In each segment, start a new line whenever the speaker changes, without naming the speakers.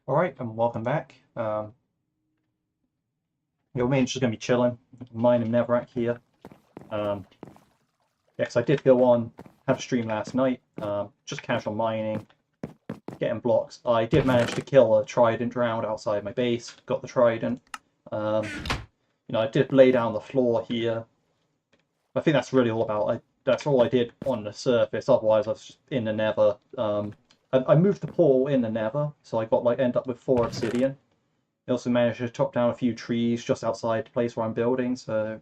Alright, and welcome back. Your main's just going to be chilling. Mining Netherrack here. Yeah, I did go on, had a stream last night, just casual mining, getting blocks. I did manage to kill a trident round outside my base, got the trident. I did lay down the floor here. I think that's really all about, that's all I did on the surface, otherwise I was just in the nether. I moved the portal in the nether, so I end up with 4 obsidian. I also managed to chop down a few trees just outside the place where I'm building, so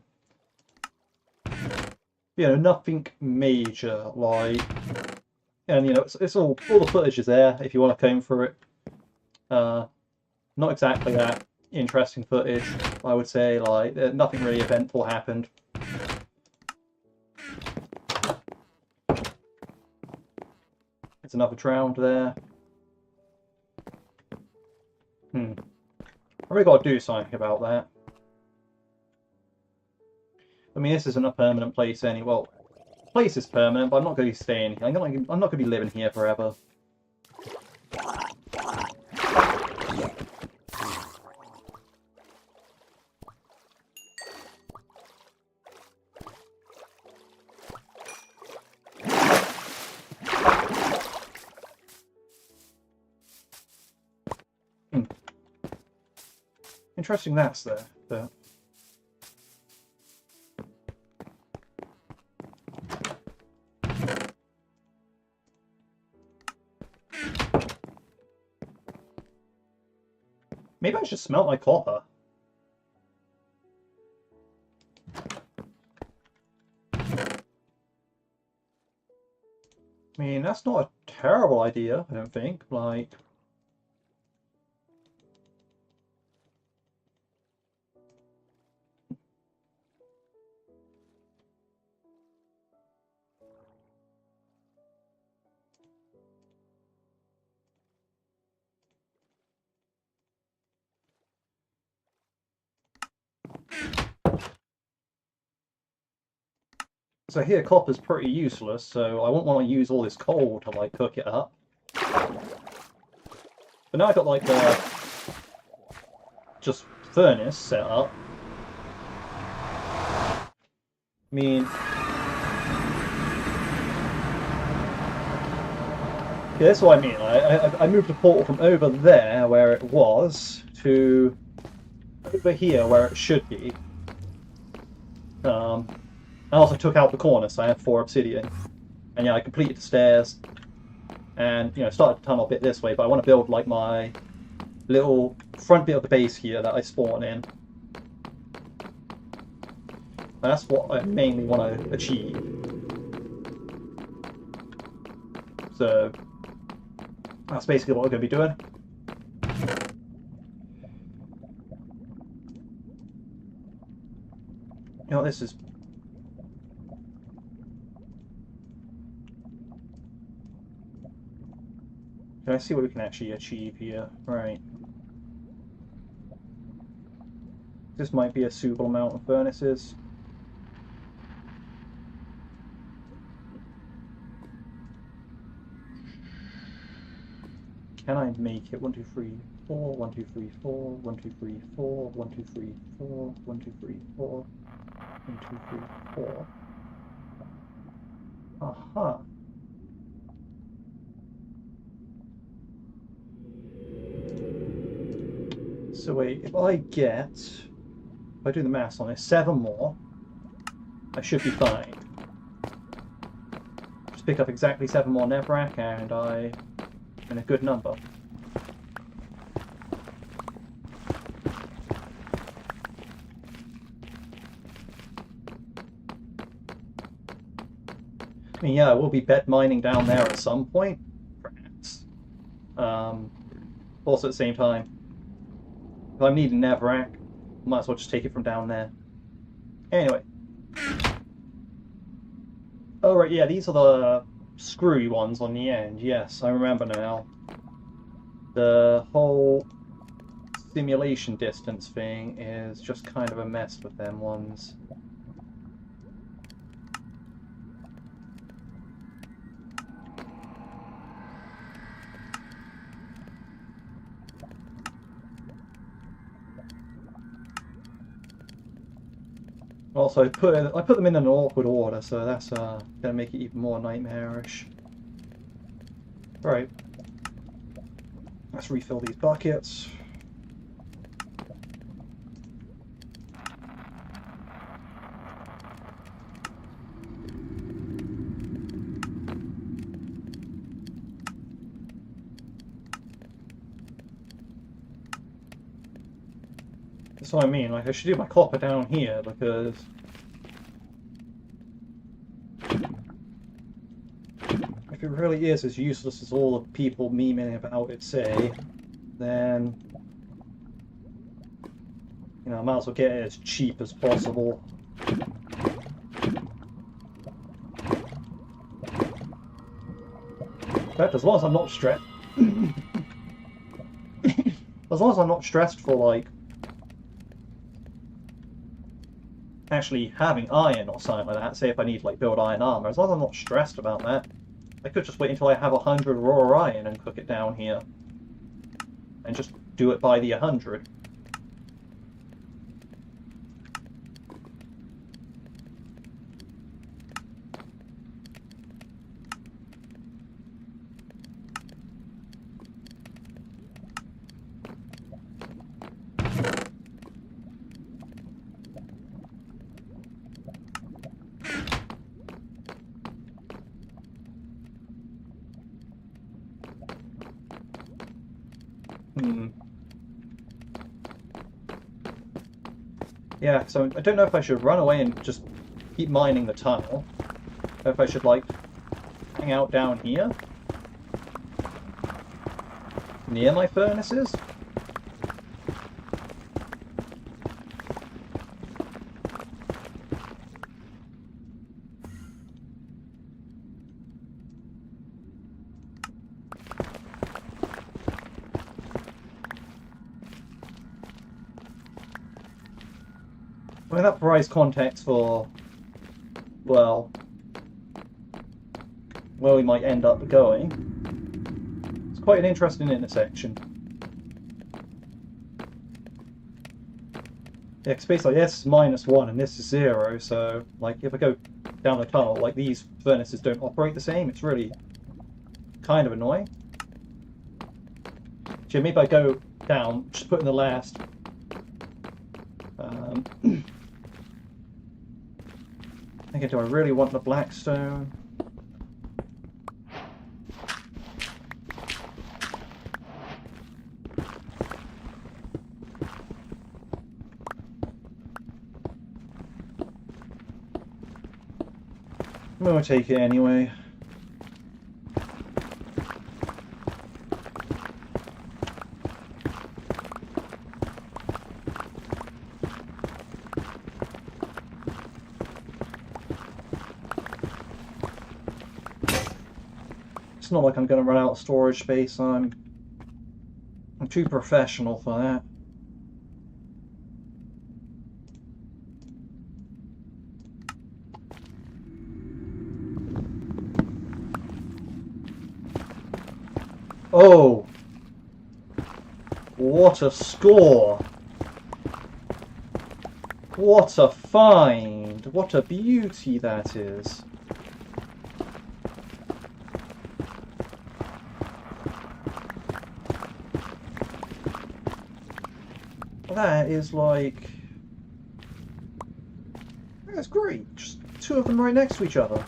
nothing major. And it's all the footage is there if you want to comb through it. Not exactly that interesting footage, I would say. Nothing really eventful happened. There's another drowned there. I really got to do something about that. I mean, this isn't a permanent place anyway. Well, the place is permanent, but I'm not going to be staying here. I'm not going to be living here forever. Interesting that's there, but... Maybe I should smelt my copper. I mean, that's not a terrible idea, I don't think. So here, copper's pretty useless, so I won't want to use all this coal to cook it up. But now I've got the just furnace set up. I mean, yeah, that's what I mean. I moved the portal from over there where it was to over here where it should be. I also took out the corner, so I have 4 obsidian. And yeah, I completed the stairs. And, started the tunnel a bit this way, but I want to build, my little front bit of the base here that I spawn in. And that's what I mainly want to achieve. So, that's basically what we're going to be doing. This is... Let's see what we can actually achieve here. Right. This might be a suitable amount of furnaces. Can I make it 1, 2, 3, 4, 1, 2, 3, 4, 1, 2, 3, 4, 1, 2, 3, 4, 1, 2, 3, 4, 1, 2, 3, 4. Aha. So wait, if I do the maths on it, 7 more, I should be fine. Just pick up exactly 7 more Netherrack and I'm in a good number. I mean, yeah, I will be bed mining down there at some point, perhaps. Also at the same time, if I'm needing Netherrack, might as well just take it from down there. Anyway. Oh right, yeah, these are the screwy ones on the end. Yes, I remember now. The whole simulation distance thing is just kind of a mess with them ones. Also, I put them in an awkward order, so that's gonna make it even more nightmarish. Right. Let's refill these buckets. That's what I mean, like I should do my copper down here because if it really is as useless as all the people memeing about it say, then you know, I might as well get it as cheap as possible. In fact, as long as I'm not stressed as long as I'm not stressed for like actually having iron or something like that, say if I need to like build iron armor, as long as I'm not stressed about that, I could just wait until I have 100 raw iron and cook it down here. And just do it by the 100. Yeah, so I don't know if I should run away and just keep mining the tunnel, or if I should, like, hang out down here, near my furnaces. I mean, that provides context for, well, where we might end up going. It's quite an interesting intersection. Yeah, because basically this is -1 and this is 0, so, like, if I go down the tunnel, like, these furnaces don't operate the same. It's really kind of annoying. So maybe I go down, just put in the last... Thinking, do I really want the blackstone? I'm gonna take it anyway. It's not like I'm going to run out of storage space. I'm too professional for that. Oh! What a score! What a find! What a beauty that is! That is like... That's great. Just two of them right next to each other.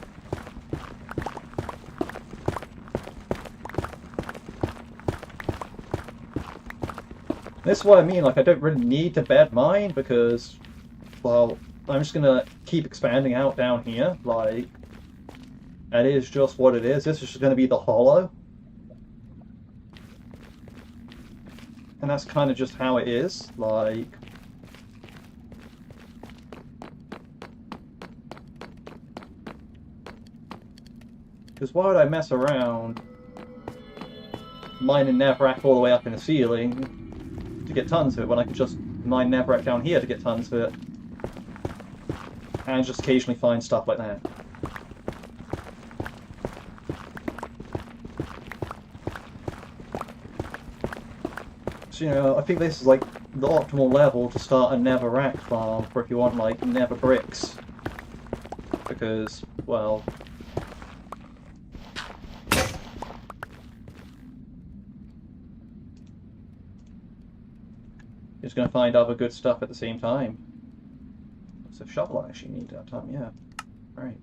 This is what I mean, like I don't really need to bed mine because, well, I'm just gonna keep expanding out down here, like, that is just what it is. This is just gonna be the hollow. And that's kind of just how it is, like... Because why would I mess around mining Netherrack all the way up in the ceiling to get tons of it when I could just mine Netherrack down here to get tons of it? And just occasionally find stuff like that. So, you know, I think this is like the optimal level to start a Netherrack farm for if you want like Nether bricks. Because, well, you're just going to find other good stuff at the same time. So shovel I actually need that time, yeah. Right.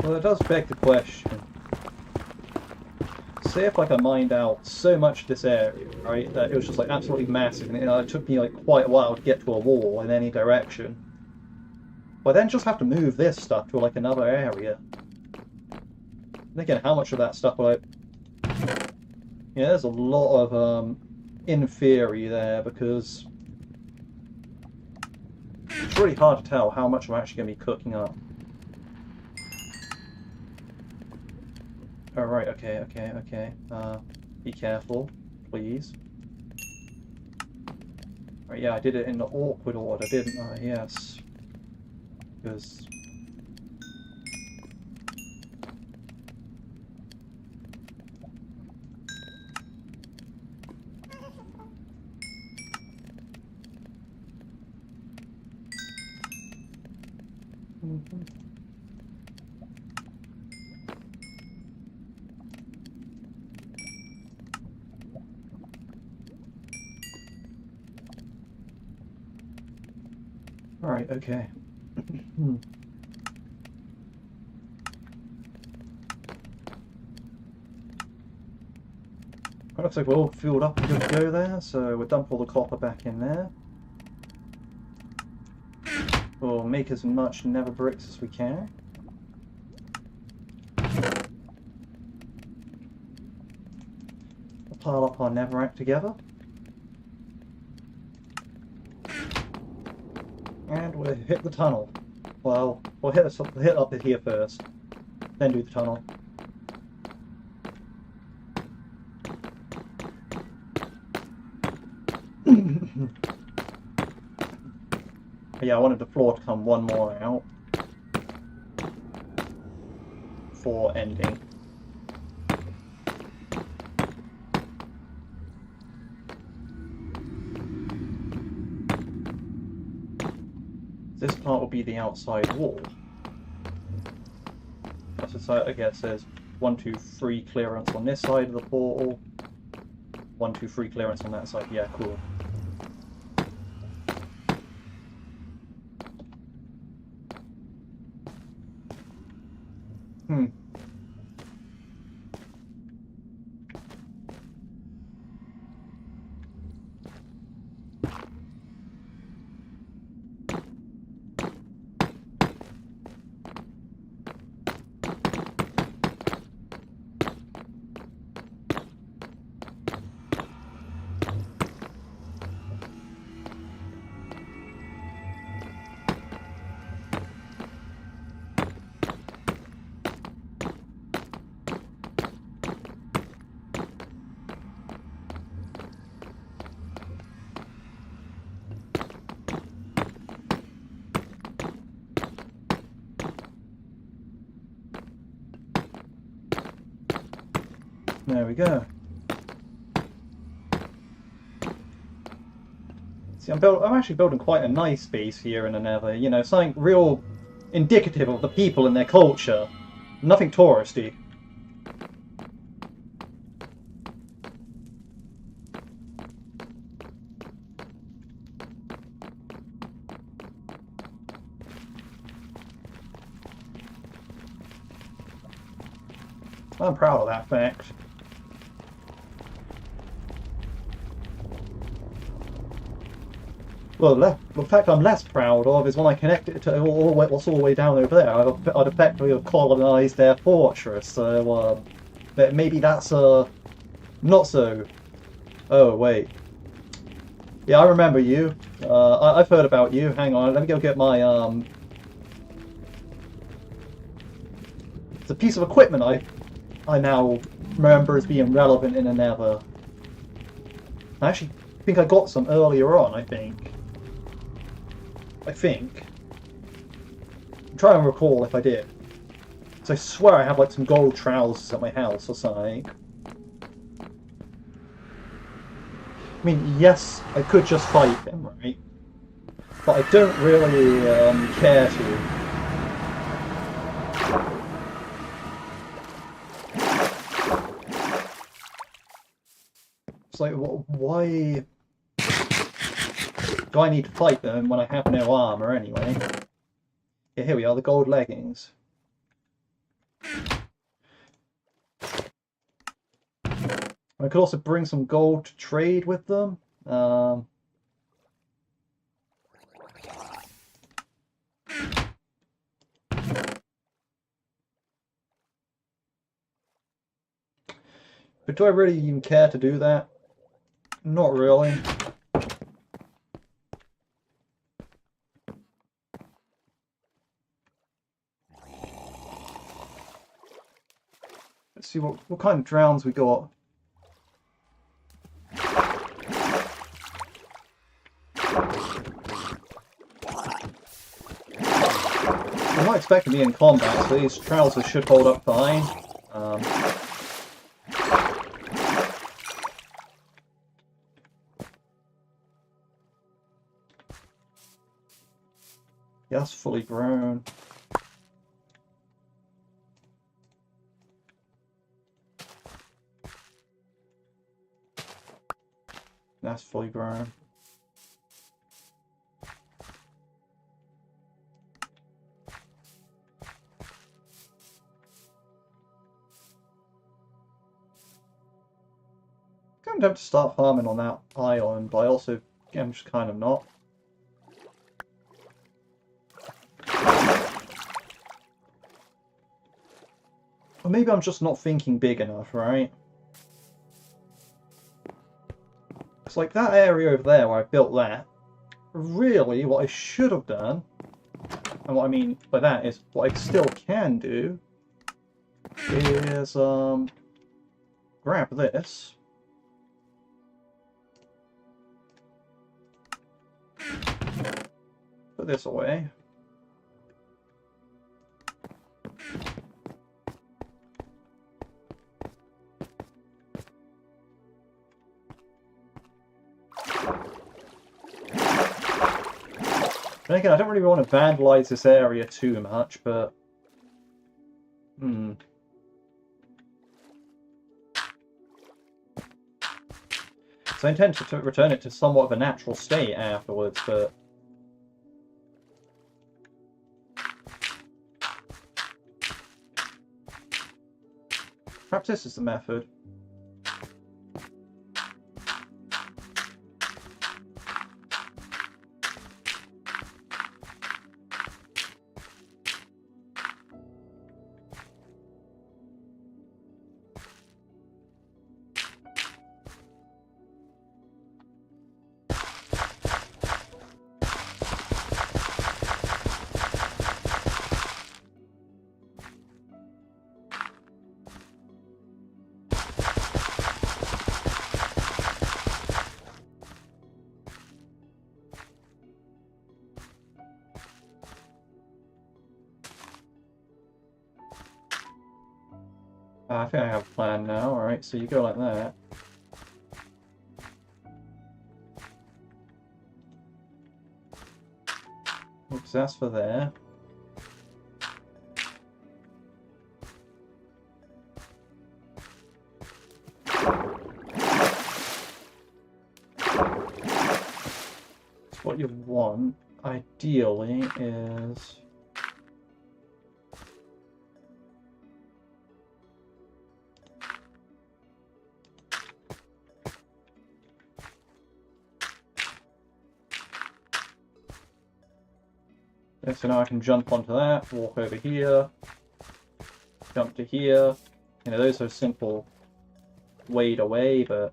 Well, it does beg the question. Say if like I mined out so much of this area, right, that it was just like absolutely massive, and it took me like quite a while to get to a wall in any direction. But I then just have to move this stuff to like another area. And again, how much of that stuff will I... Yeah, there's a lot of in theory there, because it's really hard to tell how much I'm actually going to be cooking up. Oh, right, okay. Be careful, please. Right, yeah, I did it in the awkward order, didn't I? Yes. Because... Alright, okay. Looks like we're all filled up and good to go there, so we'll dump all the copper back in there. We'll make as much nether bricks as we can. We'll pile up our netherrack together. And we'll hit the tunnel. Well, we'll hit up here first, then do the tunnel. Yeah, I wanted the floor to come one more out for ending. This part will be the outside wall. That's the side, okay, it says 1, 2, 3 clearance on this side of the portal. 1, 2, 3 clearance on that side. Yeah, cool. There we go. See, I'm actually building quite a nice base here in the Nether. You know, something real indicative of the people and their culture. Nothing touristy. I'm proud of that fact. Well, the fact I'm less proud of is when I connect it to what's all the way down over there. I'd effectively colonised their fortress, so maybe that's not so. Oh wait, yeah, I remember you. I've heard about you. Hang on, let me go get my It's a piece of equipment I now remember as being relevant in a Nether. I actually think I got some earlier on. I think. I'm trying to recall if I did. So I swear I have like some gold trousers at my house or something. I mean, yes, I could just fight him, right? But I don't really care to. It's like, why do I need to fight them when I have no armor anyway? Yeah, here we are, the gold leggings. I could also bring some gold to trade with them. But do I really even care to do that? Not really. Let's see what kind of drowns we got. I'm not expecting to be in combat, so these trousers should hold up fine. Yeah, that's fully grown. That's fully grown. I'm going to have to start farming on that island, but I also am just kind of not. Or maybe I'm just not thinking big enough, right? It's like that area over there where I built that. Really, what I should have done, and what I mean by that is what I still can do, is grab this. Put this away. And again, I don't really want to vandalize this area too much, but So I intend to return it to somewhat of a natural state afterwards, but perhaps this is the method. I think I have a plan now. Alright, so you go like that. Oops, that's for there. So what you want, ideally, is Okay, so now I can jump onto that, walk over here, jump to here. You know, those are simple wade away, but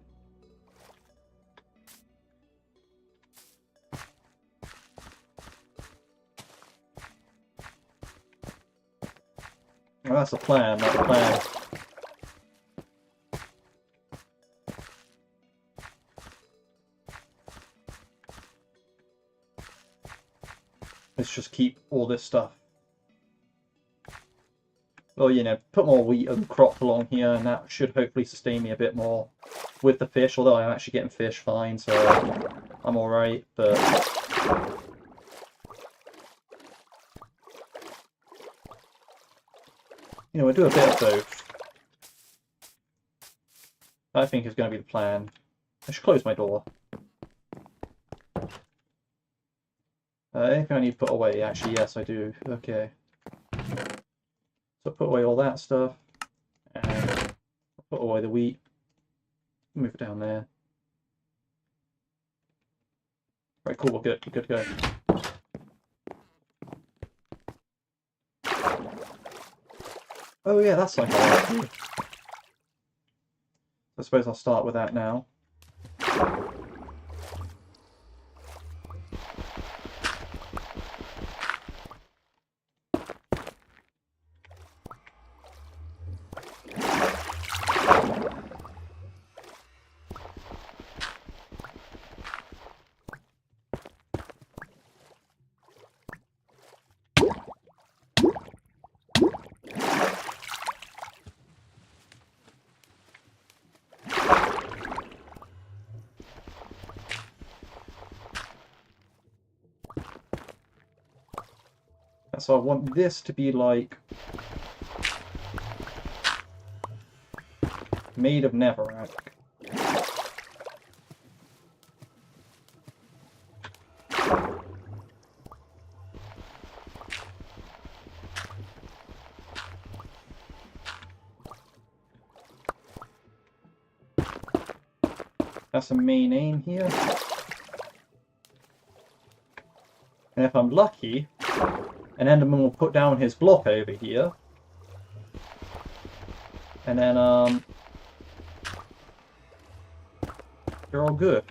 well, that's the plan, that's the plan. Let's just keep all this stuff. Well, you know, put more wheat and crop along here, and that should hopefully sustain me a bit more with the fish, although I'm actually getting fish fine, so I'm alright, but you know, we'll do a bit of both. I think is going to be the plan. I should close my door. Anything I need to put away? Actually, yes, I do. Okay. So put away all that stuff, and put away the wheat. Move it down there. Right, cool, we're good. We're good to go. Oh yeah, that's something I like to do. I suppose I'll start with that now. So I want this to be like made of Netherrack. That's the main aim here. And if I'm lucky, an Enderman will put down his block over here. And then, you're all good.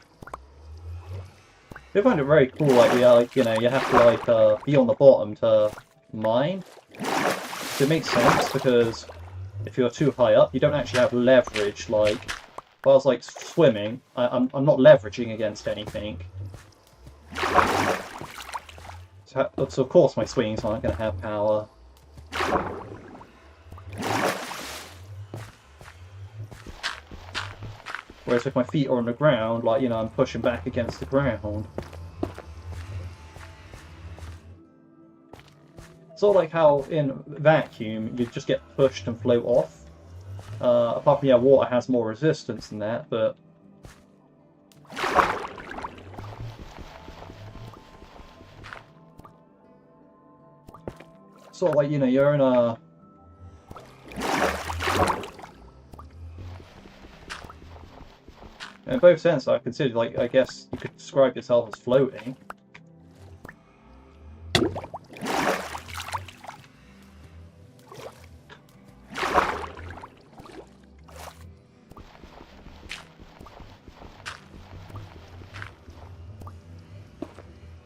I find it very cool, like, yeah, like, you know, you have to, like, be on the bottom to mine. So it makes sense, because if you're too high up, you don't actually have leverage, like, if I was, like, swimming, I'm not leveraging against anything. So of course my swings aren't going to have power. Whereas if my feet are on the ground, like, you know, I'm pushing back against the ground. Sort of like how in vacuum you just get pushed and float off. Apart from, yeah, water has more resistance than that, but sort of like, you know, you're in a... In both senses, I consider, like, I guess you could describe yourself as floating.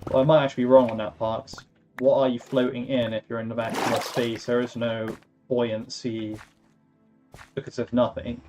Well, I might actually be wrong on that part. What are you floating in if you're in the vacuum of space? There is no buoyancy because of nothing.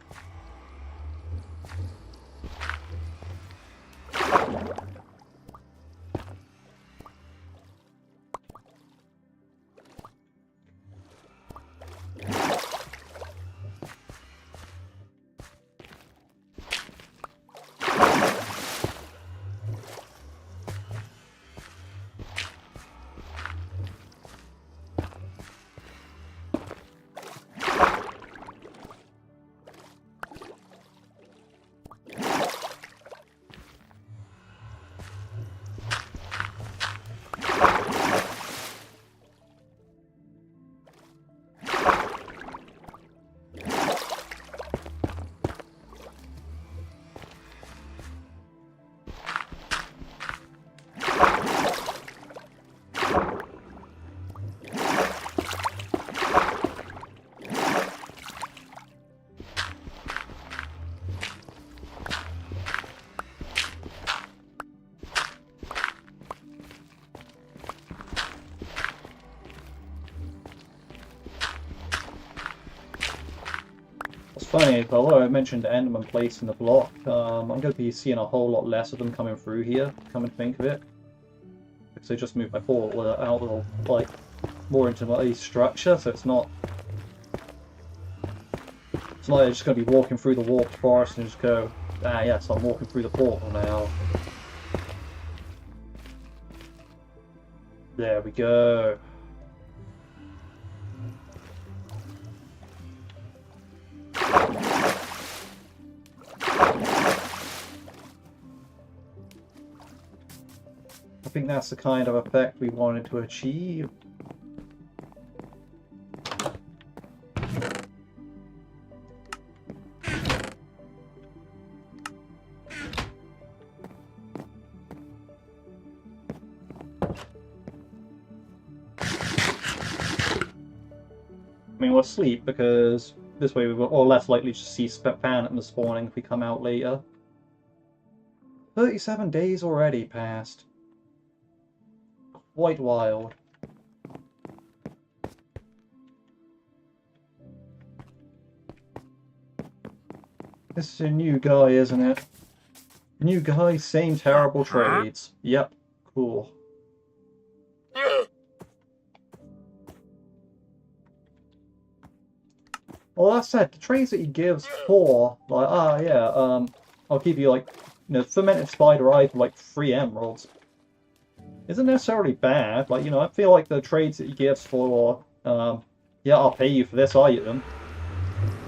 funny, although I mentioned Enderman placing the block, I'm going to be seeing a whole lot less of them coming through here, come and think of it. Because I just moved my portal out of, like, more into my structure, so it's not like I'm just going to be walking through the warped forest and just go, ah yes, I'm walking through the portal now. There we go. I think that's the kind of effect we wanted to achieve. I mean, we'll sleep because this way we're all less likely to see phantoms spawning if we come out later. 37 days already passed. Quite wild. This is a new guy, isn't it? New guy, same terrible trades. Yep, cool. Well, that said, the trades that he gives for, like, I'll give you, like, fermented spider eye for, like, 3 emeralds. Isn't necessarily bad. Like, I feel like the trades that he gives for, yeah, I'll pay you for this item,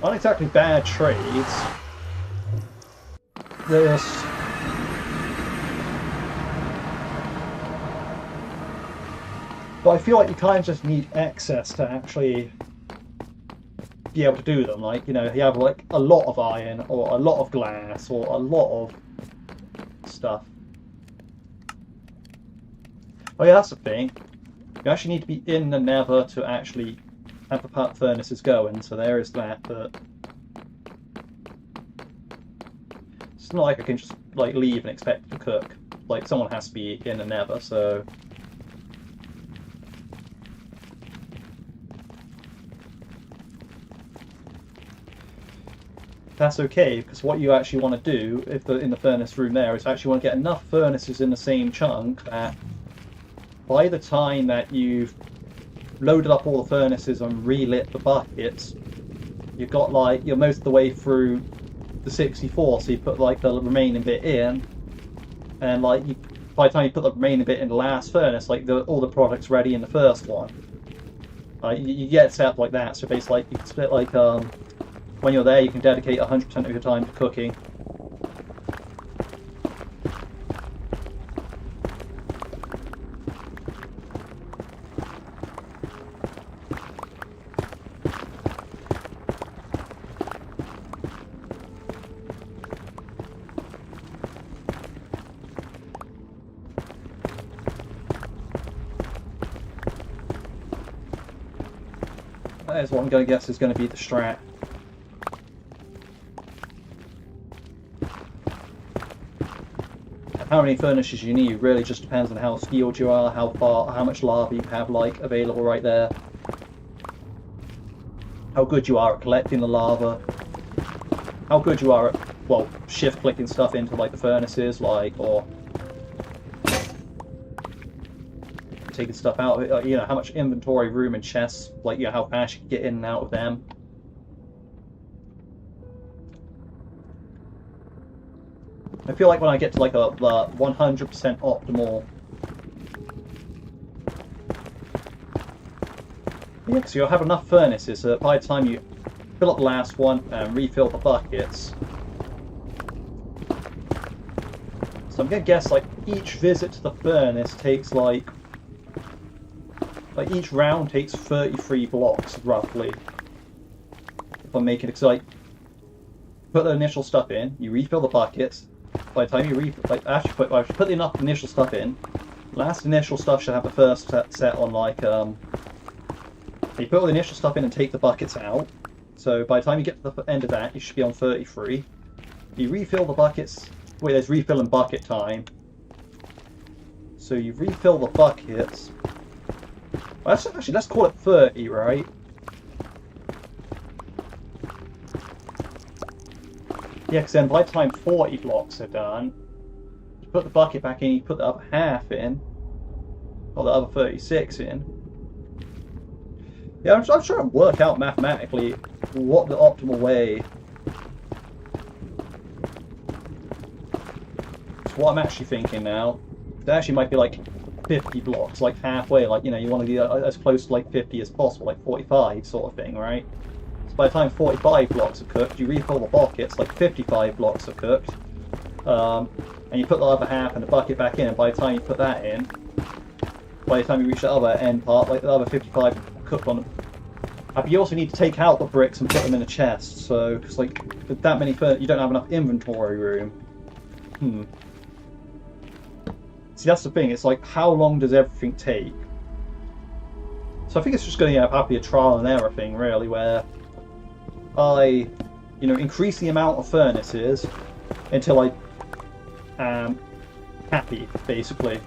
aren't exactly bad trades. This... But I feel like you kind of just need access to actually be able to do them. Like, you have like a lot of iron or a lot of glass or a lot of stuff. Oh yeah, that's the thing. You actually need to be in the Nether to actually have the furnaces going, so there is that, but it's not like I can just like leave and expect it to cook. Like, someone has to be in the Nether, so that's okay, because what you actually want to do if in the furnace room there is actually want to get enough furnaces in the same chunk that by the time that you've loaded up all the furnaces and relit the buckets, you've got like, you're most of the way through the 64, so you put like the remaining bit in, and like by the time you put the remaining bit in the last furnace, like all the product's ready in the first one. You get set up like that, so basically like, you can split like when you're there, you can dedicate 100% of your time to cooking. That is what I'm going to guess is going to be the strat. How many furnaces you need really just depends on how skilled you are, how much lava you have like available right there, how good you are at collecting the lava, how good you are at, well, shift clicking stuff into like the furnaces, like, or taking stuff out of it, how much inventory room and chests, like, how fast you can get in and out of them. I feel like when I get to like a 100% optimal, yeah, because you'll have enough furnaces so that by the time you fill up the last one and refill the buckets. So I'm gonna guess like each visit to the furnace takes like each round takes 33 blocks roughly. If I'm making it, because like put the initial stuff in, you refill the buckets. By the time you after you put enough initial stuff in, last initial stuff should have the first set on like you put all the initial stuff in and take the buckets out. So by the time you get to the end of that, you should be on 33. You refill the buckets. Wait, there's refill and bucket time. So you refill the buckets. Well, let's call it 30, right? Yeah, because then by the time 40 blocks are done, you put the bucket back in, you put the other half in, or the other 36 in. Yeah, I'm trying to work out mathematically what the optimal way. It's what I'm actually thinking now. It actually might be like 50 blocks, like halfway, like, you know, you want to be as close to like 50 as possible, like 45 sort of thing, right? So by the time 45 blocks are cooked, you refill the buckets, like 55 blocks are cooked, and you put the other half in the bucket back in, and by the time you put that in, by the time you reach the other end part, like the other 55 cooked on. But you also need to take out the bricks and put them in a chest, so it's like with that many, you don't have enough inventory room. See, that's the thing. It's like, how long does everything take? So I think it's just going to have to be a trial and error thing, really, where I, you know, increase the amount of furnaces until I am happy, basically.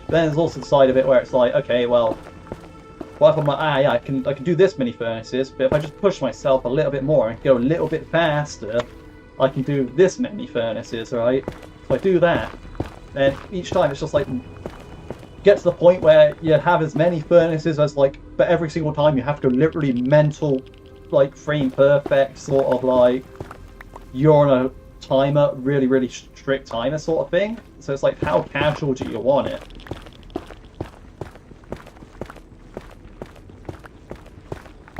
Then there's also the side of it where it's like, okay, well, what if I'm like, yeah, I can do this many furnaces, but if I just push myself a little bit more and go a little bit faster, I can do this many furnaces, right? If I do that, then each time it's just like, get to the point where you have as many furnaces as like, but every single time you have to literally mental, like, frame perfect, sort of like, you're on a timer, really, really strict timer sort of thing. So it's like, how casual do you want it?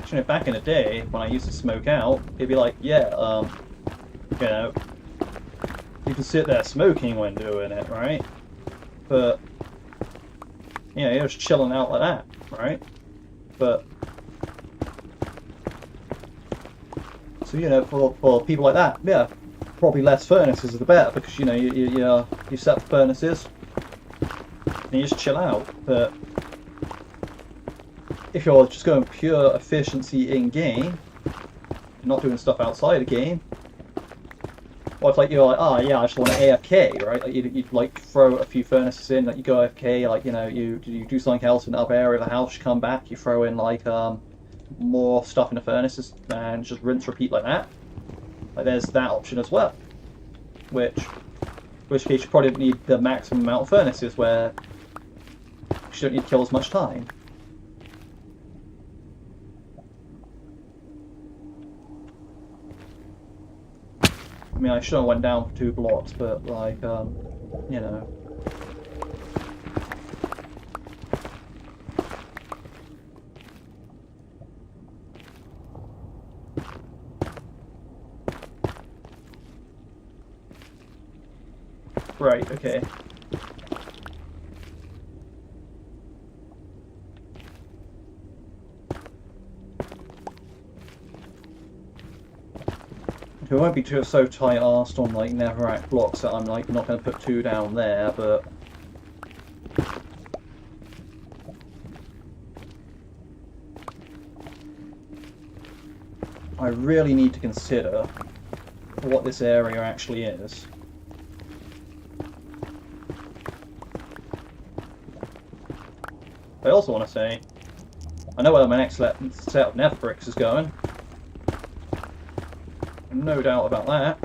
You know, back in the day, when I used to smoke out, it'd be like, yeah, you know, you can sit there smoking when doing it, right? But, you know, you're just chilling out like that, right? But, so, you know, for people like that, yeah, probably less furnaces is the better, because, you know, you set the furnaces and you just chill out. But if you're just going pure efficiency in game, not doing stuff outside the game, or if like you're like, oh yeah, I just want to AFK, right? Like you'd like throw a few furnaces in, like you go AFK, like, you know, you do something else in another area of the house, you come back, you throw in like more stuff in the furnaces, and just rinse repeat like that. Like there's that option as well, which case you probably don't need the maximum amount of furnaces, where you don't need to kill as much time. I mean, I should have went down for 2 blocks, but like, you know. Right, okay. It won't be so tight-arsed on like Netherrack blocks that I'm like not going to put 2 down there, but I really need to consider what this area actually is. I also want to say, I know where my next set of nether bricks is going. No doubt about that.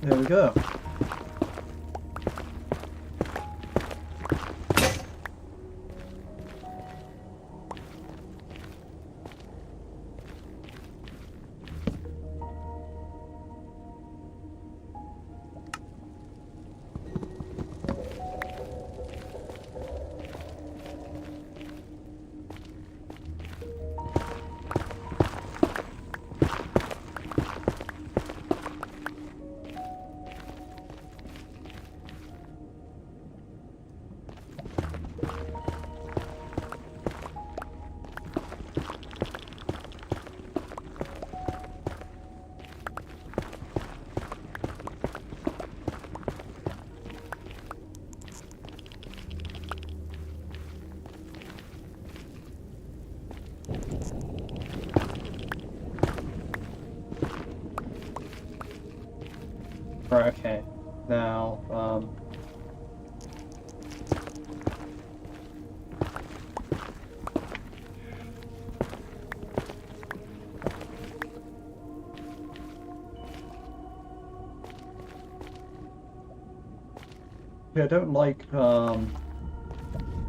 There we go. Right, okay. Now, yeah, I don't like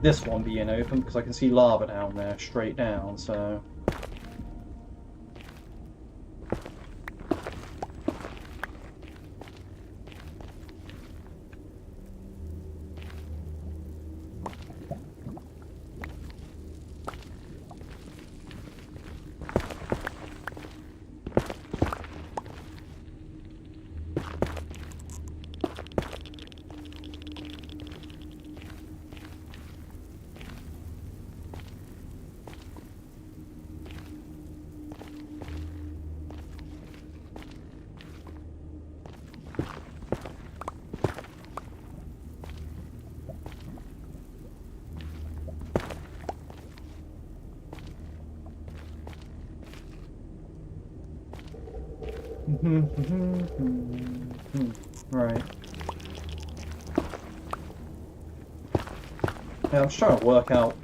this one being open because I can see lava down there straight down, so... Right. Yeah, I'm just trying to work out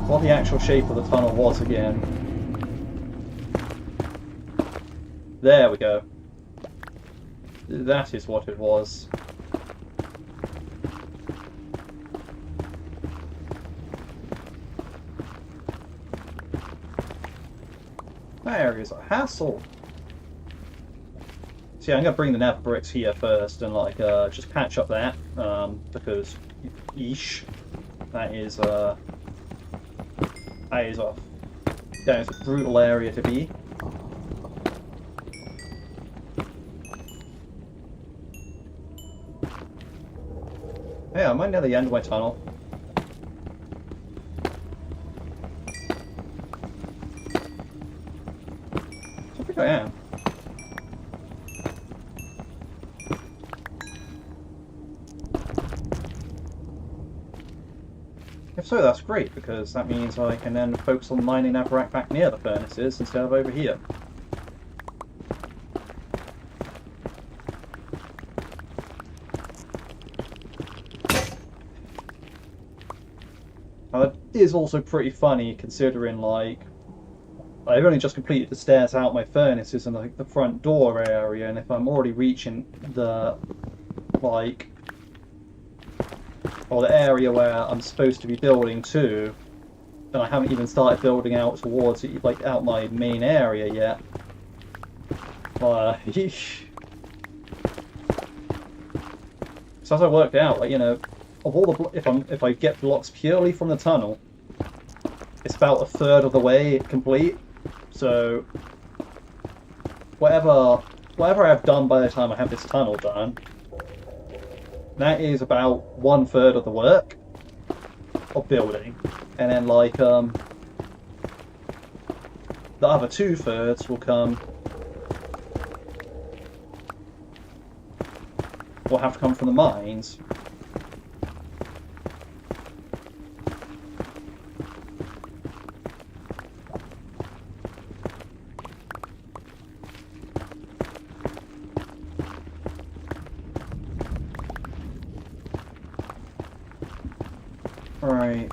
what the actual shape of the tunnel was again. There we go. That is what it was. That area is a hassle. See, I'm gonna bring the nether bricks here first and like just patch up that because yeesh, that is a brutal area to be. Yeah, I'm near the end of my tunnel. I think I am. If so, that's great, because that means I can then focus on mining Netherrack back near the furnaces instead of over here. It is also pretty funny considering, like, I've only just completed the stairs out my furnaces and like the front door area, and if I'm already reaching the, like, or the area where I'm supposed to be building to, and I haven't even started building out towards, like, out my main area yet. Yeesh. So as I worked out, like, you know, of all the if I get blocks purely from the tunnel, it's about a third of the way complete. So whatever I've done by the time I have this tunnel done, that is about 1/3 of the work of building, and then like the other 2/3 will have to come from the mines. Right.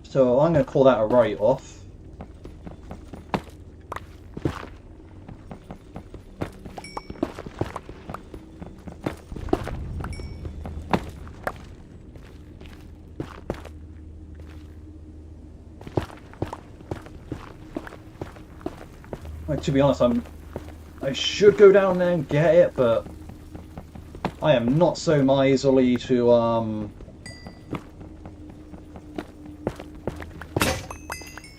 So I'm going to call that a write-off. Like, to be honest, I should go down there and get it, but I am not so miserly to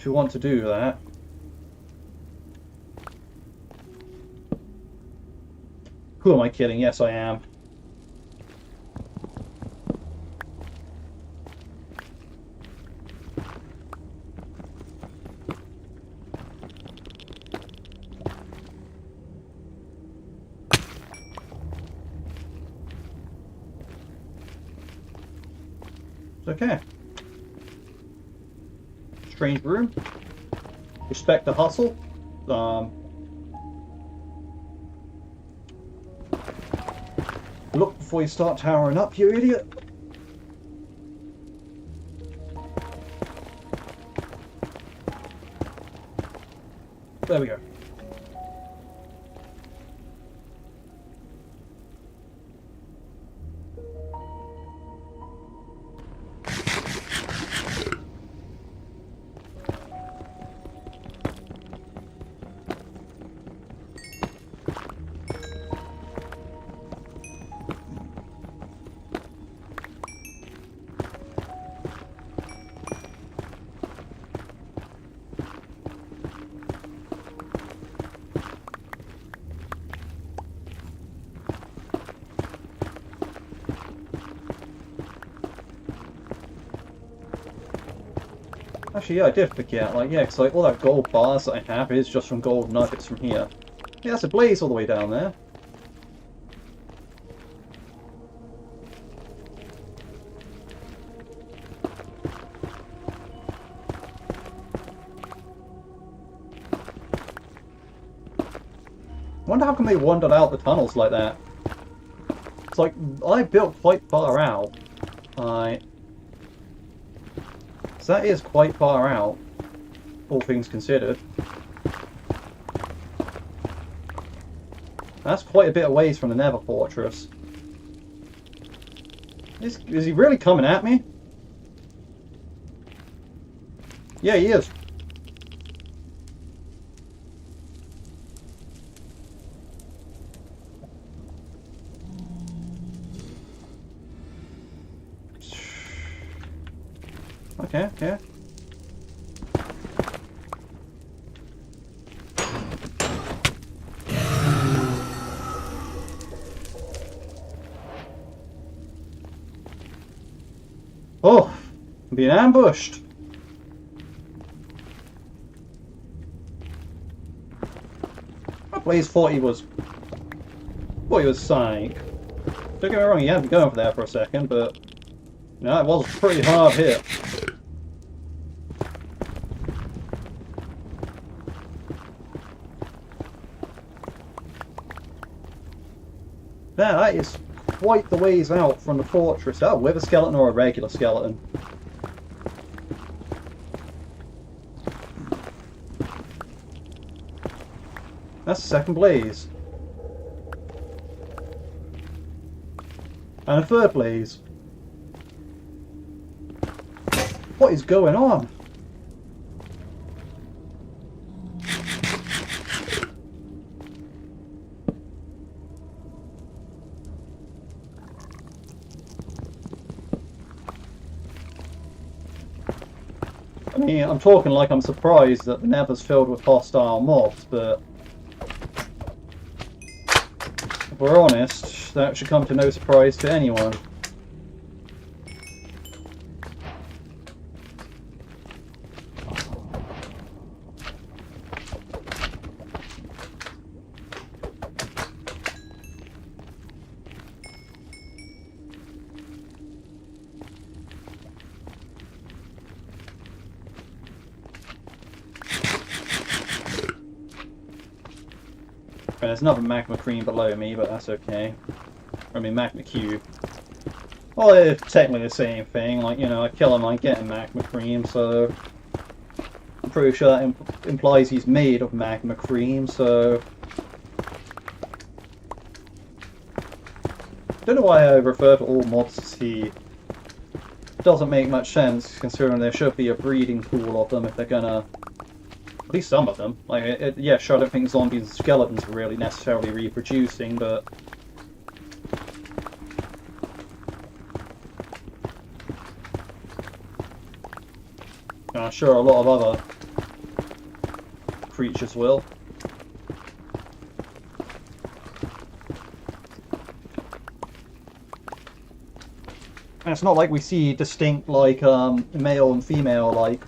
want to do that. Who am I kidding? Yes, I am. Okay. Strange room. Respect the hustle. Look before you start towering up, you idiot. There we go. Actually, yeah, I did forget. Like, yeah, because like all that gold bars that I have is just from gold nuggets from here. Yeah, that's a blaze all the way down there. I wonder how come they wandered out the tunnels like that. It's like, I built quite far out. So that is quite far out, all things considered. That's quite a bit of ways from the Nether Fortress. Is he really coming at me? Yeah, he is. Okay, okay. Oh, I'm being ambushed. I Blaze thought he was sank. Don't get me wrong, he had me going for that for a second, but no, it was a pretty hard hit. Now, that is quite the ways out from the fortress. Oh, with a skeleton or a regular skeleton? That's the second blaze. And a third blaze. What is going on? I mean, I'm talking like I'm surprised that the Nether's filled with hostile mobs, but if we're honest, that should come to no surprise to anyone. There's another magma cream below me, but that's okay. I mean, magma cube. Well, it's technically the same thing. Like, you know, I kill him, I get a magma cream, so I'm pretty sure that implies he's made of magma cream. So don't know why I refer to all mobs as he. Doesn't make much sense considering there should be a breeding pool of them if they're gonna. At least some of them. Like, yeah, sure, I don't think zombies and skeletons are really necessarily reproducing, but I'm sure a lot of other creatures will. And it's not like we see distinct, like, male and female, like,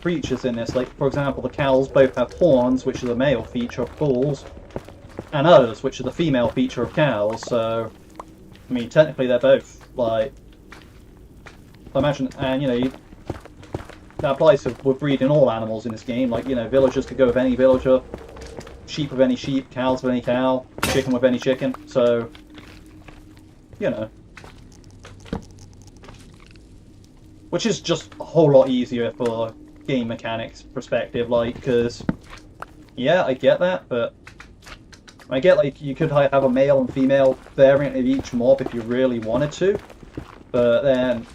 creatures in this. Like, for example, the cows both have horns, which is the male feature of bulls, and udders, which is the female feature of cows. So, I mean, technically they're both, like, imagine, and that applies to with breeding all animals in this game. Like, villagers could go with any villager, sheep with any sheep, cows with any cow, chicken with any chicken. So, which is just a whole lot easier for game mechanics perspective. Like, because yeah, I get that, but I get like you could have a male and female variant of each mob if you really wanted to, but then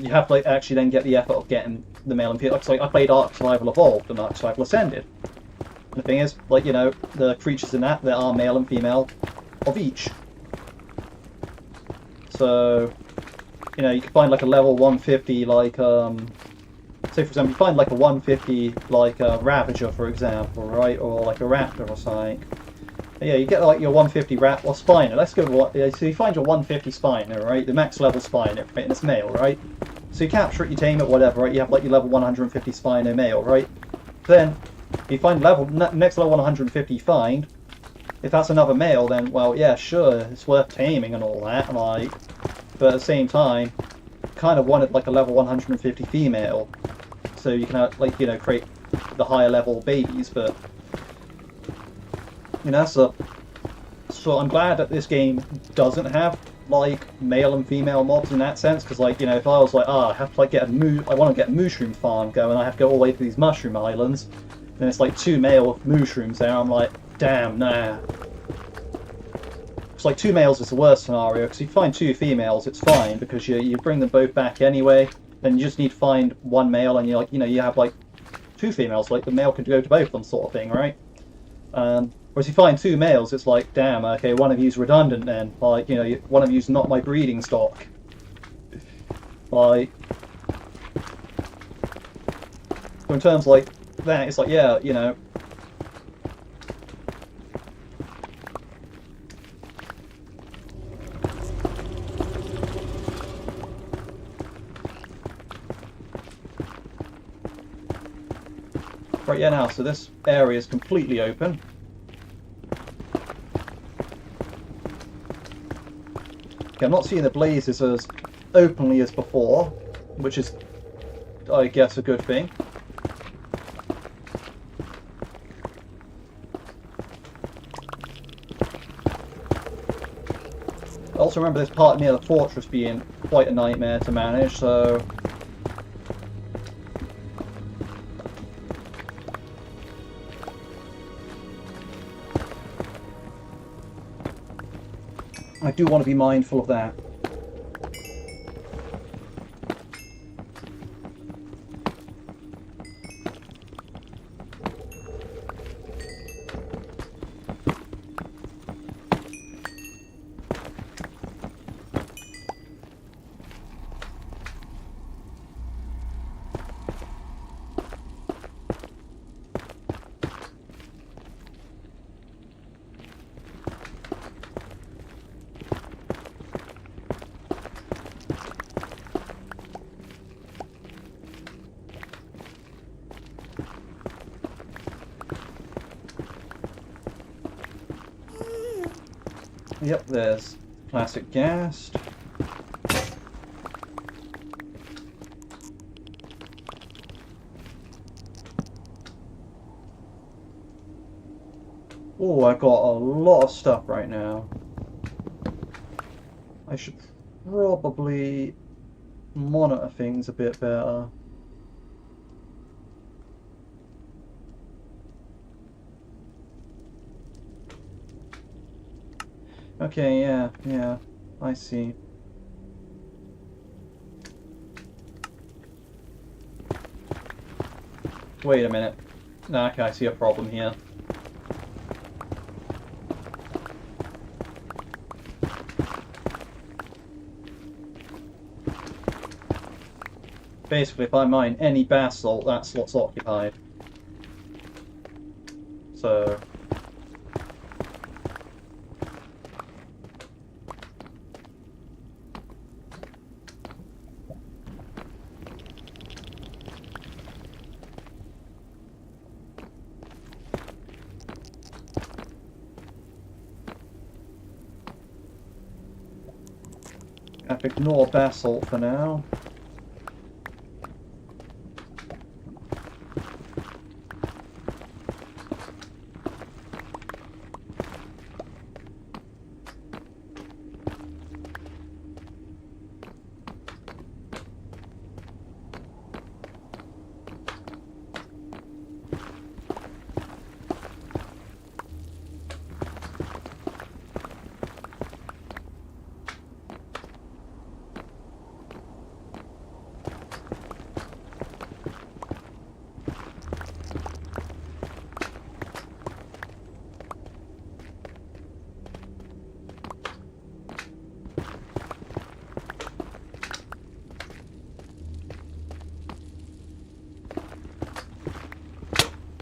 you have to like actually then get the effort of getting the male and female. Like I played Ark Survival Evolved and Ark Survival Ascended. And the thing is, like the creatures in that there are male and female of each. So you can find like a level 150 like say for example you find like a 150 like a Ravager for example, right, or like a Raptor or something. Yeah, you get like your 150 rat or Spiner. Let's go with so you find your 150 Spiner, right? The max level Spiner, and it's male, right? So you capture it, you tame it, whatever, right? You have like your level 150 Spiner male, right? Then you find next level 150 find. If that's another male, then well, yeah, sure, it's worth taming and all that, like. But at the same time, kind of wanted like a level 150 female, so you can like create the higher level babies, but. So I'm glad that this game doesn't have like male and female mobs in that sense, because like if I was like, I have to like I want to get a mushroom farm going, I have to go all the way to these mushroom islands, and it's like 2 male mushrooms there. I'm like, damn, nah. It's like 2 males is the worst scenario, because if you find 2 females, it's fine because you bring them both back anyway. Then you just need to find 1 male, and you have like 2 females, like the male could go to both of them, sort of thing, right? Whereas you find 2 males, it's like, damn, okay, one of you's redundant then. Like, one of you's not my breeding stock. Like, so in terms like that, it's like, yeah, Right, yeah, now, so this area is completely open. I'm not seeing the blazes as openly as before, which is, I guess, a good thing. I also remember this part near the fortress being quite a nightmare to manage, so... I do want to be mindful of that. Yep, there's classic gas. Oh, I got a lot of stuff right now. I should probably monitor things a bit better. Okay, yeah, I see. Wait a minute. Nah, okay, I see a problem here. Basically, if I mine any basalt, that slot's occupied. So... have to ignore basalt for now.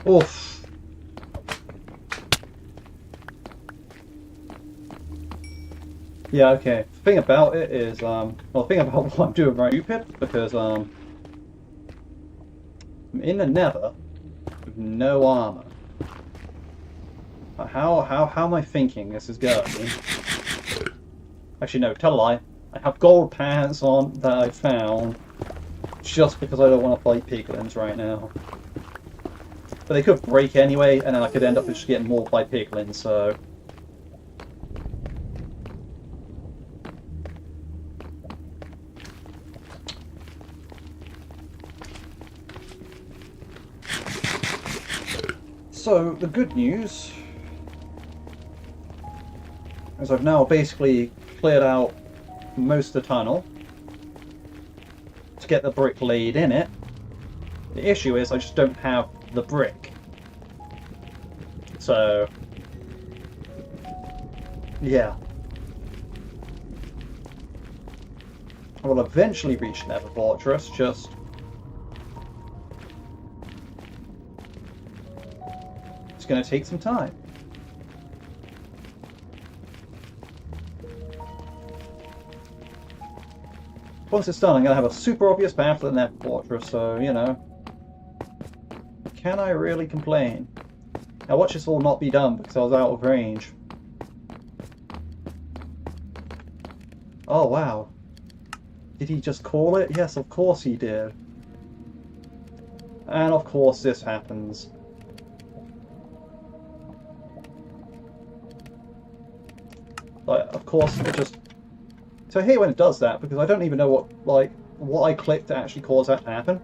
Oof. Yeah, okay. The thing about it is, well, the thing about what I'm doing right stupid, because, I'm in the Nether with no armor. How am I thinking this is going? Actually, no, tell a lie. I have gold pants on that I found just because I don't want to fight piglins right now. But they could break anyway, and then I could end up just getting mauled by piglins, so... So, the good news is I've now basically cleared out most of the tunnel to get the brick laid in it. The issue is I just don't have the brick. So, yeah. I will eventually reach Nether Fortress, just... it's going to take some time. Once it's done, I'm going to have a super obvious path to the Nether Fortress, so, you know. Can I really complain? Now watch this all not be done because I was out of range. Oh wow. Did he just call it? Yes, of course he did. And of course this happens. Like, of course it just... So I hate when it does that because I don't even know what I clicked to actually cause that to happen.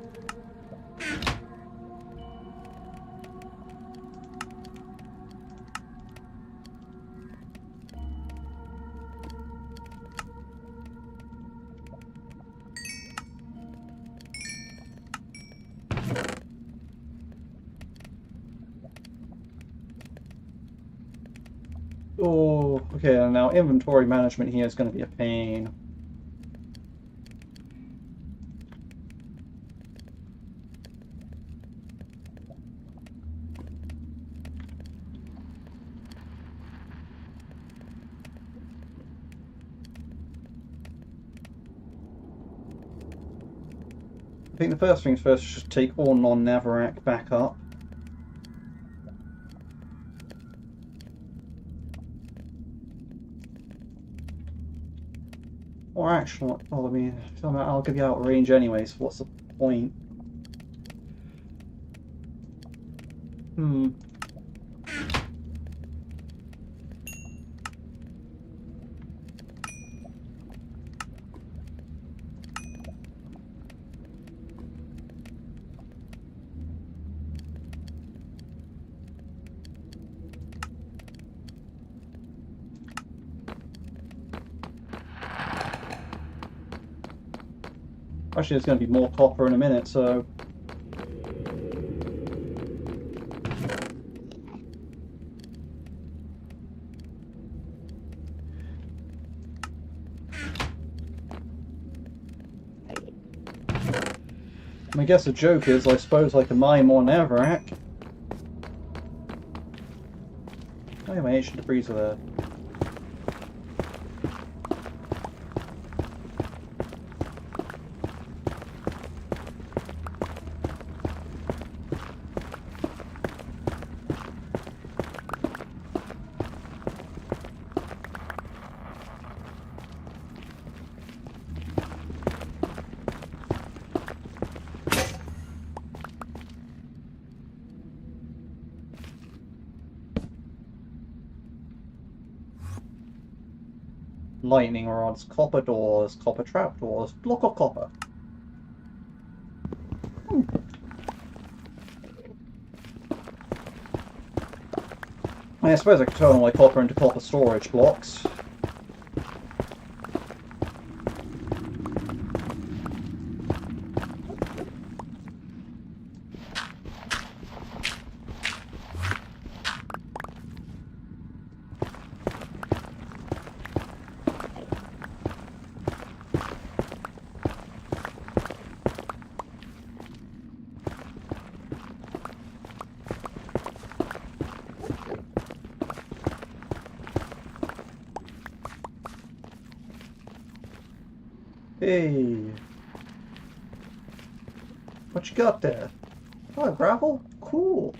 Oh, okay, and now inventory management here is going to be a pain. I think the first things first is just take all non-Netherrack back up. Or actually, well, I mean, I'll give you out of range anyways, so what's the point? Actually, there's going to be more copper in a minute, so... I guess the joke is, I suppose I can mine more Netherrack. Oh yeah, my ancient debris are there. lightning rods, copper doors, copper trapdoors, block of copper. I suppose I could turn all my copper into copper storage blocks. Hey, what you got there? Oh, gravel? Cool.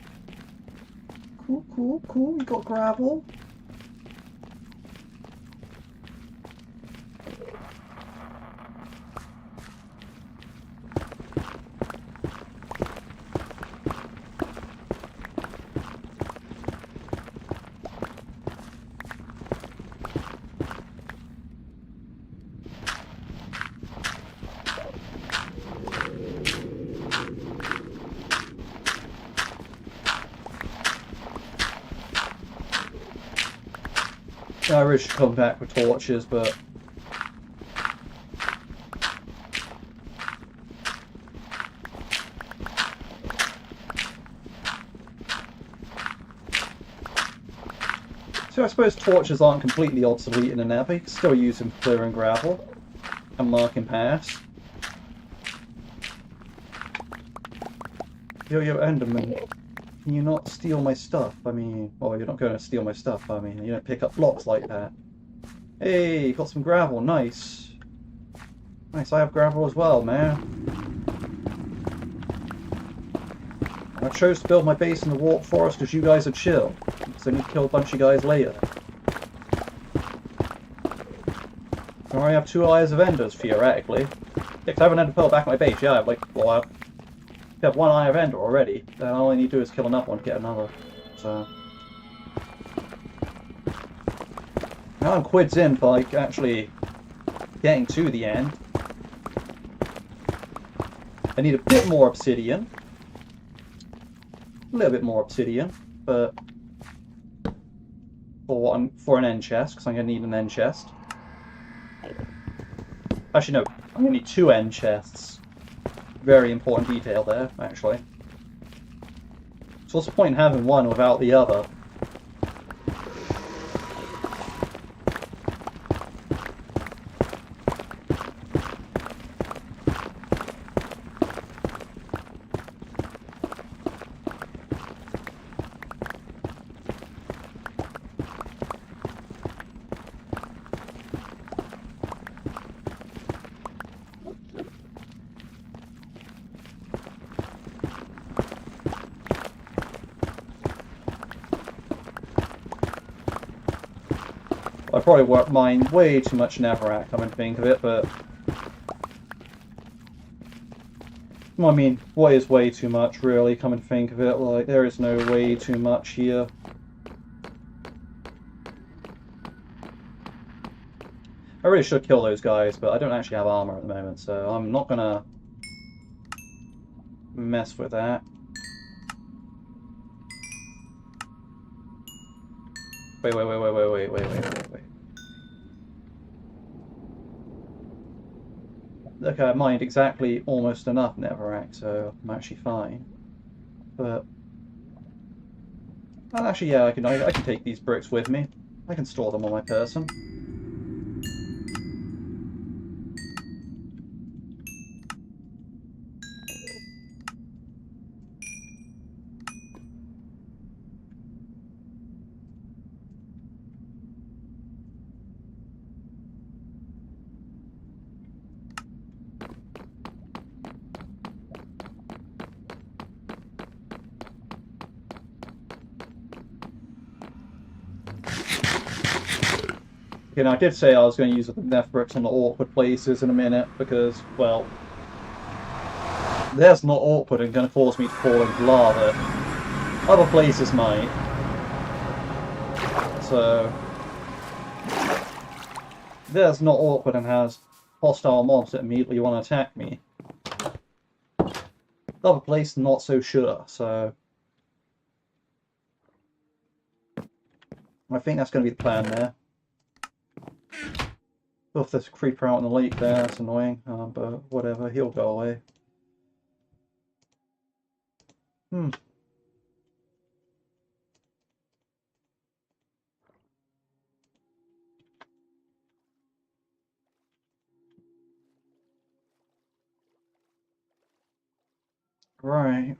Cool, cool, cool. You got gravel? I really should come back with torches, but so I suppose torches aren't completely obsolete in the Nether. You can still use them for clearing gravel and marking paths. Yo, Enderman. Can you not steal my stuff? I mean, well, you're not going to steal my stuff. I mean, you don't pick up blocks like that. Hey, got some gravel. Nice. Nice, I have gravel as well, man. I chose to build my base in the warp forest because you guys are chill. So I need to kill a bunch of guys later. I already have 2 eyes of enders, theoretically. Yeah, because I have an ender pearl back at my base. Yeah, I have, like, well, I have 1 eye of ender already. Then all I need to do is kill another one to get another. So now I'm quids in for, like, actually getting to the end. I need a bit more obsidian. A little bit more obsidian, but for an end chest, because I'm going to need an end chest. Actually, no, I'm going to need 2 end chests. Very important detail there, actually. So what's the point in having one without the other? I probably won't mind way too much Netherrack, come and think of it, but well, I mean, what is way too much, really, come and think of it? Like, there is no way too much here. I really should kill those guys, but I don't actually have armor at the moment, so I'm not gonna mess with that. Wait. Okay, I mined exactly almost enough Netherrack, so I'm actually fine. But well, actually, yeah, I can take these bricks with me. I can store them on my person. You know, I did say I was going to use the Nether bricks on the awkward places in a minute, because, well, there's not awkward and going to cause me to fall into lava. Other places might. So There's not awkward and has hostile mobs that immediately want to attack me. The other place, not so sure, so I think that's going to be the plan there. Oof, there's a creeper out in the lake there, that's annoying, but whatever, he'll go away. Hmm. Right.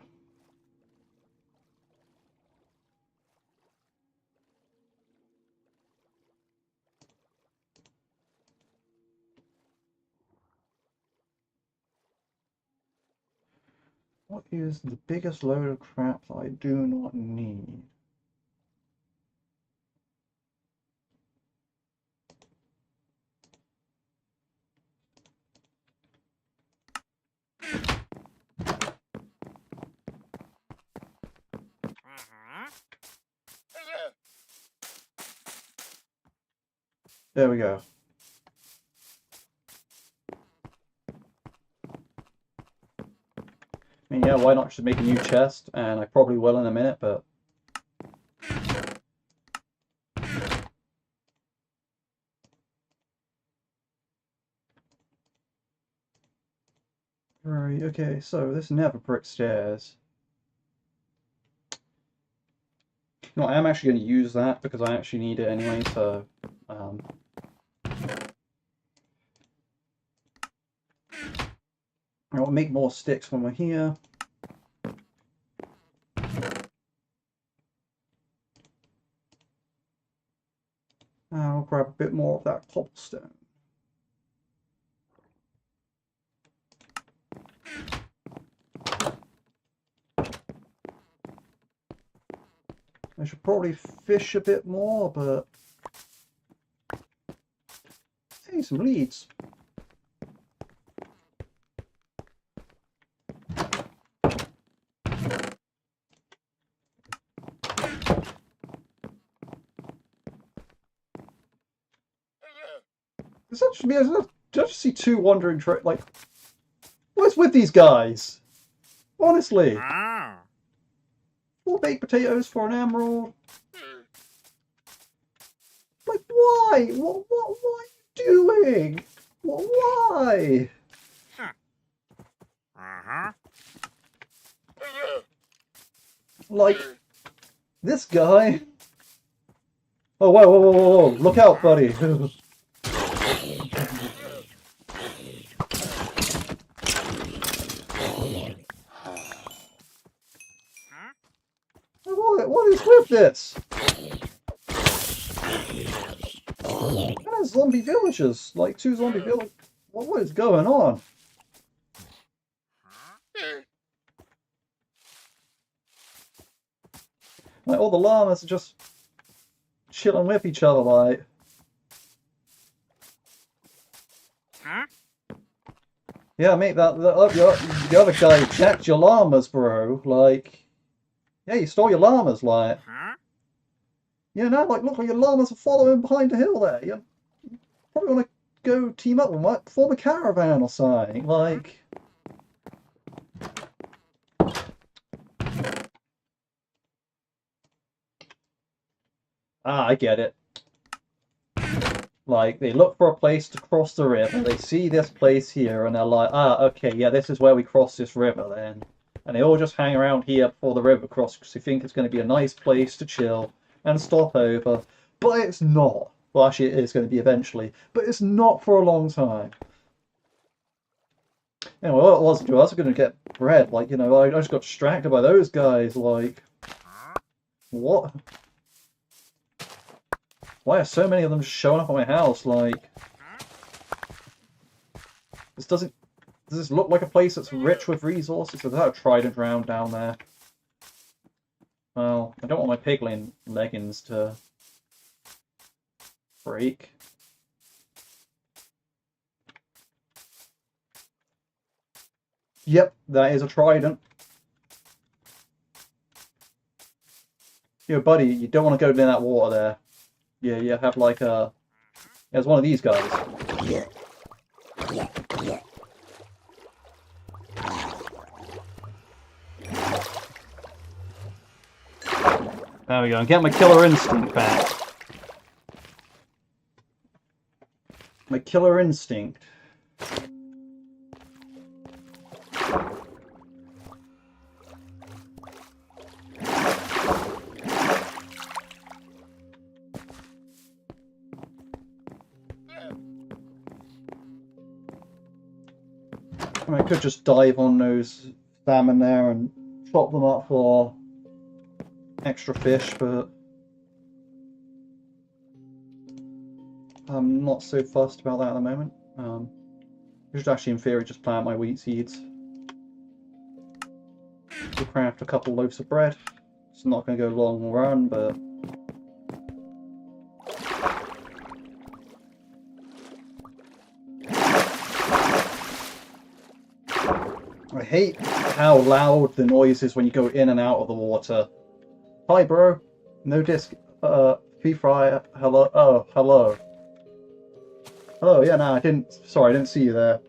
What is the biggest load of crap that I do not need? There we go. I mean, yeah, why not just make a new chest? And I probably will in a minute, but... Right, okay, so this Nether brick stairs. No, I am actually going to use that because I actually need it anyway, so... I'll make more sticks when we're here. I'll grab a bit more of that cobblestone. I should probably fish a bit more, but... Hey, some leads. Essentially, I just see two wandering like, what is with these guys? Honestly. 4 baked potatoes for an emerald. Like, why? What are you doing? Why? Like, this guy. Oh, whoa. Look out, buddy. What is with this? What kind of zombie villages? Like 2 zombie villages? What is going on? Like all the llamas are just chilling with each other, like. Yeah, mate, the other guy jacked your llamas, bro. Like, yeah, you stole your llamas, like. Yeah, now, like, look, your llamas are following behind the hill there. You probably want to go team up with them, like, form a caravan or something, like. Ah, I get it. Like, they look for a place to cross the river, they see this place here, and they're like, ah, okay, yeah, this is where we cross this river then. And they all just hang around here before the river crosses because they think it's going to be a nice place to chill and stop over. But it's not. Well, actually, it is going to be eventually, but it's not for a long time. Anyway, what it was, I was going to get bread. Like, you know, I just got distracted by those guys. Like, what? Why are so many of them just showing up at my house? Like, does this look like a place that's rich with resources? Is that a trident round down there? Well, I don't want my piglin leggings to break. Yep, that is a trident. Yo, buddy, you don't want to go near that water there. Yeah, you have like a There's one of these guys. There we go. Get my killer instinct back. My killer instinct. I mean, I could just dive on those salmon there and chop them up for extra fish, but I'm not so fussed about that at the moment. I should actually, in theory, just plant my wheat seeds. We'll craft a couple loaves of bread. It's not going to go long run, but I hate how loud the noise is when you go in and out of the water. Hi, bro. No disc. Free fry. Hello. Oh, hello. Hello. Yeah, no, I didn't. Sorry, I didn't see you there.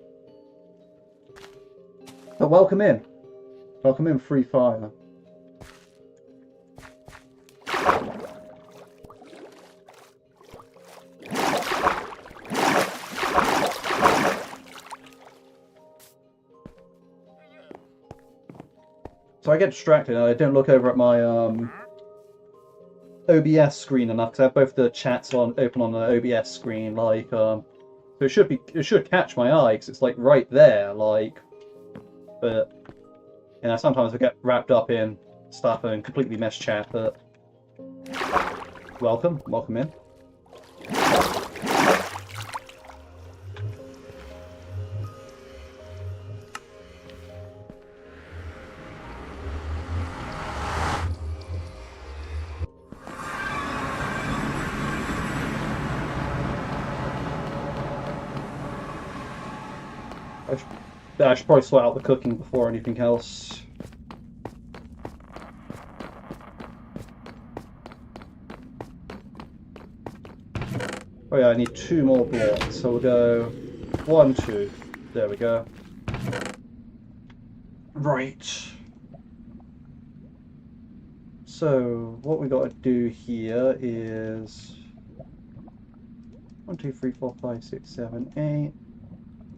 But welcome in. Welcome in, Free Fire. So I get distracted and I don't look over at my OBS screen enough because I have both the chats on open on the OBS screen. Like, so it should catch my eye because it's like right there. Like, but you know, sometimes I get wrapped up in stuff and completely miss chat. But welcome in. I should probably sort out the cooking before anything else. Oh yeah, I need 2 more blocks, so we'll go 1, 2. There we go. Right. So what we got to do here is 1, 2, 3, 4, 5, 6, 7, 8.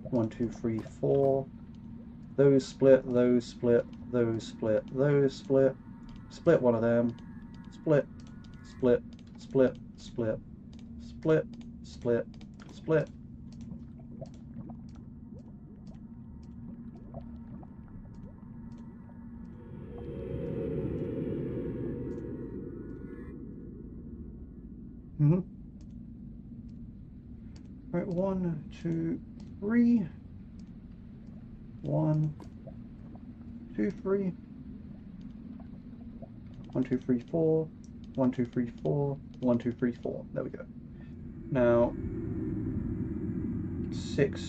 1, 2, 3, 4. Those split, those split, those split, those split. Split one of them. Split, split, split, split, split, split, split. Right, 1, 2, 3. 1, 2, 3. 1, 2, 3, 4. 1, 2, 3, 4. 1, 2, 3, 4. There we go. Now 6.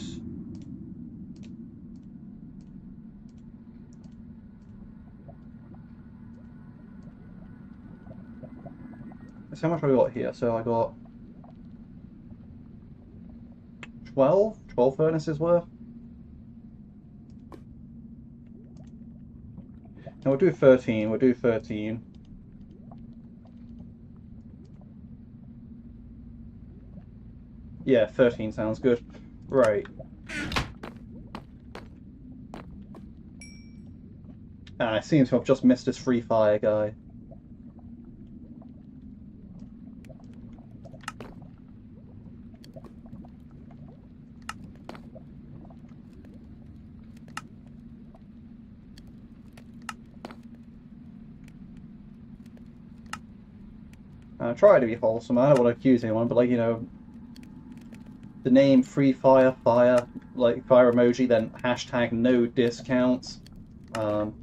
So how much have I got here? So I got 12 furnaces worth. Now we'll do 13, we'll do 13. Yeah, 13 sounds good. Right. Ah, it seems to have just missed this Free Fire guy. I try to be wholesome. I don't want to accuse anyone, but like, you know, the name Free Fire, like fire emoji, then hashtag no discounts. I'm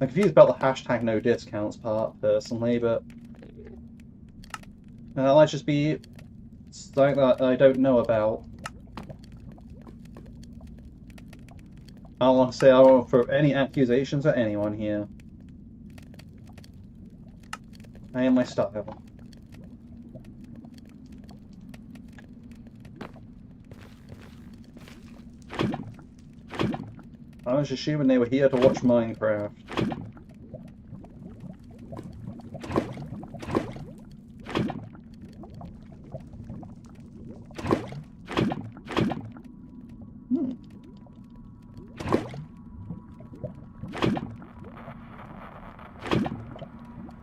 confused about the hashtag no discounts part personally, but that might just be something that I don't know about. I don't want to say I don't want to throw any accusations at anyone here. I am my style. I was assuming they were here to watch Minecraft.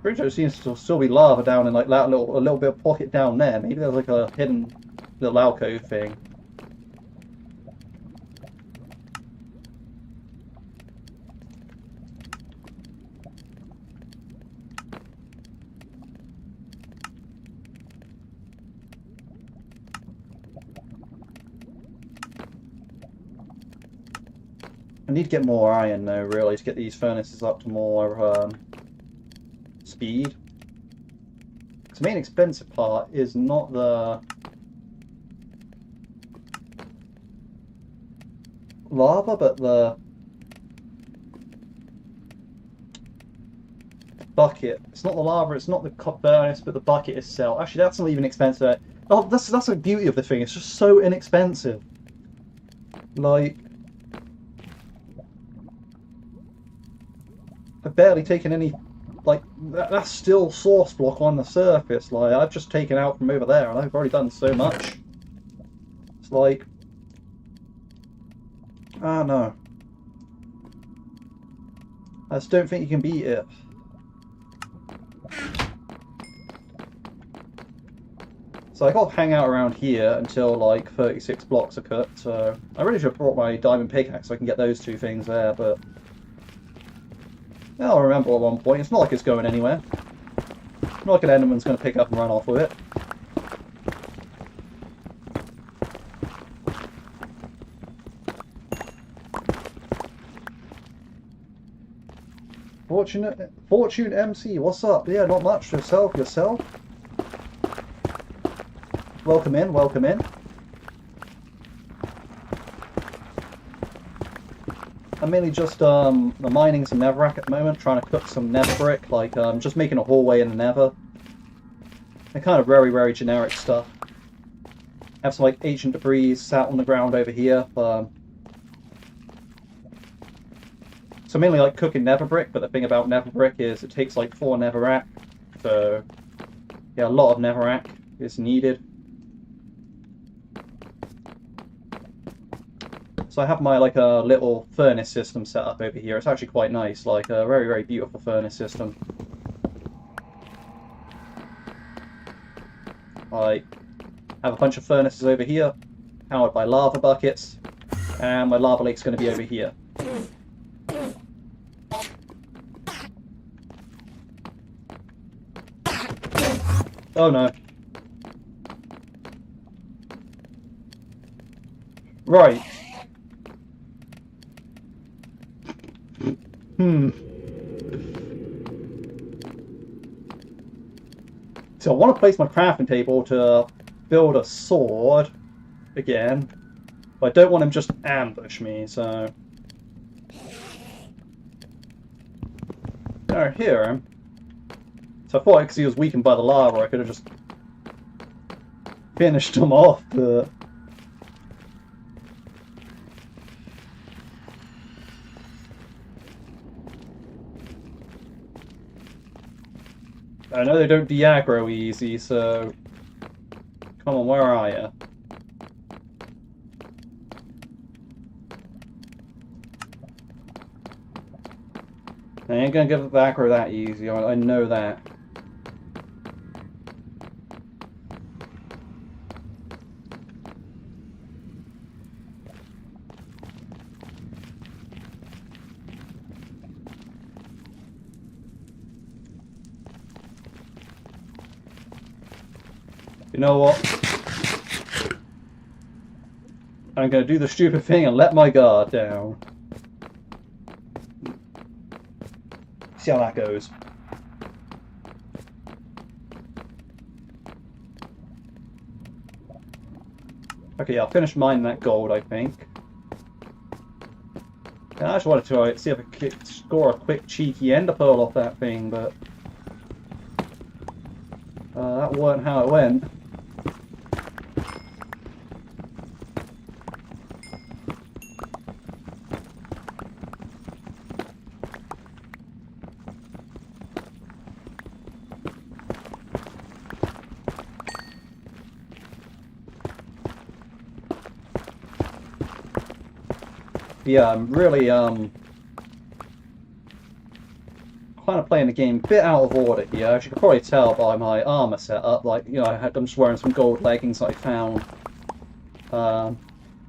Pretty sure it seems to still be lava down in like that a little bit of pocket down there. Maybe there's like a hidden little alcove thing. I need to get more iron though, really, to get these furnaces up to more speed. The main expensive part is not the lava, but the bucket. It's not the lava, it's not the furnace, but the bucket itself. Actually, that's not even expensive. Oh, that's the beauty of the thing. It's just so inexpensive. Like, I've barely taken any. Like, that's still source block on the surface. Like, I've just taken out from over there, and I've already done so much. It's like, I don't know. I just don't think you can beat it. So I got to hang out around here until like 36 blocks are cut. So I really should have brought my diamond pickaxe so I can get those two things there, but yeah, I'll remember at one point. It's not like it's going anywhere. Not like an enderman's going to pick up and run off with it. Fortune MC, what's up? Yeah, not much. Yourself. Welcome in, welcome in. I'm mainly just mining some netherrack at the moment, trying to cook some nether brick, like just making a hallway in the nether. They're kind of very, very generic stuff. Have some like ancient debris sat on the ground over here. So mainly like cooking nether brick, but the thing about nether brick is it takes like 4 netherrack. So yeah, a lot of netherrack is needed. So I have my like a little furnace system set up over here. It's actually quite nice, like a very, very beautiful furnace system. I have a bunch of furnaces over here, powered by lava buckets, and my lava lake's going to be over here. Oh no. Right. So I want to place my crafting table to build a sword again, but I don't want him just to ambush me, so... I hear him. So I thought because he was weakened by the lava, I could have just finished him off, but... I know they don't de-aggro easy, so... Come on, where are you? I ain't gonna give it back or that easy, I know that. You know what? I'm gonna do the stupid thing and let my guard down. See how that goes. Okay, I'll finish mining that gold, I think. Yeah, I just wanted to see if I could score a quick cheeky ender pearl off that thing, but that wasn't how it went. Yeah, I'm really kind of playing the game a bit out of order here. As you can probably tell by my armor setup, like, you know, I'm just wearing some gold leggings that I found.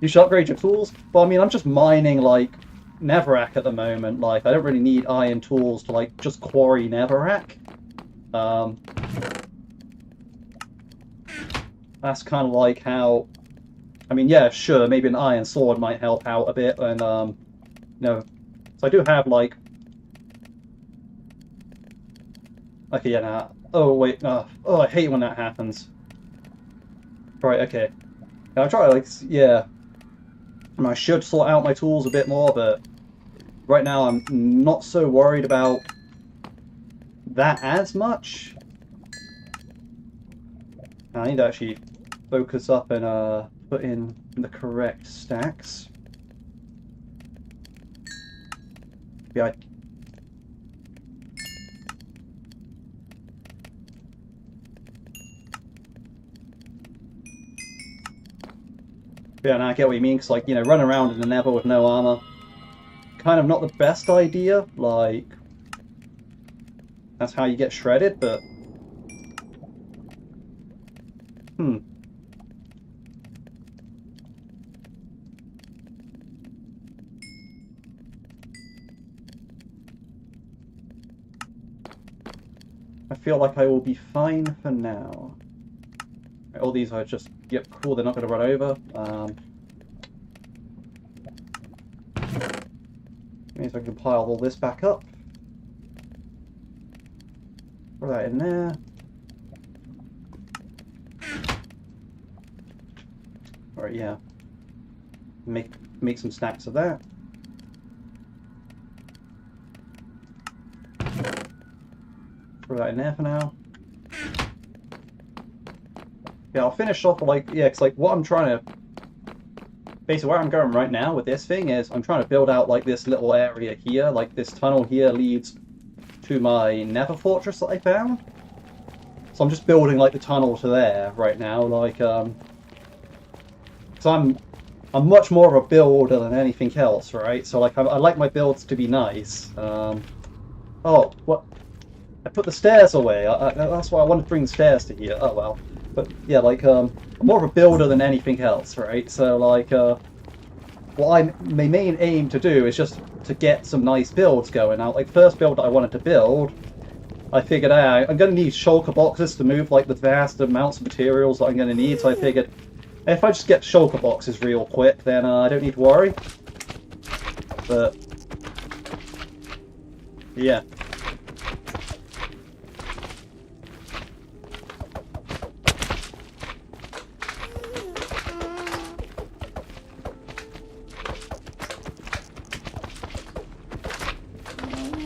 You should upgrade your tools. Well, I mean, I'm just mining, like, Netherrack at the moment. Like, I don't really need iron tools to, like, just quarry Netherrack. That's kind of like how... I mean, yeah, sure, maybe an iron sword might help out a bit, and, you know... So I do have, like... Okay, yeah, nah. Oh, wait, oh, I hate when that happens. Right, okay. I'll try to, like, yeah... I mean, I should sort out my tools a bit more, but... Right now, I'm not so worried about that as much. I need to actually focus up and put in the correct stacks. Yeah. Yeah, and I get what you mean, because, like, you know, running around in the Nether with no armor, kind of not the best idea. Like, that's how you get shredded, but... I feel like I will be fine for now. All these are just, yep, cool, they're not going to run over. Means I can pile all this back up. Throw that in there. Alright, yeah. Make some stacks of that. Throw that in there for now. Yeah, I'll finish off, like, yeah, it's like what I'm trying to... Basically, where I'm going right now with this thing is I'm trying to build out, like, this little area here. Like, this tunnel here leads to my Nether fortress that I found. So I'm just building, like, the tunnel to there right now. Like, so I'm much more of a builder than anything else, right? So, like, I like my builds to be nice. Oh, what? I put the stairs away. That's why I wanted to bring the stairs to here. Oh, well. But, yeah, like, I'm more of a builder than anything else, right? So, like, what my main aim to do is just to get some nice builds going. Now, like, first build that I wanted to build, I figured out I'm going to need shulker boxes to move, like, the vast amounts of materials that I'm going to need. So I figured, if I just get shulker boxes real quick, then I don't need to worry. But, yeah.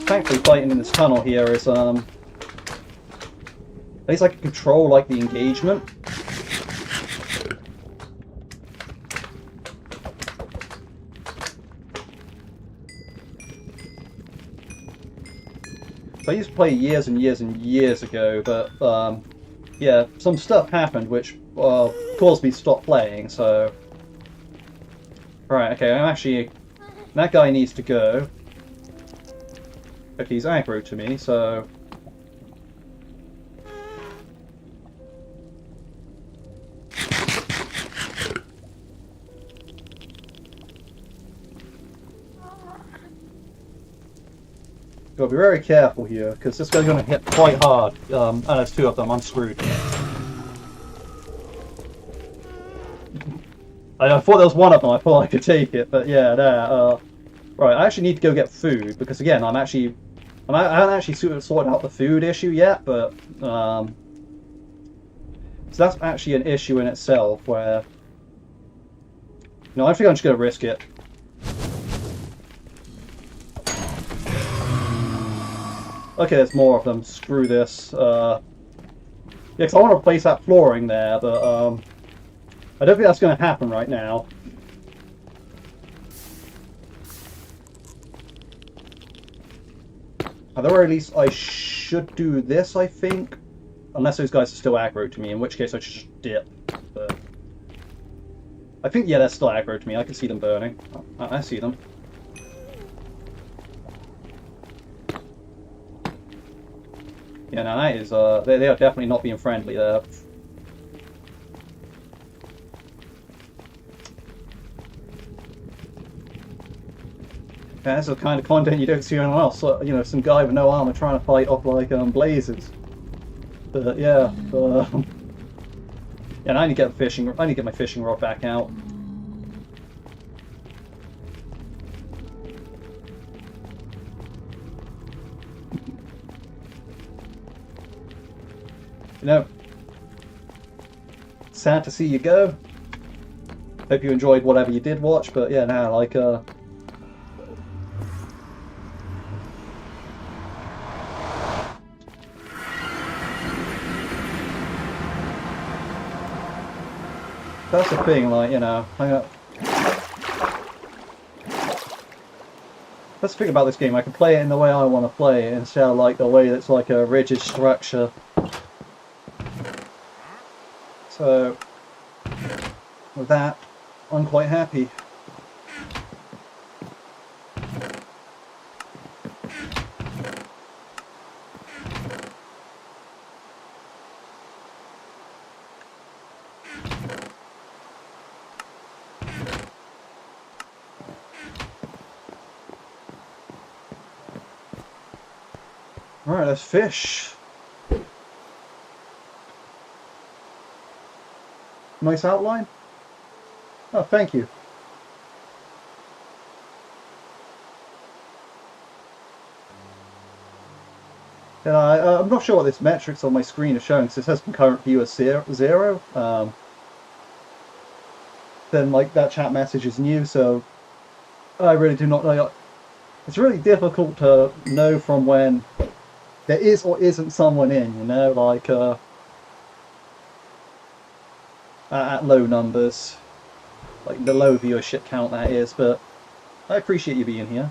Thankfully, fighting in this tunnel here is, at least I can control, like, the engagement. So I used to play years and years and years ago, but, yeah, some stuff happened which, caused me to stop playing, so... Right, okay, I'm actually... That guy needs to go. But he's aggro to me, so... Gotta be very careful here, because this guy's gonna hit quite hard. And there's two of them, I'm screwed. I thought there was one of them, I thought I could take it, but yeah, there, right, I actually need to go get food, because again, I haven't actually sorted out the food issue yet, but, so that's actually an issue in itself, where, no, I think I'm just going to risk it. Okay, there's more of them, screw this, yeah, because I want to replace that flooring there, but, I don't think that's going to happen right now. At the very least, I should do this, I think. Unless those guys are still aggro to me, in which case I should just dip. But I think, yeah, they're still aggro to me. I can see them burning. I see them. Yeah, now that is, they are definitely not being friendly there. Yeah, that's the kind of content you don't see anywhere else. You know, some guy with no armor trying to fight off like blazes. But yeah, yeah. And I need to get the fishing. I need to get my fishing rod back out. You know, sad to see you go. Hope you enjoyed whatever you did watch. But yeah, now like that's the thing, like, you know, that's the thing about this game. I can play it in the way I want to play it instead of like the way that's like a rigid structure. So with that, I'm quite happy. Alright, let's fish. Nice outline. Oh, thank you. And I'm not sure what this metrics on my screen is showing, because it says concurrent viewer 0. Then like that chat message is new, so I really do not know. It's really difficult to know from when there is or isn't someone in, you know, like at low numbers, like the low viewership count that is. But I appreciate you being here.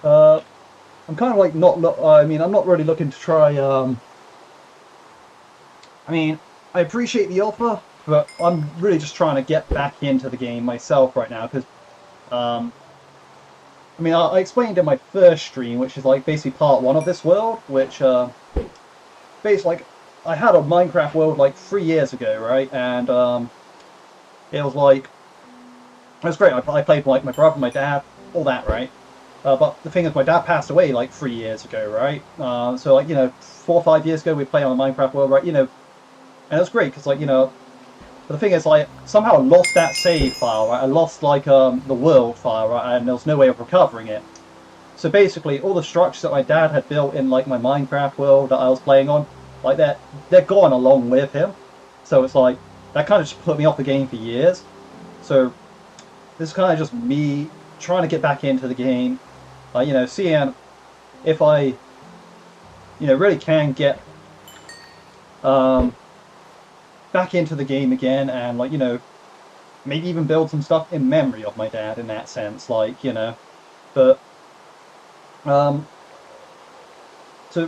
I'm kind of like I mean, I'm not really looking to try. I mean, I appreciate the offer, but I'm really just trying to get back into the game myself right now, because I mean, I explained in my first stream, which is like basically part 1 of this world, which basically, like, I had a Minecraft world like 3 years ago, right? And it was like, it was great. I played with like my brother, my dad, all that, right? But the thing is, my dad passed away like 3 years ago, right? So like, you know, 4 or 5 years ago, we played on the Minecraft world, right? You know, and it was great because, like, you know, but the thing is, like, somehow I lost that save file, right? I lost like the world file, right? And there was no way of recovering it. So basically, all the structures that my dad had built in like my Minecraft world that I was playing on, like they're gone along with him. So it's like that kind of just put me off the game for years. So this is kind of just me trying to get back into the game. You know, seeing if I, you know, really can get back into the game again, and like, you know, maybe even build some stuff in memory of my dad in that sense, like, you know. But so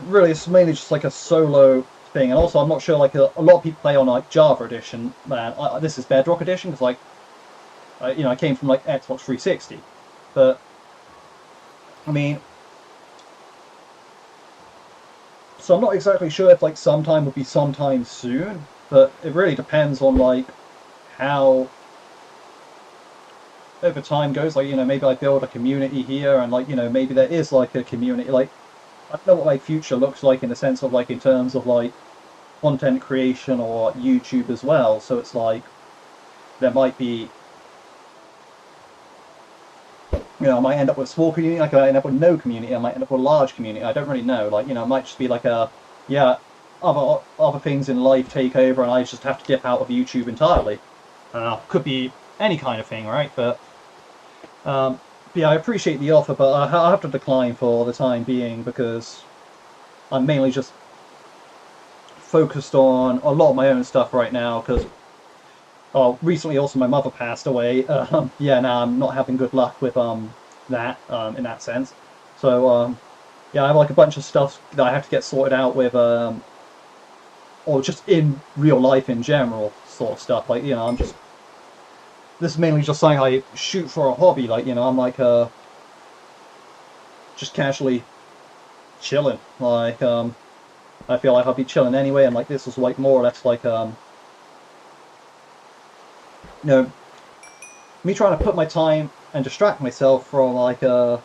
really it's mainly just like a solo thing. And also I'm not sure, like, a lot of people play on like Java edition, man. This is Bedrock edition, because like you know, I came from like Xbox 360. But I mean, so I'm not exactly sure if like sometime would be sometime soon, but it really depends on like how over time goes. Like, you know, maybe I build a community here, and like, you know, maybe there is like a community. Like, I don't know what my future looks like in the sense of like in terms of like content creation or YouTube as well. So it's like there might be, you know, I might end up with a small community, like I might end up with no community, I might end up with a large community, I don't really know. Like, you know, it might just be like a, yeah, other things in life take over and I just have to dip out of YouTube entirely. Could be any kind of thing, right? But yeah, I appreciate the offer, but I have to decline for the time being, because I'm mainly just focused on a lot of my own stuff right now, because recently also my mother passed away. Yeah, now I'm not having good luck with that in that sense. So yeah, I have like a bunch of stuff that I have to get sorted out with, or just in real life in general, sort of stuff. Like, you know, I'm just this is mainly just something I shoot for a hobby. Like, you know, I'm like just casually chilling. Like, I feel like I'll be chilling anyway, and like this was like more or less like you know, me trying to put my time and distract myself from like other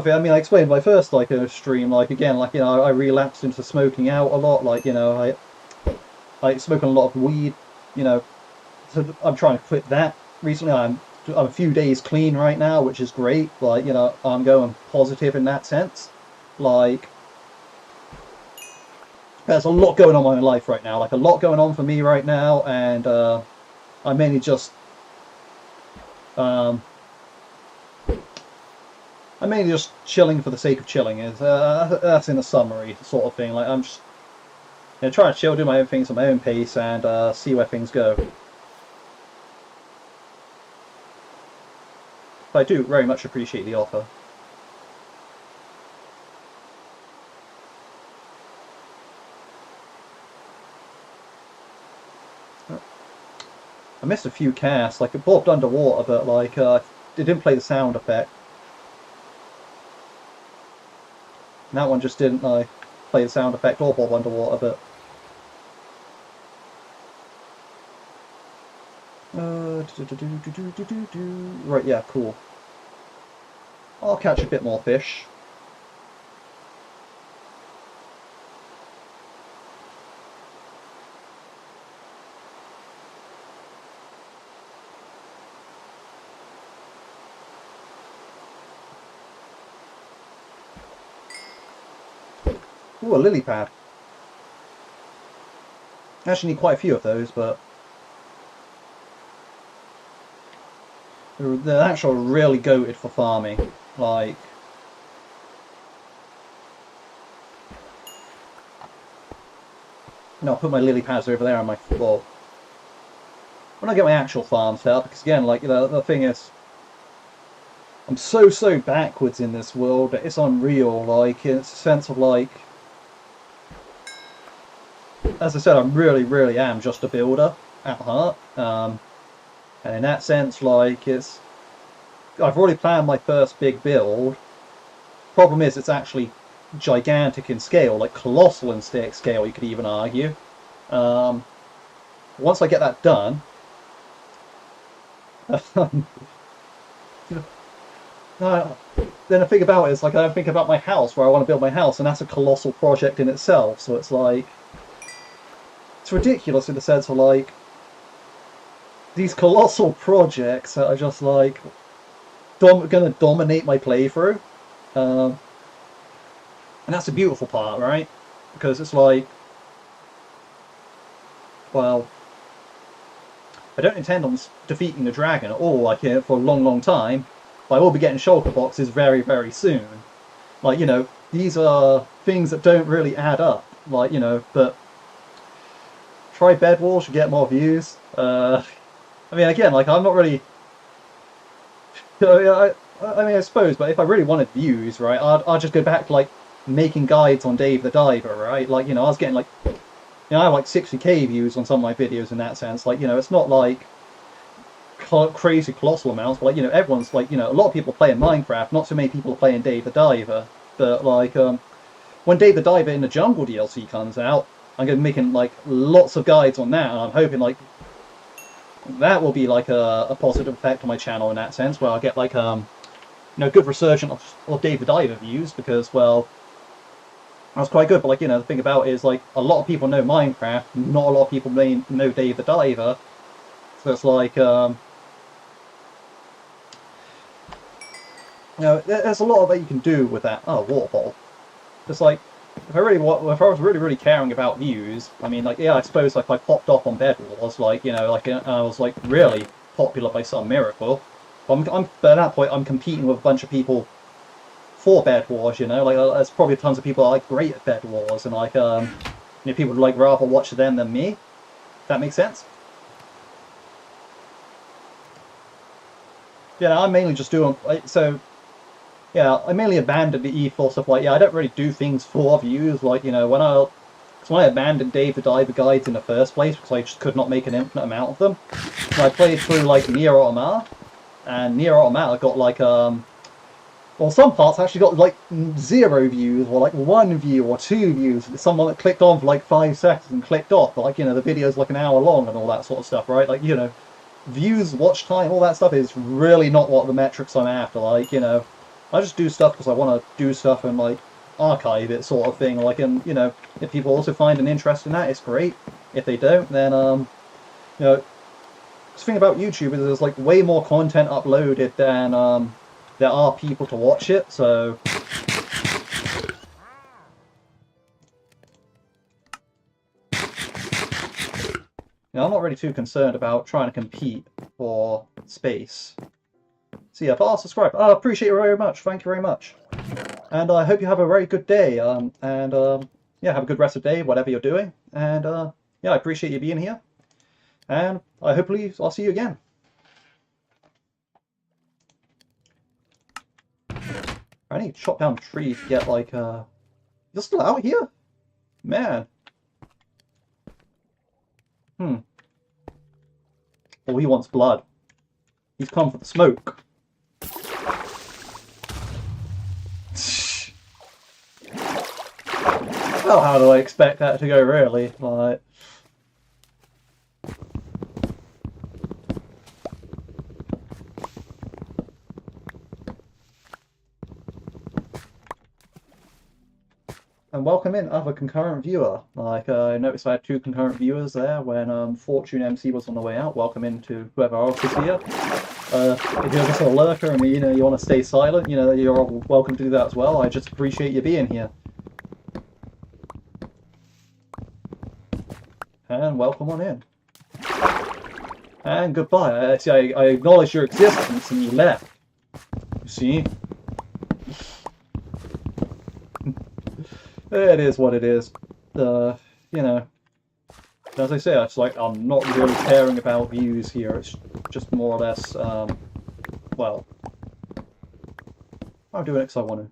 thing. I mean, I explained my first like stream. Like again, like you know, I relapsed into smoking out a lot. Like you know, I smoking a lot of weed. You know, so I'm trying to quit that recently. I'm a few days clean right now, which is great. Like you know, I'm going positive in that sense. Like there's a lot going on in my life right now. Like a lot going on for me right now, and I'm mainly just I'm mainly just chilling for the sake of chilling. Is that's in a summary sort of thing. Like I'm just trying to chill, do my own things at my own pace, and see where things go. But I do very much appreciate the offer. I missed a few casts. Like it bobbed underwater, but like it didn't play the sound effect. And that one just didn't play the sound effect or bob underwater, but right, yeah, cool. I'll catch a bit more fish. Ooh, a lily pad. I actually need quite a few of those, but they're actually really goated for farming. Like, no, I'll put my lily pads over there on my well. When I get my actual farm set up, because again, like the thing is, I'm so backwards in this world that it's unreal. Like, it's a sense of like, as I said, I really am just a builder at heart. And in that sense, like, I've already planned my first big build. Problem is, it's actually gigantic in scale, like colossal in scale, you could even argue. Once I get that done, then the thing about it is, like, I don't think about my house, where I want to build my house, and that's a colossal project in itself. So it's like, it's ridiculous in the sense of like, these colossal projects that are just like going to dominate my playthrough, and that's the beautiful part, right? Because it's like, well, I don't intend on defeating the dragon at all, like, for a long time, but I will be getting shulker boxes very soon. Like, you know, these are things that don't really add up, like, you know, but try bed walls, you get more views. I mean, again, like, I'm not really, I mean, I suppose, but if I really wanted views, right, I'd just go back to, like, making guides on Dave the Diver, right? Like, you know, I was getting, like, you know, I have, like, 60k views on some of my videos in that sense. Like, you know, it's not, like, crazy colossal amounts, but, like, you know, everyone's, like, you know, a lot of people playing Minecraft, not so many people are playing Dave the Diver. But, like, when Dave the Diver in the Jungle DLC comes out, I'm going to be making, like, lots of guides on that, and I'm hoping, like, that will be, like, a positive effect on my channel in that sense, where I'll get, like, you know, good resurgence of Dave the Diver views, because, well, that's quite good. But, like, you know, the thing about it is, like, a lot of people know Minecraft, not a lot of people know Dave the Diver, so it's like, you know, there's a lot that you can do with that. Oh, water bottle. It's like, if I was really caring about views, I mean, like, yeah, I suppose, like, I popped off on Bed Wars, like, you know, like, I was, like, really popular by some miracle. But but at that point, I'm competing with a bunch of people for Bed Wars, you know, like, there's probably tons of people that are, like, great at Bed Wars, and, like, you know, people would, like, rather watch them than me. That makes sense? Yeah, I'm mainly just doing, like, so, yeah, I mainly abandoned the ethos of, like, yeah, I don't really do things for views, like, you know, So I abandoned Dave the Diver guides in the first place because I just could not make an infinite amount of them. And I played through like Nier Automata, and Nier Automata got like well, some parts actually got like 0 views, or like 1 view, or 2 views. Someone that clicked on for like 5 seconds and clicked off, but like, you know, the video's like an hour long and all that sort of stuff, right? Like, you know, views, watch time, all that stuff is really not what the metrics I'm after. Like, you know, I just do stuff because I want to do stuff and like archive it, sort of thing. Like, and you know, if people also find an interest in that, it's great. If they don't, then you know, the thing about YouTube is there's like way more content uploaded than there are people to watch it. So you know, I'm not really too concerned about trying to compete for space. So yeah, but I'll subscribe. I appreciate it very much. Thank you very much. And I hope you have a very good day. Yeah, have a good rest of the day, whatever you're doing. And yeah, I appreciate you being here. And hopefully I'll see you again. I need to chop down a tree to get like you're still out here? Man. Oh, he wants blood. He's come for the smoke. Well, how do I expect that to go, really? Like, and welcome in, other concurrent viewer. Like, I noticed I had 2 concurrent viewers there when Fortune MC was on the way out. Welcome in to whoever else is here. If you're just a lurker and you know you want to stay silent, you know, you're welcome to do that as well. I just appreciate you being here. And welcome on in. And goodbye. I acknowledge your existence and you left. You see? It is what it is. You know, as I say, it's like I'm not really caring about views here. It's just more or less, well, I'm doing it because I want to.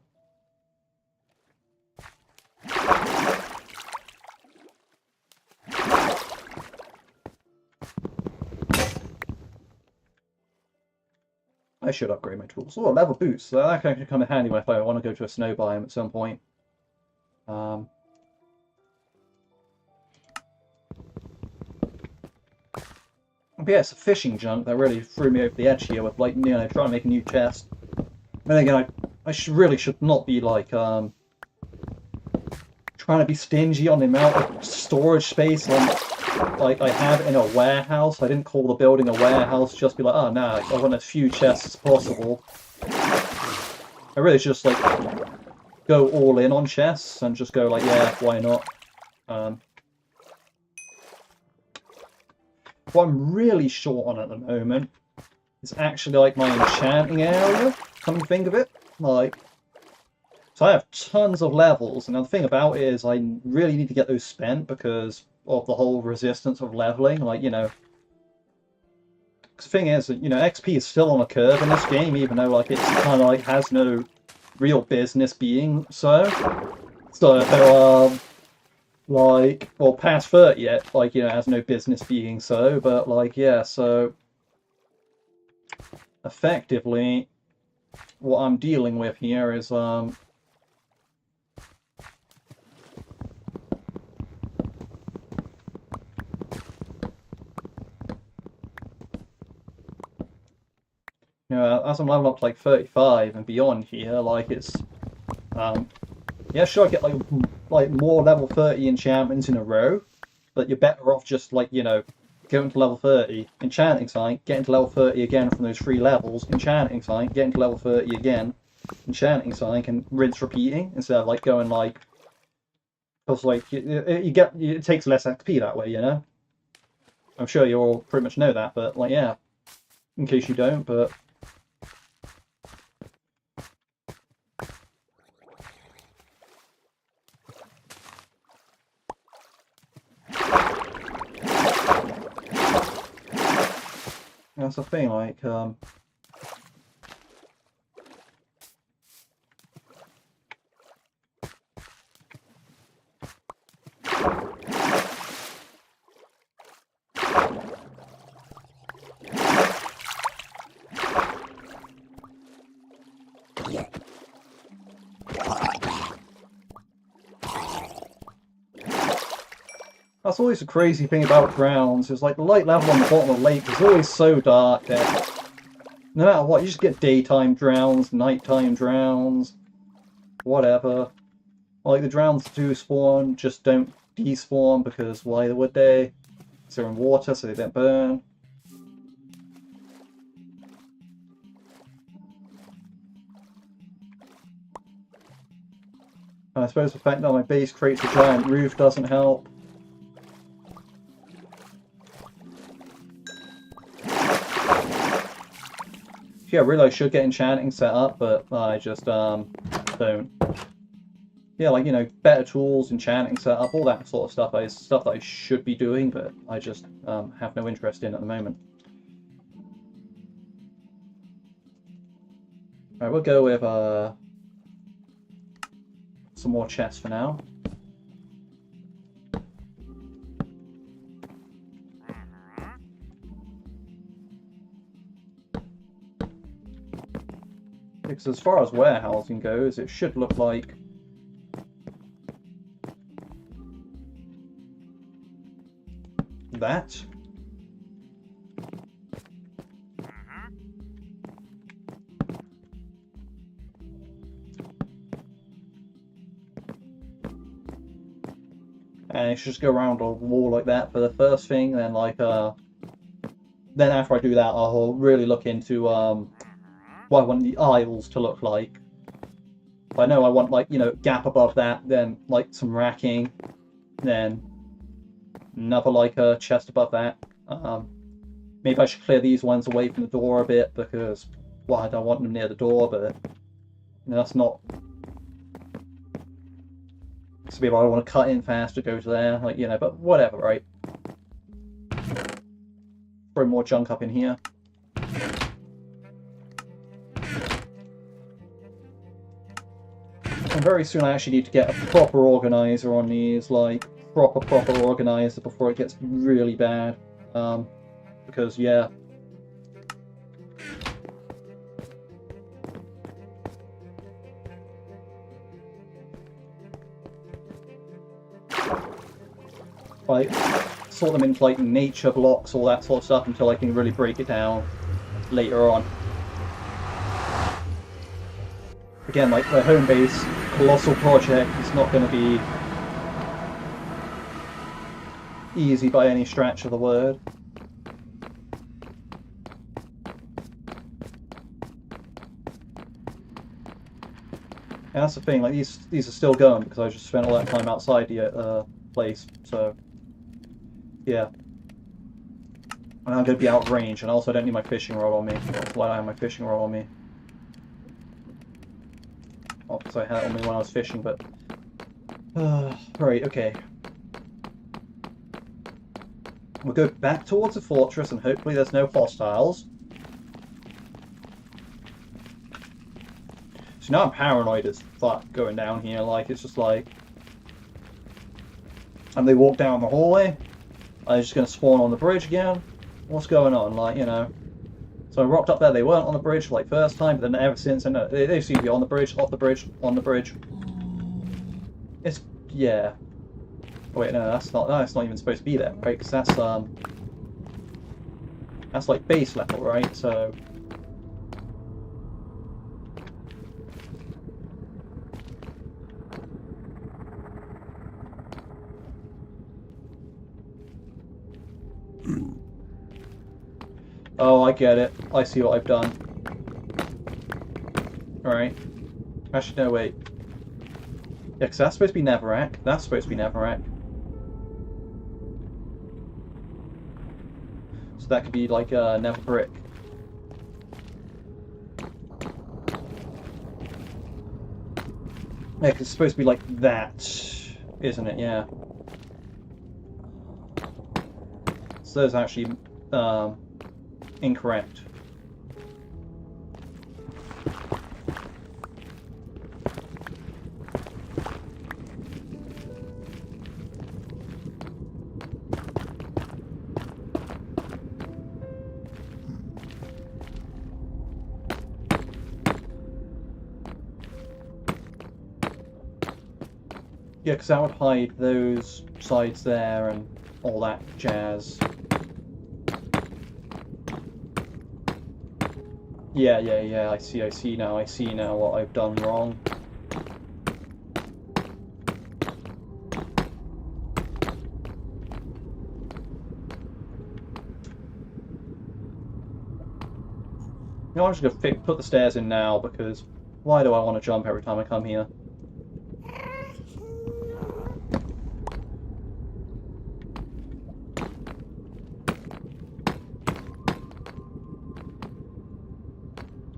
I should upgrade my tools. Oh, level boost. So that can come in handy if I want to go to a snow biome at some point. But yeah, it's a fishing junk that really threw me over the edge here with, like, you know, trying to make a new chest. Then again, I really should not be, like, trying to be stingy on the amount of storage space like I have in a warehouse. I didn't call the building a warehouse, just be like, oh, no, I want as few chests as possible. I really should just, like, go all in on chests and just go like, yeah, why not? What I'm really short on at the moment is actually like my enchanting area, come to think of it. Like, so I have tons of levels, and the thing about it is I really need to get those spent because of the whole resistance of leveling. Like, you know, the thing is that, you know, XP is still on a curve in this game, even though like it's kind of like has no real business being so. So like, well, past 30 yet, like, you know, has no business being so, but like, yeah, so effectively what I'm dealing with here is you know, as I'm leveling up to like 35 and beyond here, like it's yeah, sure, I get like more level 30 enchantments in a row, but you're better off just like, you know, going to level 30, enchanting something, getting to level 30 again from those 3 levels, enchanting something, getting to level 30 again, enchanting something, and rinse repeating instead of like going like, because like it takes less XP that way, you know. I'm sure you all pretty much know that, but like, yeah, in case you don't, but. That's the thing, like, That's always the crazy thing about drowns, is like the light level on the bottom of the lake is always so dark that no matter what, you just get daytime drowns, nighttime drowns, whatever. Like the drowns do spawn, just don't despawn because why would they? Because they're in water so they don't burn. And I suppose the fact that my base creates a giant roof doesn't help. Yeah, really I should get enchanting set up, but I just don't. Yeah, like, you know, better tools, enchanting set up, all that sort of stuff is stuff that I should be doing, but I just have no interest in at the moment. Alright, we'll go with some more chests for now. Because as far as warehousing goes, it should look like that. And it should just go around a wall like that for the first thing, then like then after I do that I'll really look into what I want the aisles to look like. I know I want, like, you know, gap above that, then like some racking, then another like a chest above that. Maybe I should clear these ones away from the door a bit because, well, I don't want them near the door, but you know, that's not. So maybe I want to cut in fast to go to there, like, you know, but whatever, right? Throw more junk up in here. And very soon I actually need to get a proper organizer on these, like proper organizer before it gets really bad. Because yeah. Like, sort them into like nature blocks, all that sort of stuff, until I can really break it down later on. Again, like my home base, colossal project, is not going to be easy by any stretch of the word. And that's the thing, like these are still going because I just spent all that time outside the place, so yeah. And I'm going to be out of range, and also I don't need my fishing rod on me. That's why I have my fishing rod on me. Well, because I had it on me when I was fishing, but... right, okay. We'll go back towards the fortress, and hopefully there's no hostiles. So now I'm paranoid as fuck going down here, like, it's just like... And they walk down the hallway. Are they just going to spawn on the bridge again? What's going on, like, you know? So I rocked up there, they weren't on the bridge, like, first time, but then ever since, I know, they seem to be on the bridge, off the bridge, on the bridge. It's, yeah. Oh, wait, no, that's not even supposed to be there, right? Because that's like base level, right? So... Oh, I get it. I see what I've done. Alright. Actually, no, wait. Yeah, because that's supposed to be Netherrack. That's supposed to be Netherrack. So that could be like Nether brick. Yeah, because it's supposed to be like that, isn't it? Yeah. So there's actually incorrect. Yeah, because that would hide those sides there and all that jazz. Yeah, I see now what I've done wrong. You know, I'm just going to put the stairs in now, because why do I want to jump every time I come here?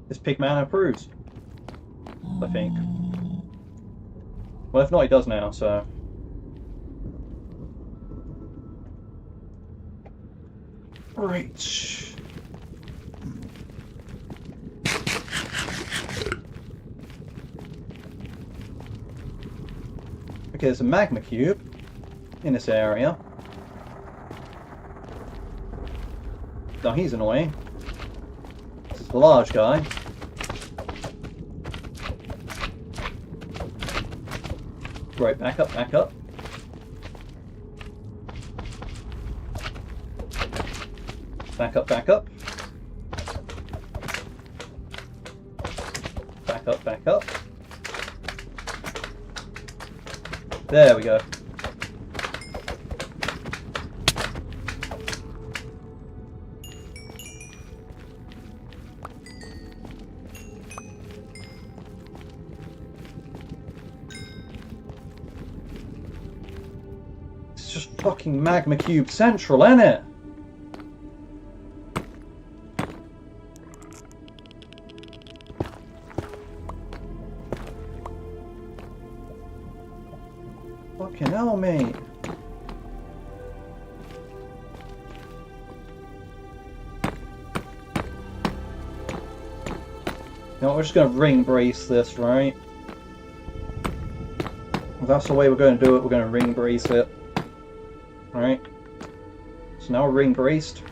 This pigman approves, I think. Well, if not, he does now, so... Right. Okay, there's a magma cube in this area. Now he's annoying. This is the large guy. Right, back up, back up. Back up, back up. Back up, back up. There we go. It's just fucking Magma Cube Central, isn't it? Fucking hell, mate. You know, we're just going to ring brace this, right? If that's the way we're going to do it, we're going to ring brace it. Alright. So now we're ring braced.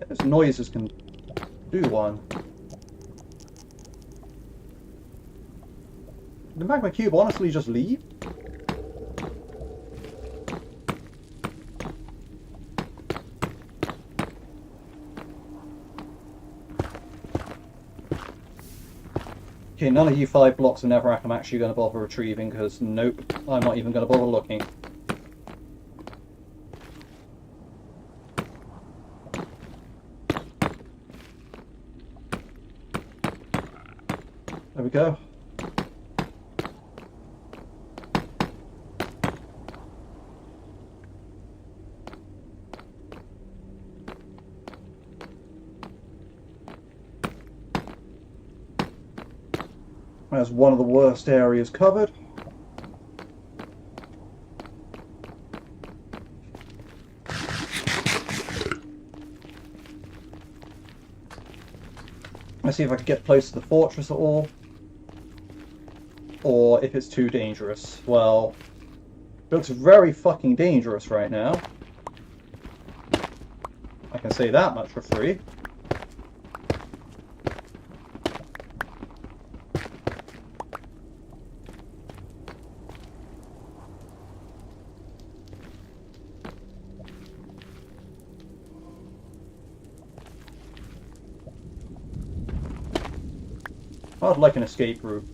Those noises can do one. Did the magma cube honestly just leave? Okay, none of you 5 blocks of Netherrack I'm actually going to bother retrieving, because nope, I'm not even going to bother looking. There we go. That's one of the worst areas covered. Let's see if I can get close to the fortress at all. Or if it's too dangerous. Well, it looks very fucking dangerous right now. I can say that much for free. I'd like an escape route.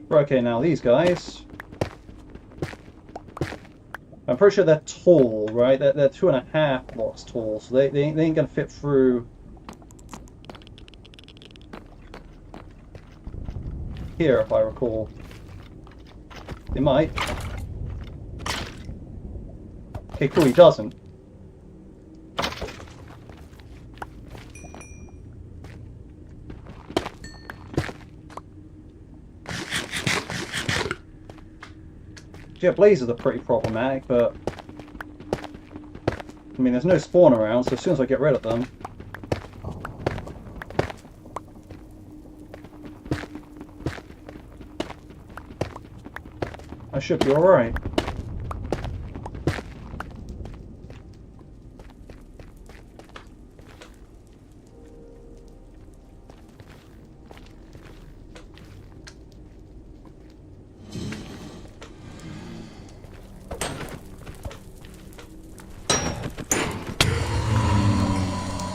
Okay, now these guys, I'm pretty sure they're tall, right? They're 2.5 blocks tall, so they ain't gonna fit through here, if I recall. It might. Okay, cool, he doesn't. Yeah, blazes are pretty problematic, but I mean, there's no spawn around, so as soon as I get rid of them, I should be alright.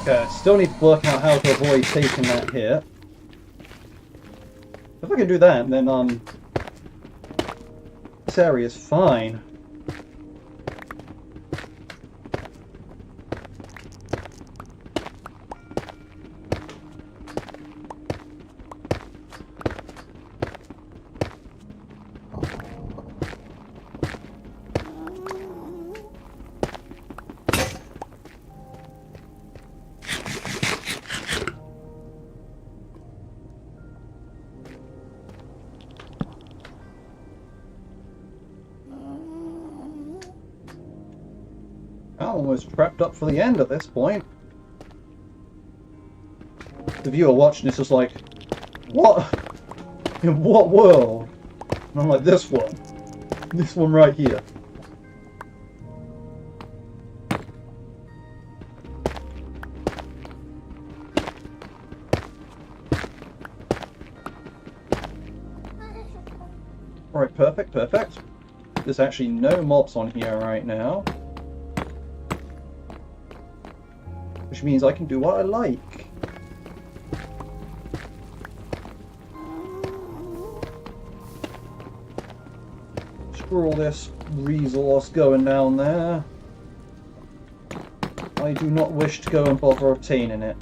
Okay, I still need to work out how to avoid taking that hit. If I can do that, then this area is fine. I'm almost prepped up for the end at this point. The viewer watching this is like, what? In what world? And I'm like, this one. This one right here. Alright, perfect, perfect. There's actually no mobs on here right now. Which means I can do what I like. Screw all this resource going down there. I do not wish to go and bother obtaining it.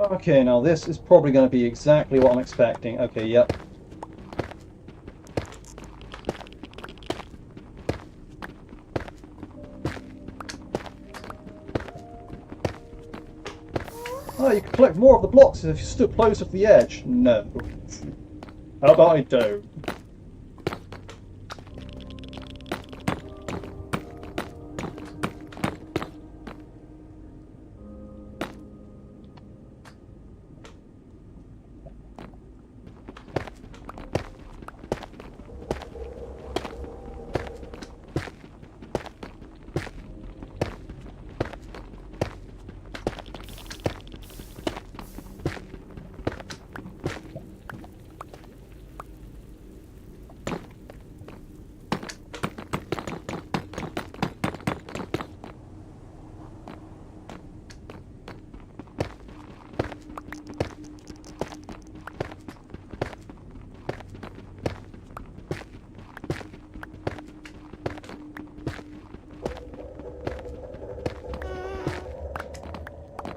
Okay, now this is probably going to be exactly what I'm expecting. Okay, yep. Oh, you can collect more of the blocks if you stood closer to the edge. No. How about I don't?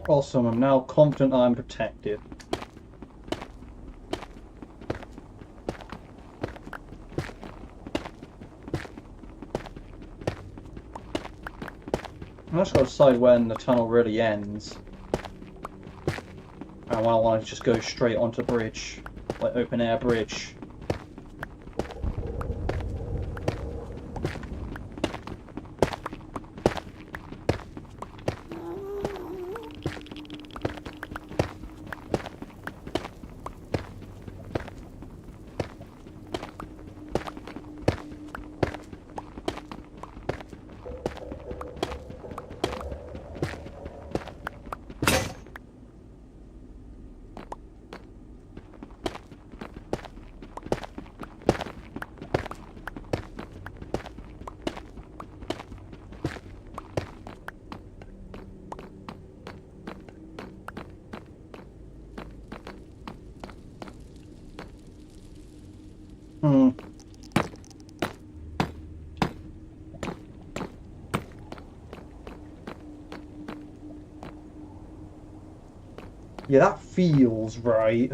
Awesome, I'm now confident I'm protected. I just got to decide when the tunnel really ends. And I want to just go straight onto the bridge, like open air bridge. Hmm. Yeah, that feels right.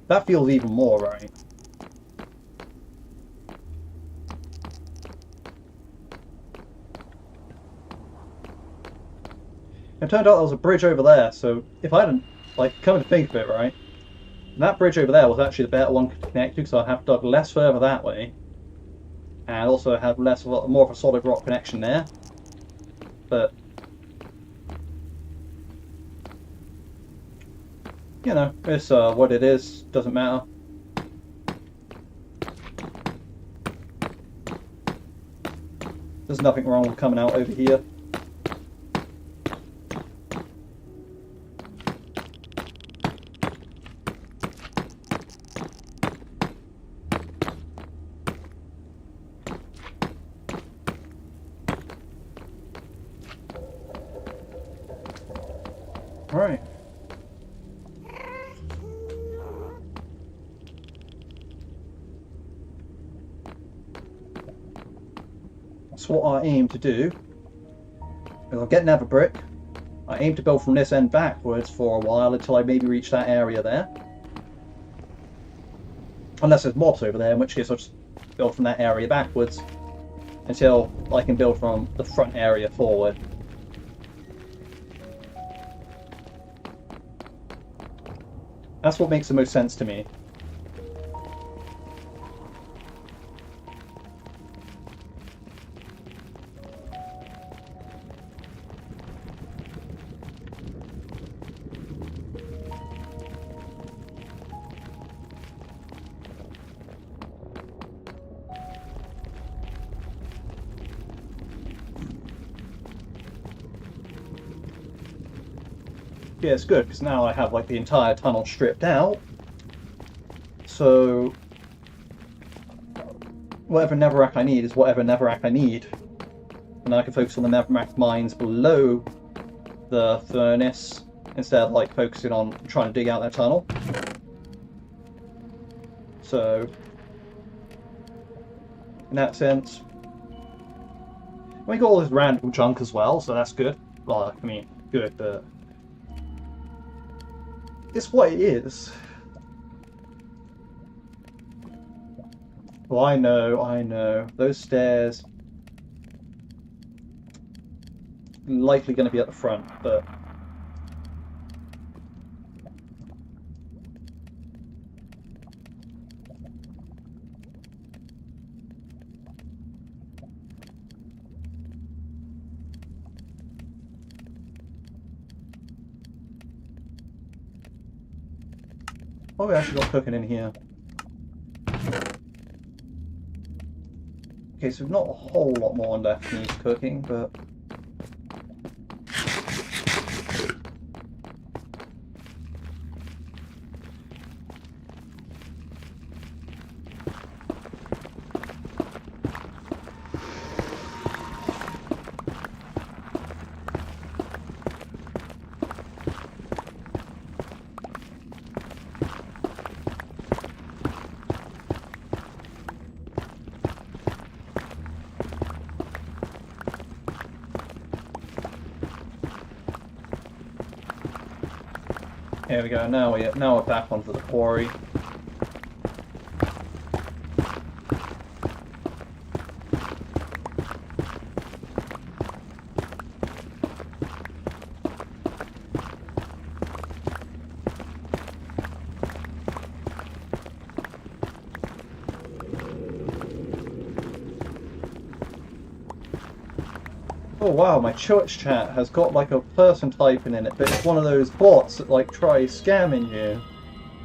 That feels even more right. It turned out there was a bridge over there, so if I hadn't, like, come to think of it, right, that bridge over there was actually the better one to connect to, because I'd have to dug less further that way, and also have less of more of a solid rock connection there. But you know, it's what it is. Doesn't matter. There's nothing wrong with coming out over here. All right. So what I aim to do is I'll get nether brick. I aim to build from this end backwards for a while until I maybe reach that area there. Unless there's mobs over there, in which case I'll just build from that area backwards until I can build from the front area forward. That's what makes the most sense to me. Yeah, it's good because now I have like the entire tunnel stripped out. So whatever netherrack I need is whatever netherrack I need, and I can focus on the netherrack mines below the furnace instead of like focusing on trying to dig out that tunnel. So in that sense, we got all this random junk as well, so that's good. Well, I mean, good, but it's what it is. Well, I know. Those stairs likely going to be at the front, but oh, we actually got cooking in here. Okay, so not a whole lot more left needs cooking, but here we go. Now we're back onto the quarry. Oh wow, my Twitch chat has got like a person typing in it, but it's one of those bots that like try scamming you.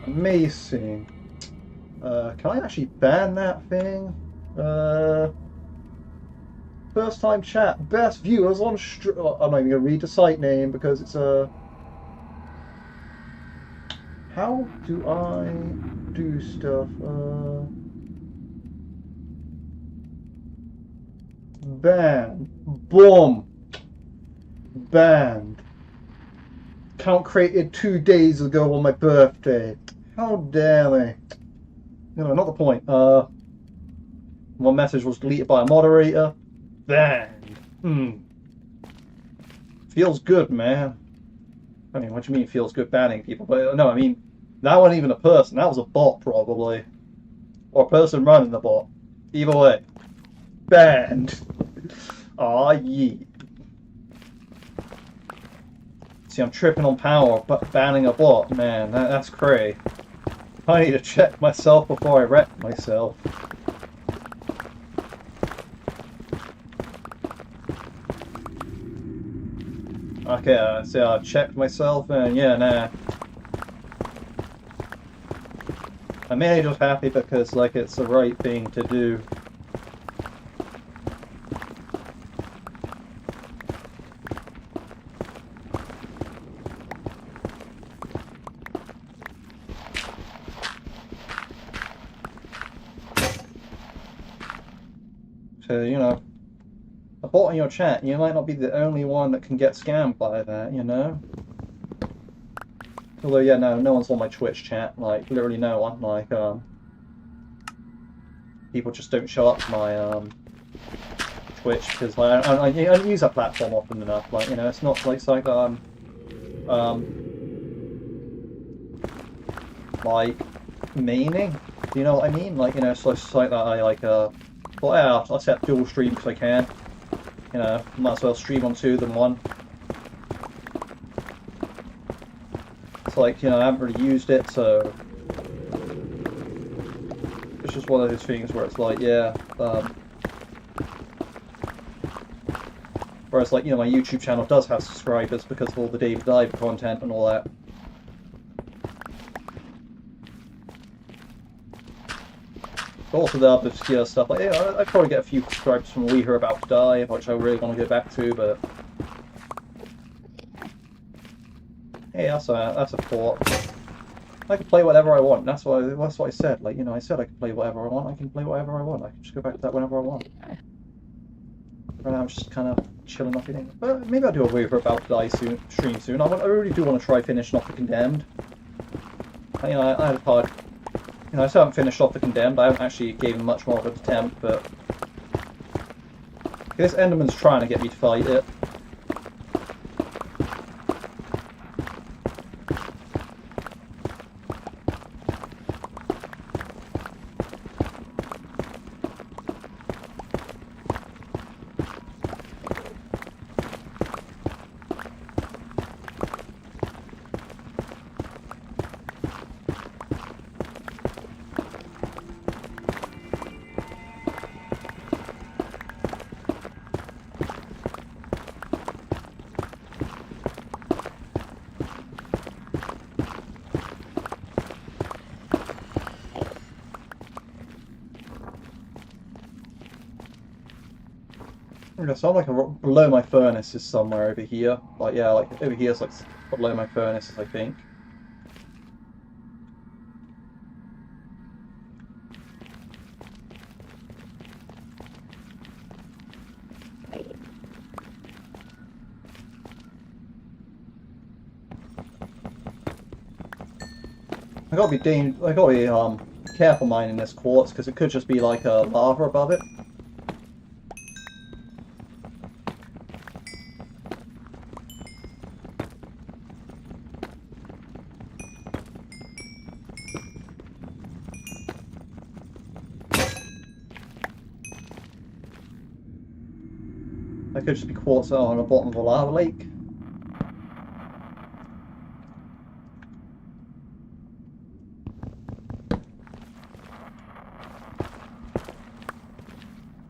Amazing. Can I actually ban that thing? First time chat, best viewers on I'm not even gonna read the site name because it's a. How do I do stuff? Ban. Boom.
Banned. Account created 2 days ago on my birthday. How dare they?
No, not the point. One message was deleted by a moderator. Banned. Feels good, man. I mean, what do you mean feels good banning people? But no, I mean, that wasn't even a person. That was a bot, probably. Or a person running the bot. Either way. Banned. Aw, yeah. See, I'm tripping on power, but banning a bot, man, that's cray. I need to check myself before I wreck myself. Okay, so I checked myself, and yeah, nah. I'm mainly just happy because, like, it's the right thing to do. So, you know, a bot in your chat, you might not be the only one that can get scammed by that, you know? Although, yeah, no one's on my Twitch chat, like, literally no one. Like, people just don't show up to my, Twitch, because like, I don't use that platform often enough. Like, you know, it's not like something that like, meaning. Do you know what I mean? Like, you know, it's just like that I, like, well, yeah, I'll set dual stream because I can. You know, might as well stream on 2 than 1. It's like, you know, I haven't really used it, so it's just one of those things where it's like, yeah, whereas, like, you know, my YouTube channel does have subscribers because of all the David Dive content and all that. But also the other obscure stuff, like, yeah, I'd probably get a few subscribers from We Hear About to Die, which I really want to go back to, but hey, that's a thought. I can play whatever I want. That's what I said. Like, you know, I said I can play whatever I want. I can play whatever I want. I can just go back to that whenever I want. Right now I'm just kind of chilling off eating. But maybe I'll do a We Hear About to Die stream soon. I really do want to try finishing off the Condemned. You know, I had a hard. You know, I still haven't finished off the Condemned. I haven't actually given much more of an attempt, but this Enderman's trying to get me to fight it. So I'm like below my furnace is somewhere over here. Like, yeah, like over here is like below my furnaces, I think. I gotta be careful mining this quartz because it could just be like a lava above it. That could just be quartz on the bottom of a lava lake.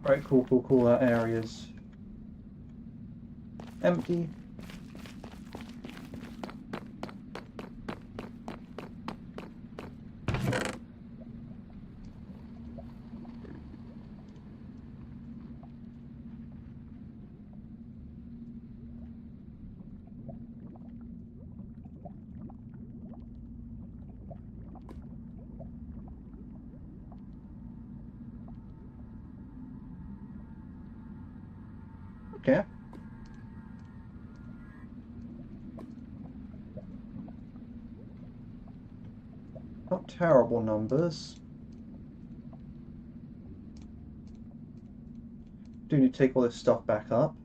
Right, cool. That area's empty. Okay.
not terrible numbers. Do need to take all this stuff back up.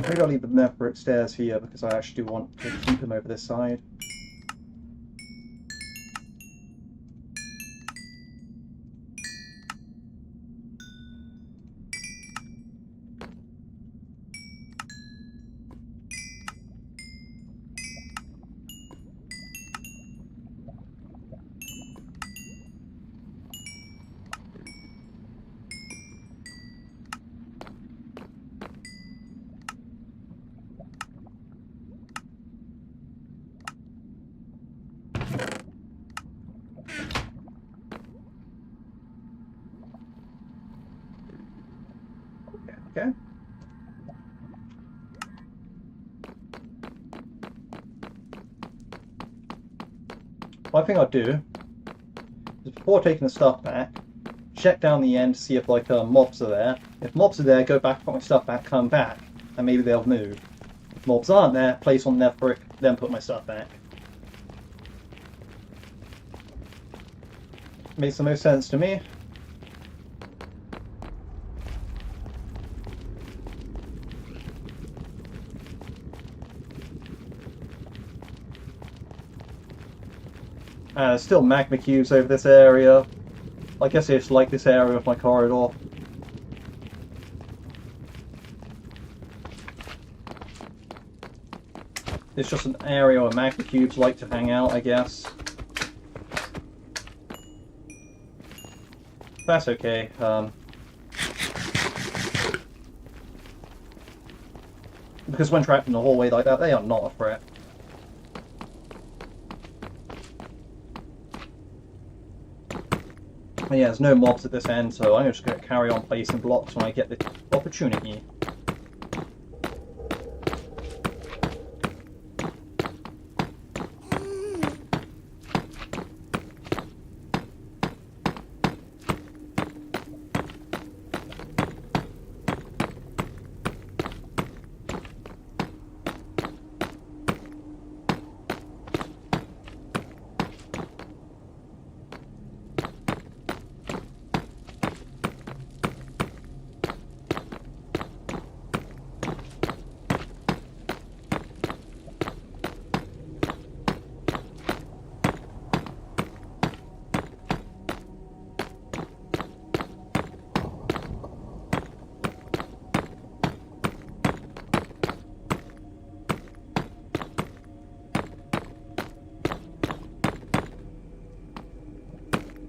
Maybe I'll leave the netherrack stairs here because I actually do want to keep them over this side. Okay. One thing I'll do is before taking the stuff back, check down the end to see if like mobs are there. If mobs are there, go back, put my stuff back, come back, and maybe they'll move. If mobs aren't there, place on netherrack, then put my stuff back. Makes the most sense to me. Still magma cubes over this area. I guess it's like this area of my corridor. It's just an area where magma cubes like to hang out, I guess. That's okay. Because when trapped in the hallway like that, they are not a threat. And yeah, there's no mobs at this end, so I'm just going to carry on placing blocks when I get the opportunity.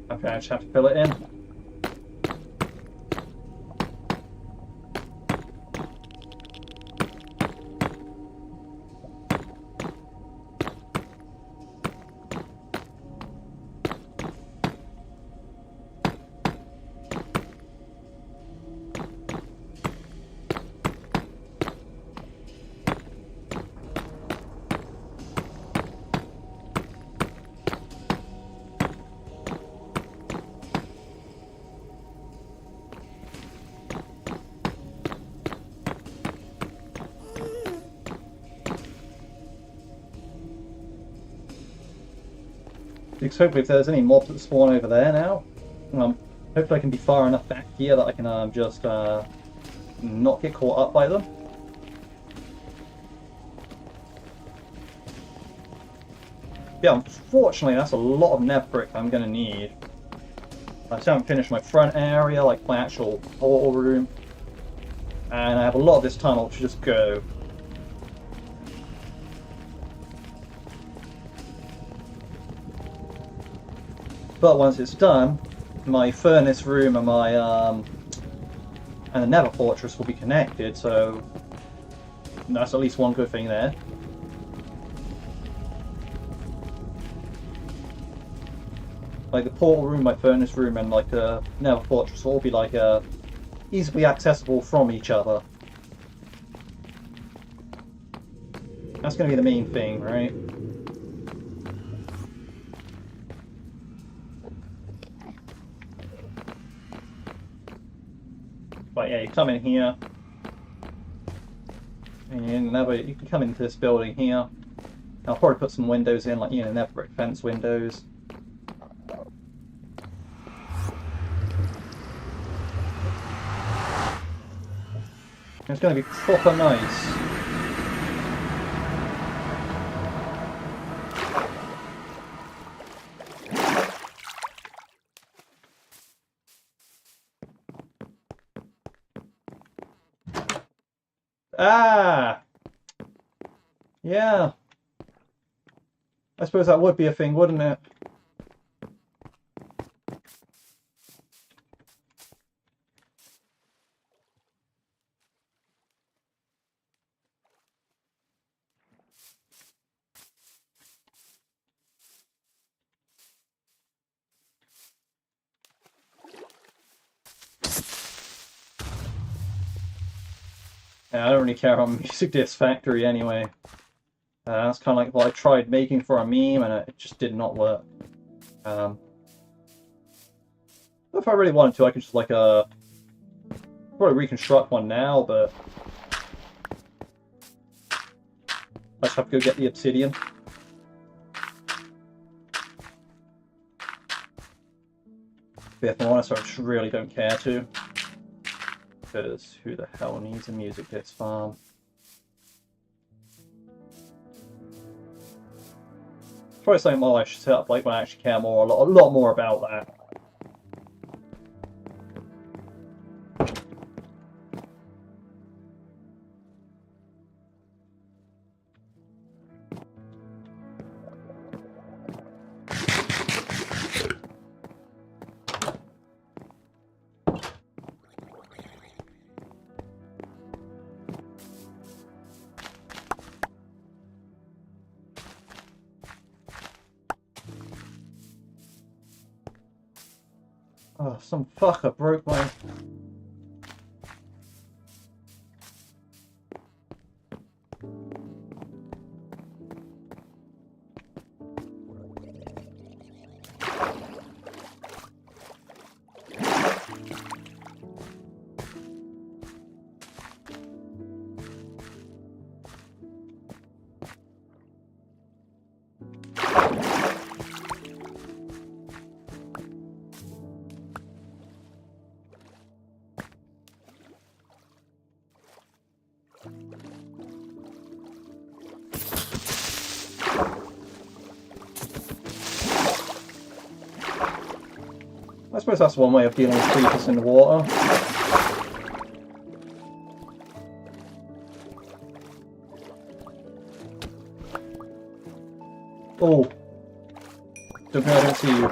Okay, I just have to fill it in. Because hopefully if there's any mobs that spawn over there now, hopefully I can be far enough back here that I can just not get caught up by them. Yeah, unfortunately that's a lot of netherrack I'm going to need. I still haven't finished my front area, like my actual portal room. And I have a lot of this tunnel to just go. But once it's done, my furnace room and my and the Nether fortress will be connected, so that's at least one good thing there. Like the portal room, my furnace room, and like the Nether fortress will all be like easily accessible from each other. That's going to be the main thing, right? But yeah, you come in here, You can come into this building here. I'll probably put some windows in, like, Netherrack fence windows. It's going to be proper nice. Ah! Yeah. I suppose that would be a thing, wouldn't it? Yeah, I don't really care about Music Disc Factory anyway. That's kind of like what I tried making for a meme, and it just did not work. If I really wanted to, I could just probably reconstruct one now, but I just have to go get the obsidian. But if I'm honest, I just really don't care to. Because who the hell needs a music disc farm? Probably something more I should set up, like, when I actually care a lot more about that. Oh, some fucker broke my... I suppose that's one way of dealing with creatures in the water. Oh. Don't think I don't see you.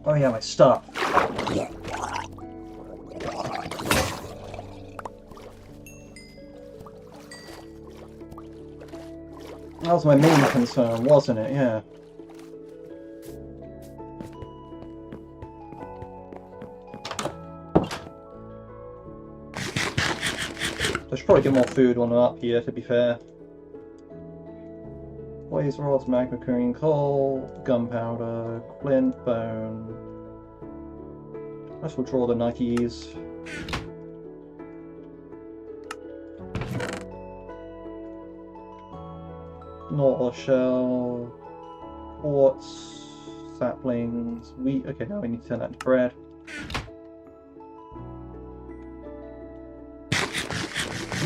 Oh yeah, my stuff. That was my main concern, wasn't it? Yeah. I should probably get more food when I'm up here, to be fair. Blaze rods, magma curing coal, gunpowder, flint, bone. I shall draw the nuggies. Nautilus shell, quartz, saplings, wheat. Okay, now we need to turn that into bread.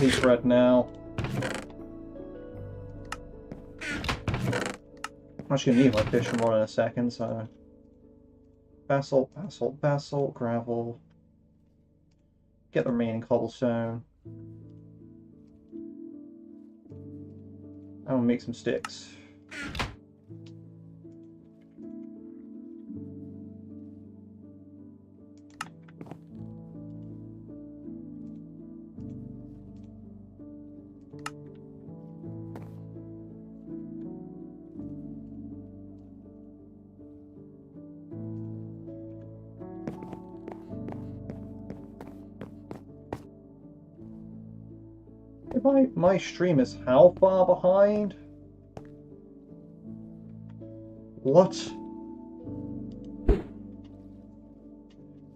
Need bread now. I'm actually gonna need my fishing rod in a second, so basalt, basalt, basalt, gravel. Get the remaining cobblestone. I'm gonna make some sticks. My stream is how far behind? What?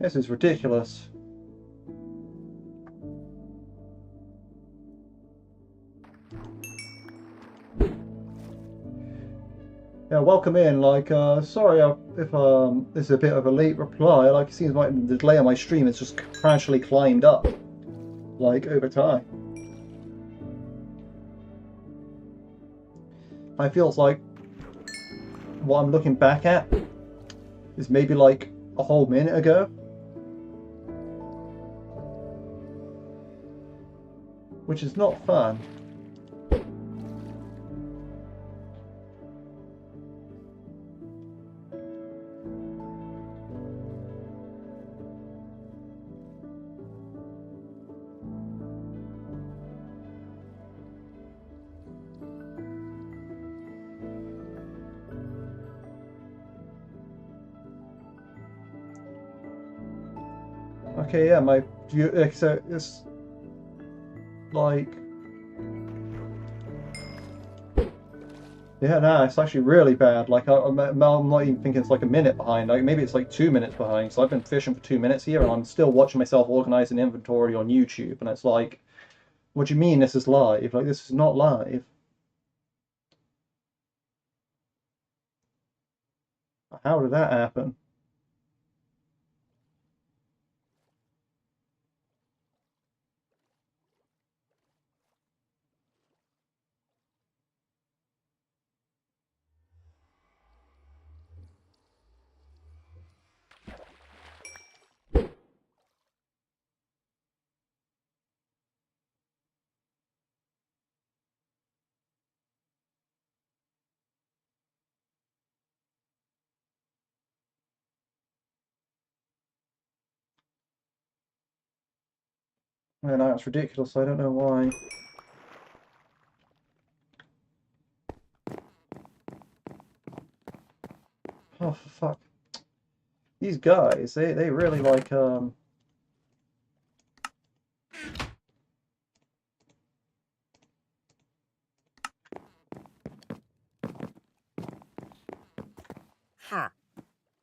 This is ridiculous. Yeah, welcome in. Like, sorry if this is a bit of a late reply. Like, it seems like the delay on my stream has just gradually climbed up, like, over time. I feels like what I'm looking back at is maybe like a whole minute ago, which is not fun. Okay, yeah, so it's like, yeah, no, it's actually really bad. Like, I'm not even thinking it's like a minute behind. Like, maybe it's like 2 minutes behind. So I've been fishing for 2 minutes here, and I'm still watching myself organize an inventory on YouTube, and it's like, what do you mean this is live? Like, this is not live. How did that happen? Yeah, no, it's ridiculous. I don't know why. Oh, for fuck. These guys, they really like,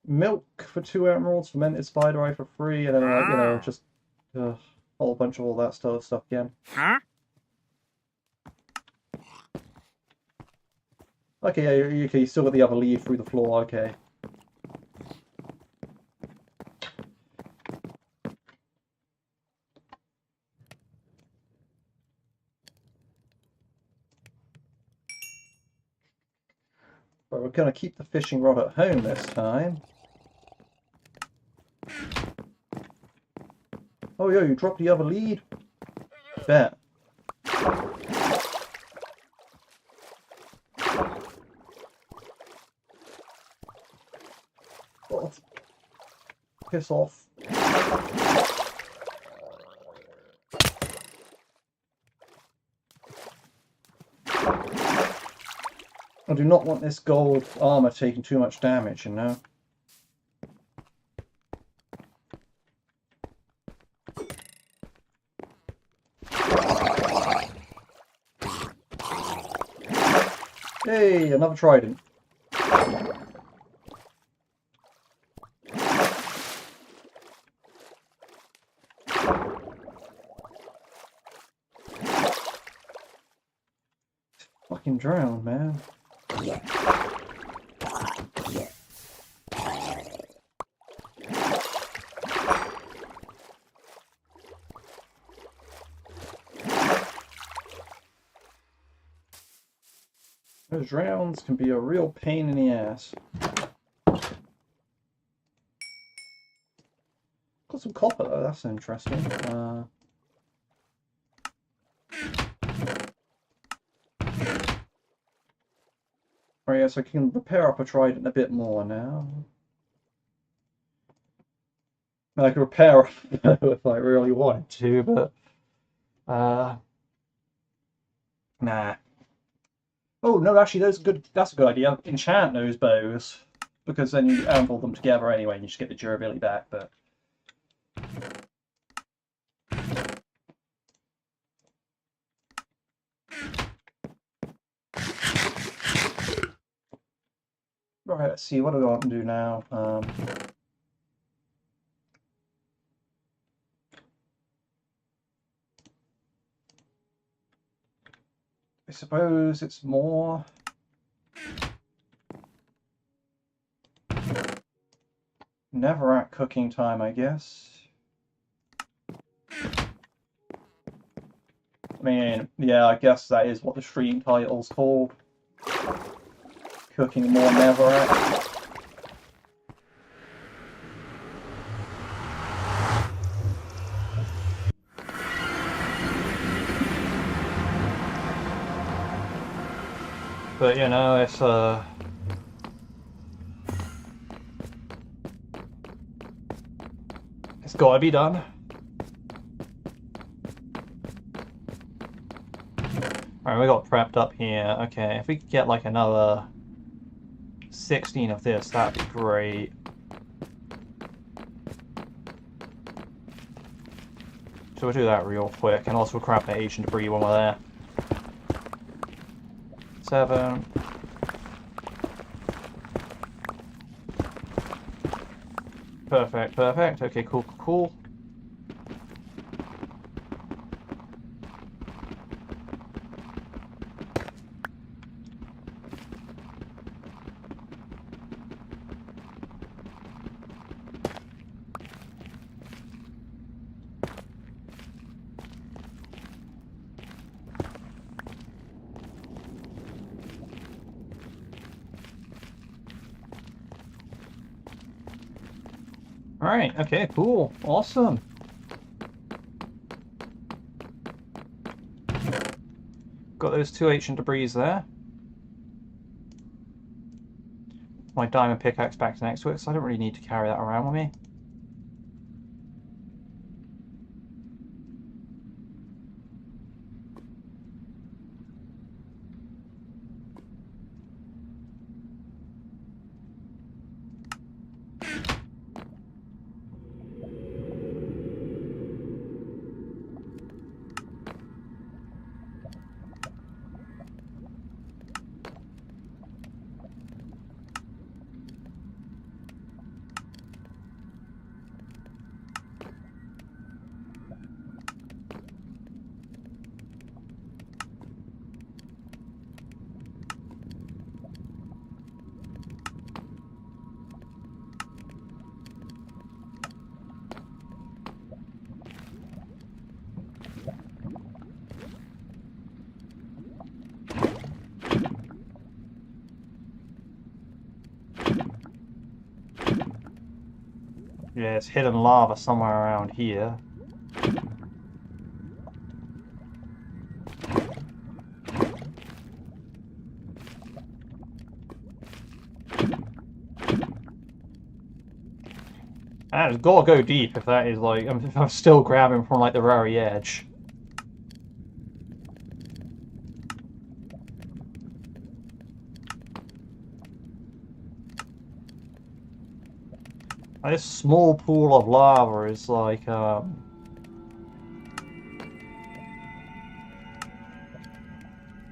milk for 2 emeralds, fermented spider eye for 3, and then, like, you know, just a whole bunch of all that stuff again. Okay, yeah, okay, you still got the other lead through the floor, okay. But we're gonna keep the fishing rod at home this time. Oh, yeah, you dropped the other lead? Bet. Oh, piss off. I do not want this gold armor taking too much damage, you know? Hey, another trident. Fucking drown, man. Those drowns can be a real pain in the ass. Got some copper though, that's interesting. Oh yeah, so I can repair up a trident a bit more now. I could repair if I really wanted to, but nah. Oh no, actually, that's a good idea. Enchant those bows, because then you anvil them together anyway, and you just get the durability back. But
let's see, what do we want to do now? I suppose it's more Netherrack cooking time, I guess. I mean, yeah, I guess that is what the stream title's called. Cooking more Netherrack. But you know, it's gotta be done. Alright, we got prepped up here. Okay, if we could get like another 16 of this, that'd be great. So we'll do that real quick, and also grab the Asian debris when we're there. 7. Perfect, perfect. Okay, cool, cool, cool. Alright, okay, cool. Awesome. Got those 2 ancient debris there. My diamond pickaxe back next to it, so I don't really need to carry that around with me. Yeah, it's hidden lava somewhere around here. And it's gotta go deep if that is like, if I'm still grabbing from like the very edge. This small pool of lava is like,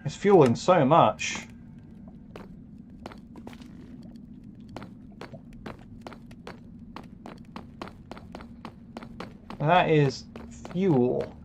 it's fueling so much. That is fuel.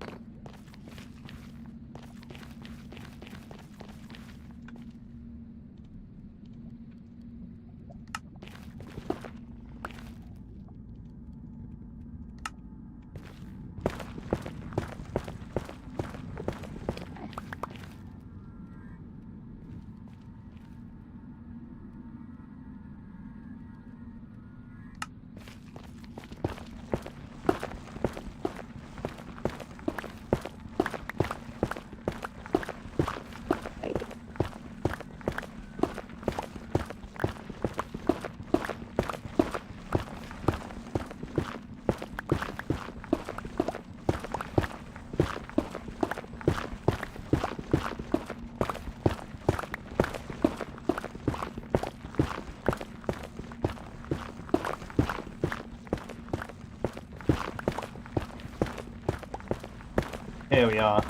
Here we are,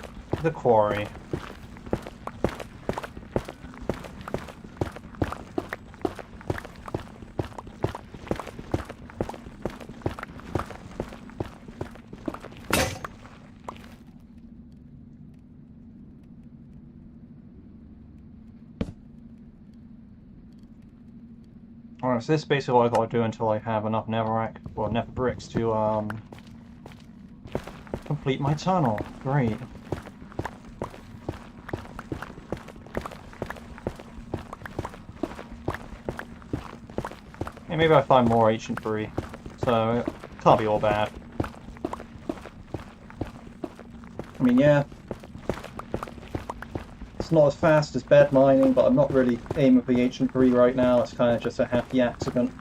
the quarry. Alright, so this is basically what I gotta do until I have enough netherrack, or nether bricks to, complete my tunnel. Great. Yeah, maybe I find more ancient tree, so it can't be all bad.
I mean, yeah. It's not as fast as bed mining, but I'm not really aiming for the ancient tree right now. It's kind of just a happy accident.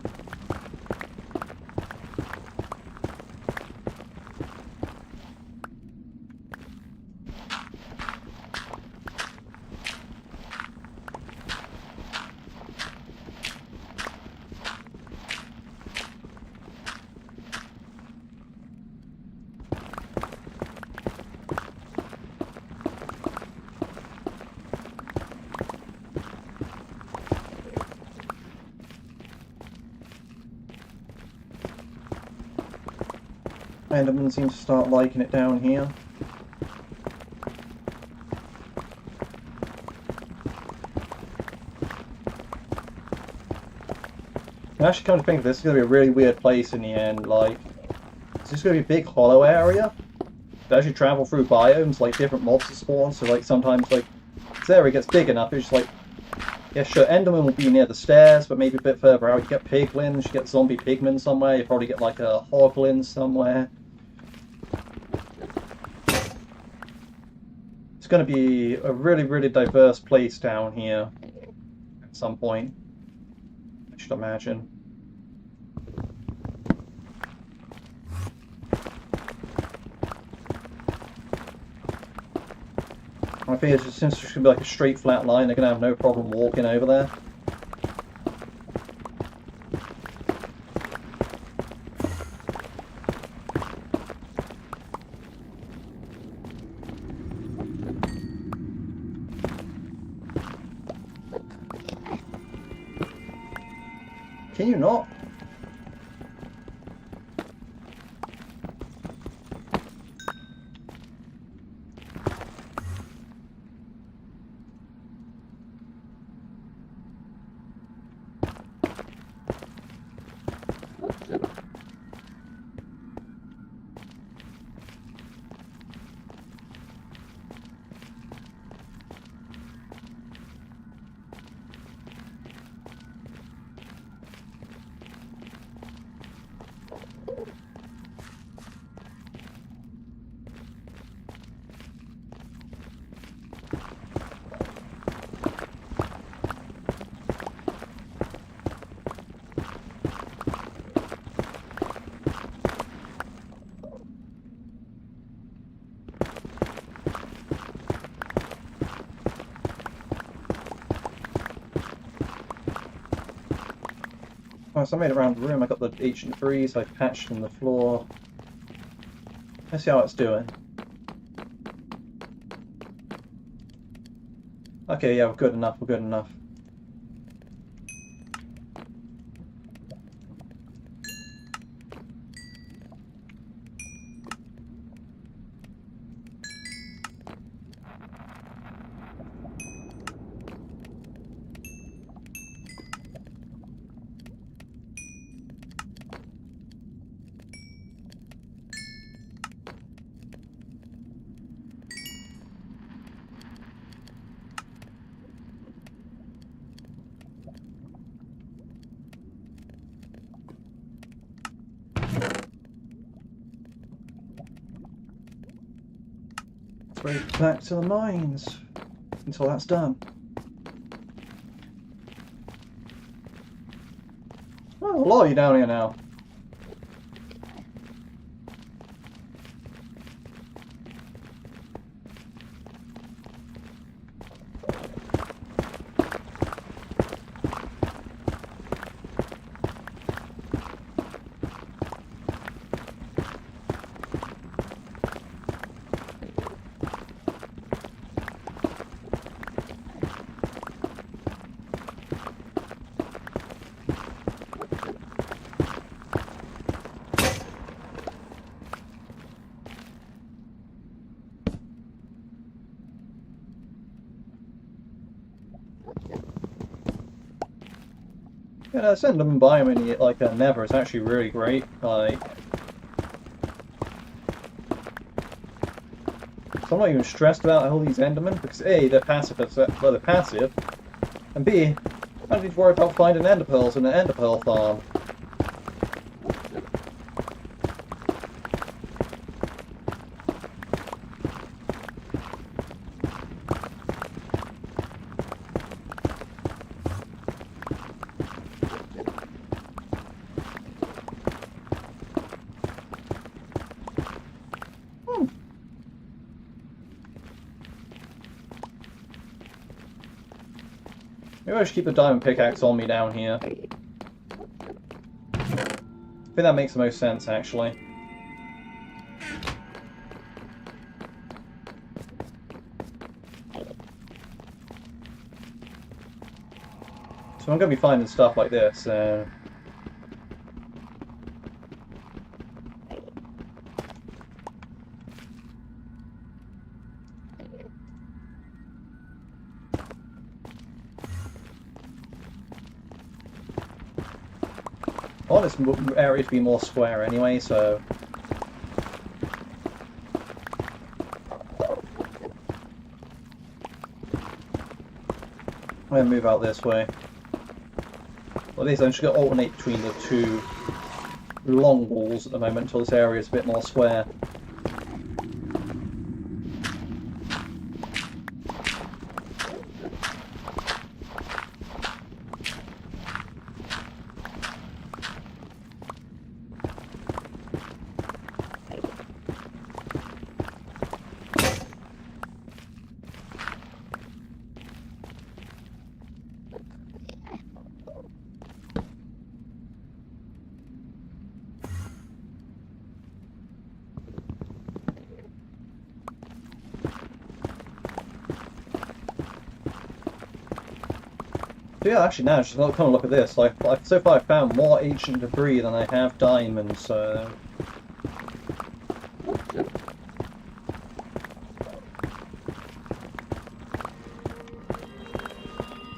Enderman seems to start liking it down here. And actually, come to think of this, it's going to be a really weird place in the end. Like, it's just going to be a big hollow area. To actually travel through biomes, like different mobs to spawn. So, like, sometimes, like, this area gets big enough, it's just like, yeah, sure, Enderman will be near the stairs, but maybe a bit further out. You get piglins, you get zombie pigmen somewhere, you probably get, like, a hoglin somewhere. It's going to be a really, really diverse place down here at some point, I should imagine. I think it's just, since it's going to be like a straight flat line, they're going to have no problem walking over there. Can you not? Oh, so I made it around the room. I got the ancient trees, I patched in the floor. Let's see how it's doing. Okay, yeah, we're good enough, we're good enough. Let's go back to the mines until that's done. Oh, a lot of you down here now. Yeah, no, Enderman biome in like a Nether is actually really great. Like, so I'm not even stressed about all these Endermen because A, they're passive, well, they're passive, and B, I don't need to worry about finding Ender pearls in an Ender pearl farm. Maybe I should keep the diamond pickaxe on me down here. I think that makes the most sense, actually. So I'm going to be finding stuff like this. I want this area to be more square anyway, so... I'm going to move out this way. Well, at least I'm just going to alternate between the two long walls at the moment until this area is a bit more square. So yeah, actually now, just come and look at this. Like, so far I've found more ancient debris than I have diamonds, so...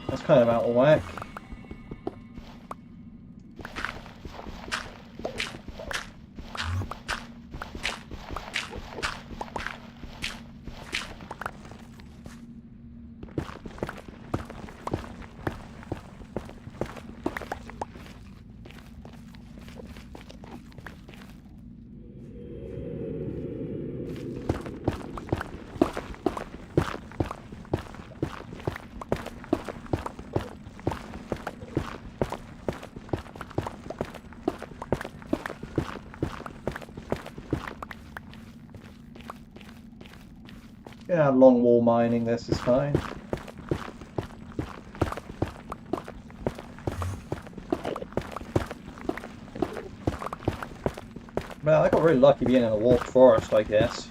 That's kind of out of whack. Yeah, long wall mining, this is fine. Well, I got really lucky being in a warped forest, I guess.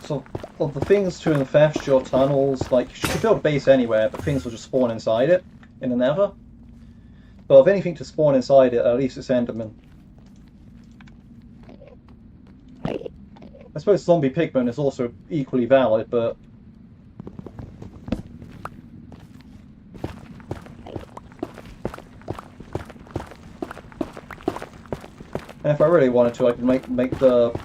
So, of the things to infest your tunnels, like, you could build a base anywhere, but things will just spawn inside it, in the Nether. But of anything to spawn inside it, at least it's Enderman. I suppose zombie pigman is also equally valid, but... And if I really wanted to, I could make the...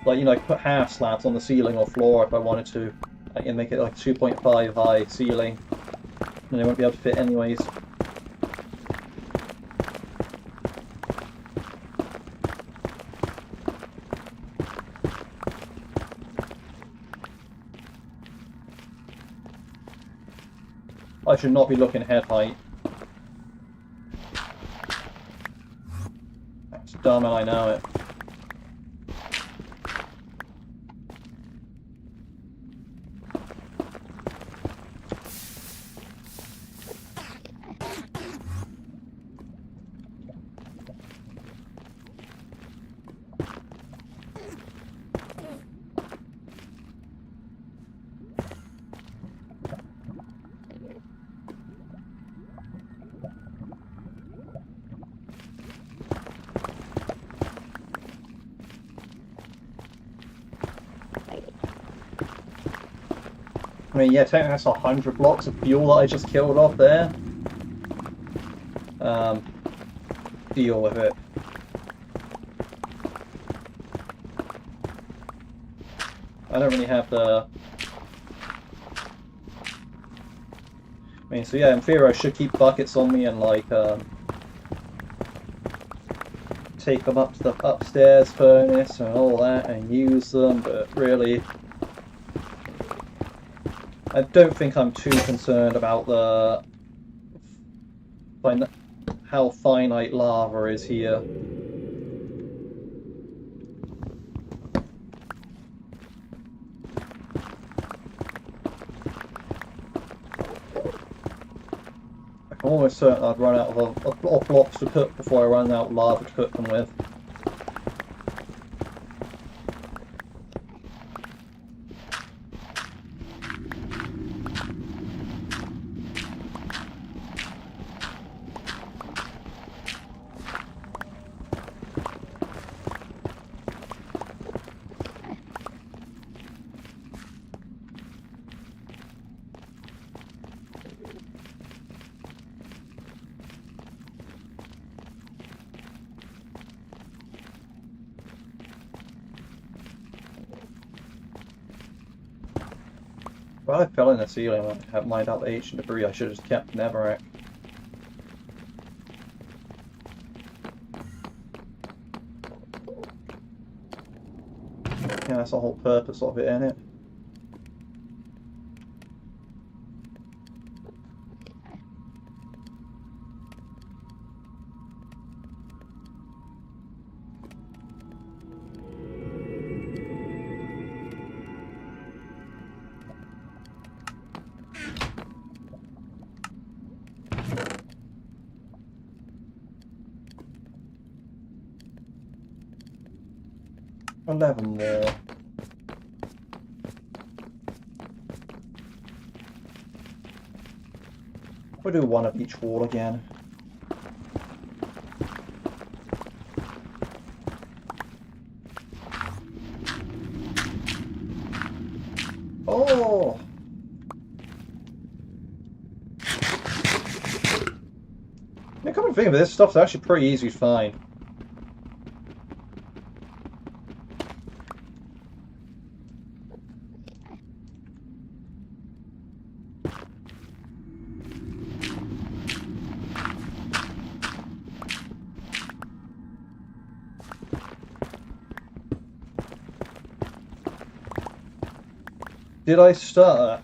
Like, you know, I could put half slabs on the ceiling or floor if I wanted to. I can make it like 2.5 high ceiling. And they won't be able to fit anyways. I should not be looking head height. That's dumb and I know it.
I mean, yeah, technically that's 100 blocks of fuel that I just killed off there. Deal with it. I don't really have the... I mean, so yeah, in theory I should keep buckets on me and like take them up to the upstairs furnace and all that and use them, but really I don't think I'm too concerned about the how finite lava is here. I'm almost certain I'd run out of blocks to cook before I run out of lava to cook them with. Well, I fell in the ceiling and I have mined out the ancient debris. I should have just kept Netherrack. Yeah, that's the whole purpose of it, isn't it? $11 more. We'll do one of each wall again. Oh! Yeah, come and think of it, this stuff's actually pretty easy to find. Did I start?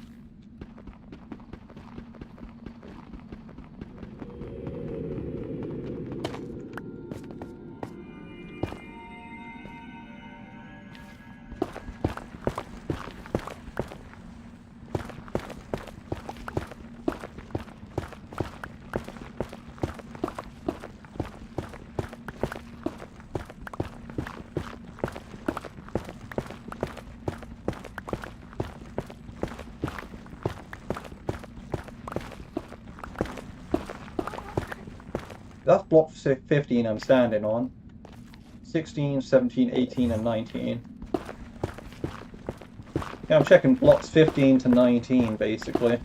That's block 15 I'm standing on. 16, 17, 18, and 19. Yeah, I'm checking blocks 15 to 19, basically.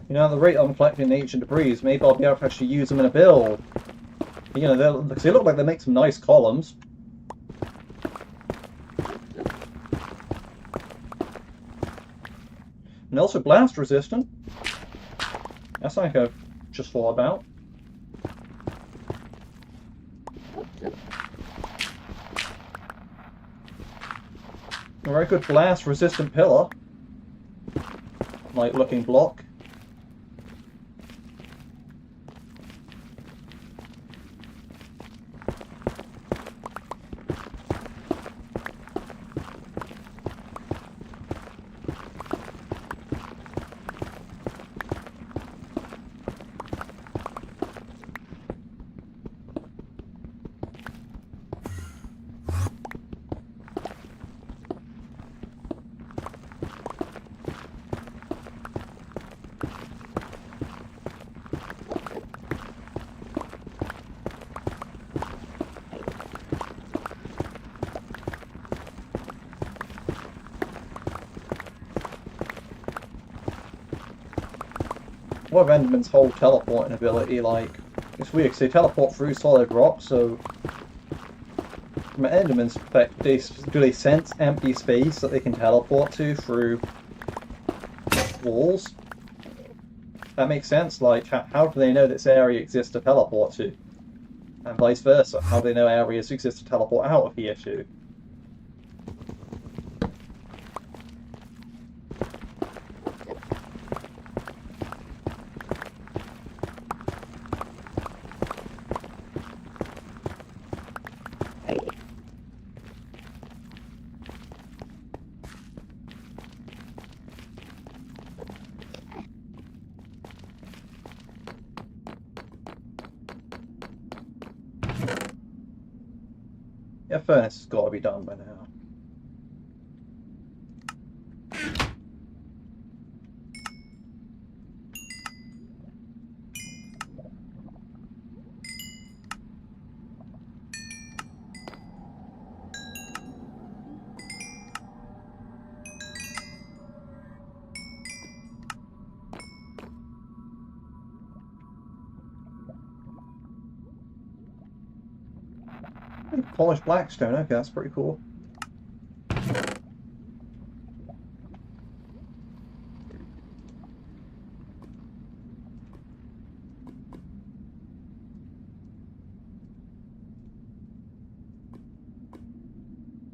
You know, at the rate I'm collecting ancient debris, maybe I'll be able to actually use them in a build. You know, they look like they make some nice columns. And also blast resistant. That's something I've just thought about. A very good blast resistant pillar. Like looking block.
What of Enderman's whole teleporting ability, like, it's weird because they teleport through solid rock, so from an Enderman's perspective, do they sense empty space that they can teleport to through walls? That makes sense. Like, how do they know this area exists to teleport to? And vice versa. How do they know areas exist to teleport out of here to? Yeah, furnace has got to be done by now. Polished blackstone, okay, that's pretty cool.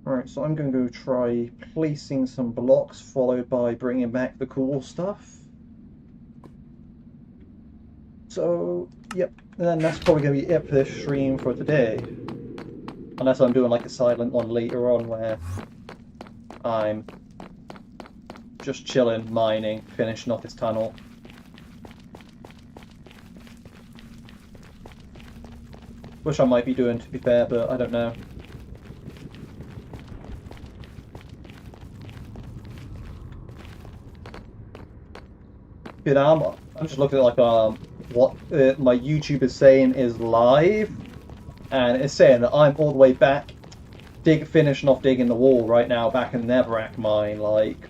Alright, so I'm going to go try placing some blocks, followed by bringing back the cool stuff. So, yep, and then that's probably going to be it for this stream for today. Unless I'm doing like a silent one later on where I'm just chilling, mining, finishing off this tunnel. Which I might be doing, to be fair, but I don't know. But I'm just looking at like what my YouTube is saying is live. And it's saying that I'm all the way back, finishing off digging the wall right now, back in the Netherrack mine. Like,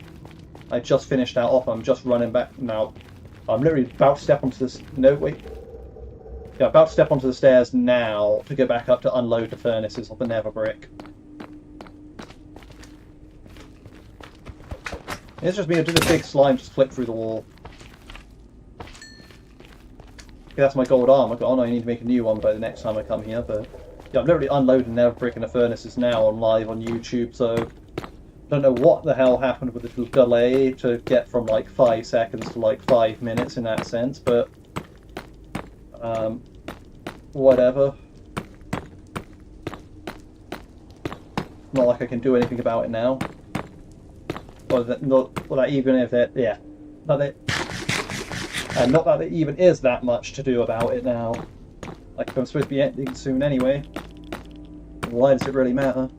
I just finished that off. I'm just running back now. I'm literally about to step onto this. No, wait. Yeah, about to step onto the stairs now to go back up to unload the furnaces of the Nether brick. It's just me. I did a big slime just flip through the wall. That's my gold armor. Oh no, I need to make a new one by the next time I come here. But yeah, I'm literally unloading Nether brick in the furnaces now on live on YouTube. So I don't know what the hell happened with the delay to get from like 5 seconds to like 5 minutes in that sense. But whatever. Not like I can do anything about it now. Or that, not well, that even if it, yeah, not that. And not that there even is that much to do about it now. Like, I'm supposed to be ending soon anyway. Why does it really matter?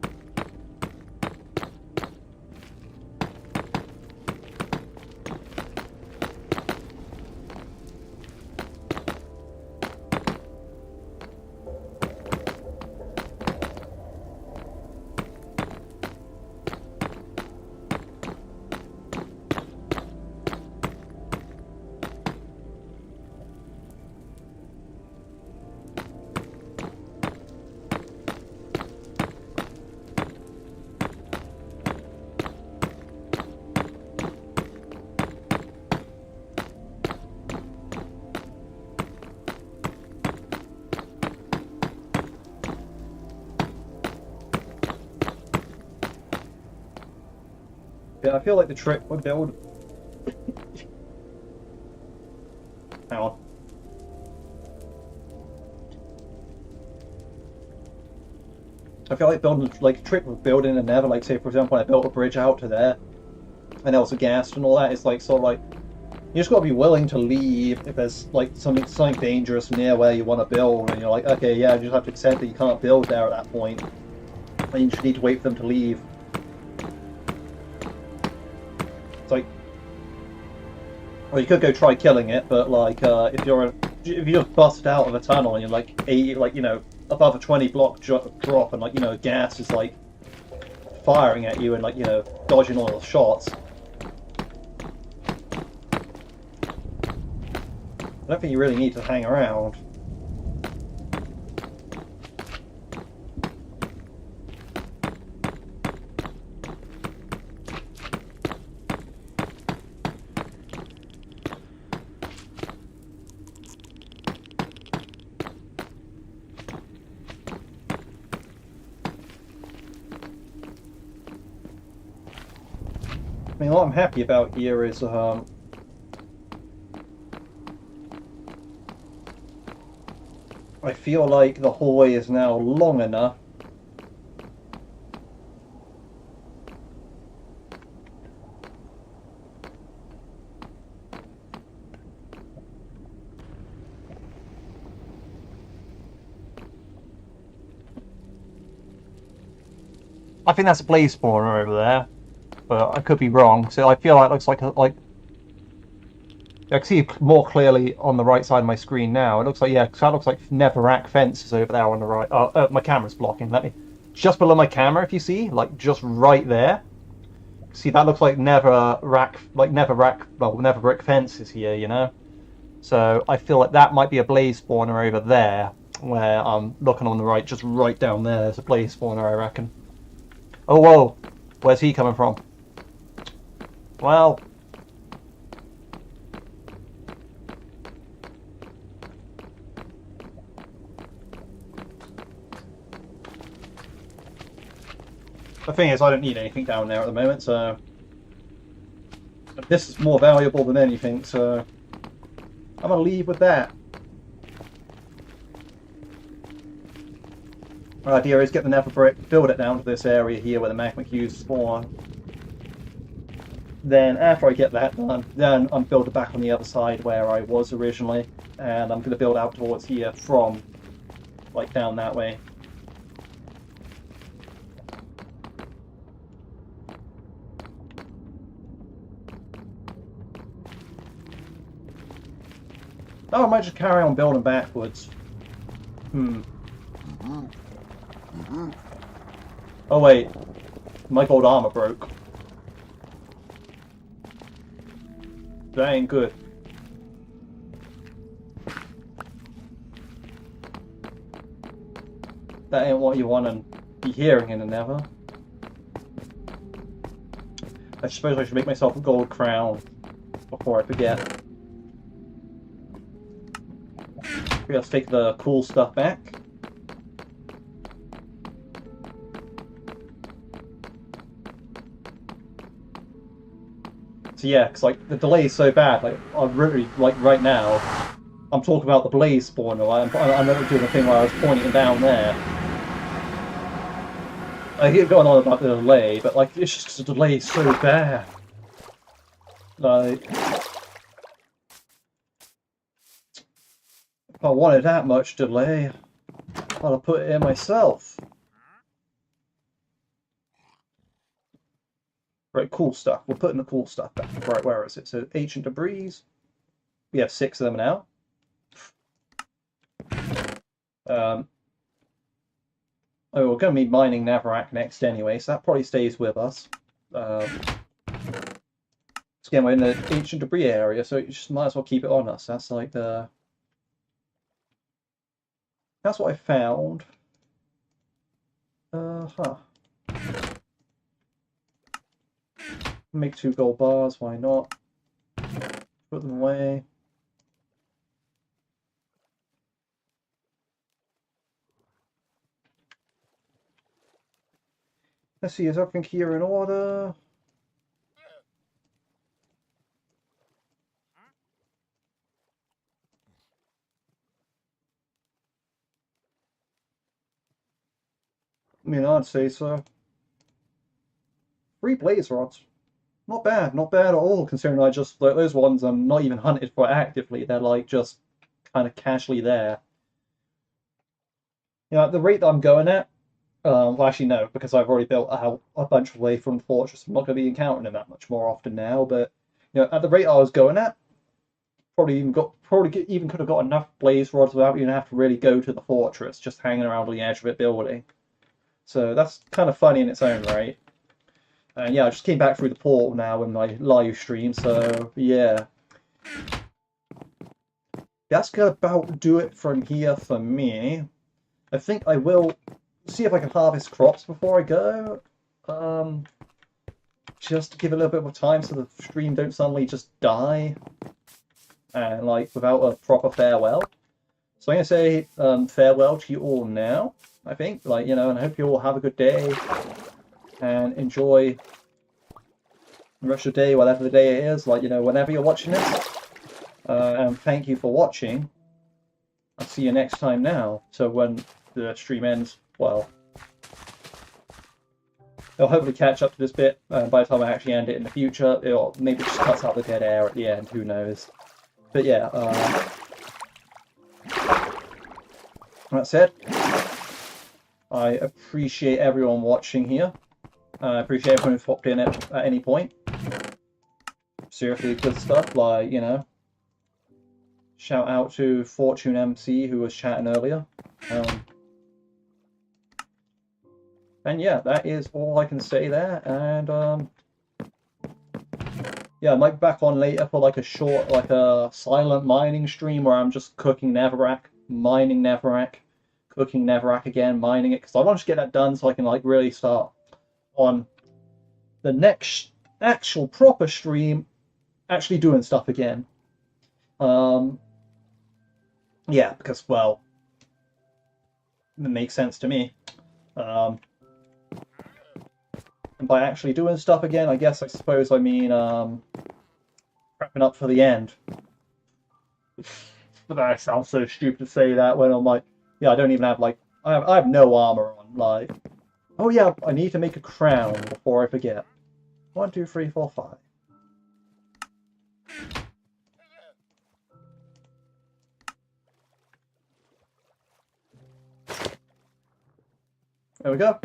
Yeah, I feel like the trick would build. Hang on. I feel like building like trick with building a Nether, like say for example, when I built a bridge out to there, and there was a gas and all that. It's like sort of like you just got to be willing to leave if there's like something dangerous near where you want to build, and you're like, okay, yeah, you just have to accept that you can't build there at that point, and you just need to wait for them to leave. It's like, well, you could go try killing it, but like if you're if you just busted out of a tunnel and you're like 80, like, you know, above a 20 block drop, and like, you know, gas is like firing at you and like, you know, dodging all the shots. I don't think you really need to hang around. I mean, what I'm happy about here is I feel like the hallway is now long enough.
I think that's a blaze spawner over there, but I could be wrong. So I feel like it looks like I can see more clearly on the right side of my screen now. It looks like, yeah, that looks like Netherrack fences over there on the right. My camera's blocking. Let me just below my camera, if you see, like just right there. See, that looks like Netherrack, Nether brick fences here, you know. So I feel like that might be a blaze spawner over there, where I'm looking on the right, just right down there. There's a blaze spawner, I reckon. Oh, whoa. Where's he coming from? Well...
The thing is, I don't need anything down there at the moment, so this is more valuable than anything, so I'm going to leave with that. My idea is get the nether brick, build it down to this area here where the magma cubes spawn. Then after I get that done, then I'm building back on the other side where I was originally, and I'm going to build out towards here from, like, down that way. Oh, I might just carry on building backwards. Oh wait, my gold armor broke. That ain't good. That ain't what you want to be hearing in the Nether. I suppose I should make myself a gold crown before I forget. Let's take the cool stuff back. So yeah, because like the delay is so bad. Like I'm really like right now, I'm talking about the blaze spawner. I'm not doing the thing where I was pointing down there. I keep going on about the delay, but like it's just because the delay is so bad. Like, if I wanted that much delay, I'd have put it in myself. Right, cool stuff. We're putting the cool stuff back. Right, where is it? So ancient debris. We have 6 of them now. Oh, we're going to be mining Netherrack next anyway, so that probably stays with us. Again, we're in the ancient debris area, so you just might as well keep it on us. That's like the... That's what I found. Make 2 gold bars, why not? Put them away. Let's see, is everything here in order? I mean, I'd say so. 3 blaze rods. Not bad, not bad at all, considering I just, like, those ones I'm not even hunted for actively. They're like just kind of casually there. You know, at the rate that I'm going at, well, actually no, because I've already built a bunch away from the fortress. I'm not going to be encountering them that much more often now, but you know, at the rate I was going at, Probably even could have got enough blaze rods without even have to really go to the fortress, just hanging around on the edge of it building. So that's kind of funny in its own right. And yeah, I just came back through the portal now in my live stream, so yeah. That's gonna about do it from here for me. I think I will see if I can harvest crops before I go. Just to give a little bit more time so the stream don't suddenly just die. And like without a proper farewell. So I'm gonna say farewell to you all now, I think. Like, and I hope you all have a good day and enjoy the rest of the day, whatever the day it is, like, whenever you're watching this. And thank you for watching. I'll see you next time now. So when the stream ends, well, it'll hopefully catch up to this bit by the time I actually end it in the future. It'll maybe just cuts out the dead air at the end, who knows. But yeah, that said, I appreciate everyone watching here. I appreciate everyone who's popped in at any point. Seriously good stuff, like, shout out to Fortune MC who was chatting earlier. And yeah, that is all I can say there. And yeah, I might be back on later for like a short, like a silent mining stream where I'm just cooking Netherrack, mining Netherrack, cooking Netherrack again, mining it, because I want to get that done so I can like really start on the next actual proper stream actually doing stuff again. Yeah, because, well, it makes sense to me. And by actually doing stuff again, I suppose I mean prepping up for the end. But that sounds so stupid to say that when I'm like, yeah, I don't even have like, I have no armor on. Like, oh yeah, I need to make a crown before I forget. 1, 2, 3, 4, 5. There we go.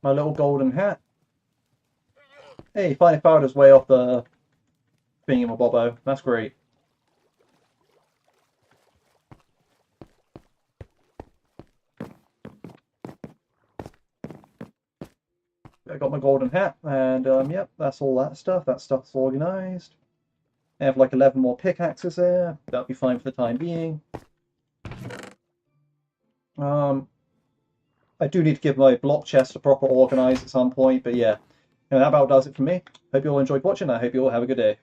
My little golden hat. Hey, finally found his way off the thingy-mabobbo. That's great. I got my golden hat, and yep, that's all that stuff. That stuff's organized. I have like 11 more pickaxes there. That'll be fine for the time being. I do need to give my block chest a proper organize at some point, but yeah, that about does it for me. Hope you all enjoyed watching. I hope you all have a good day.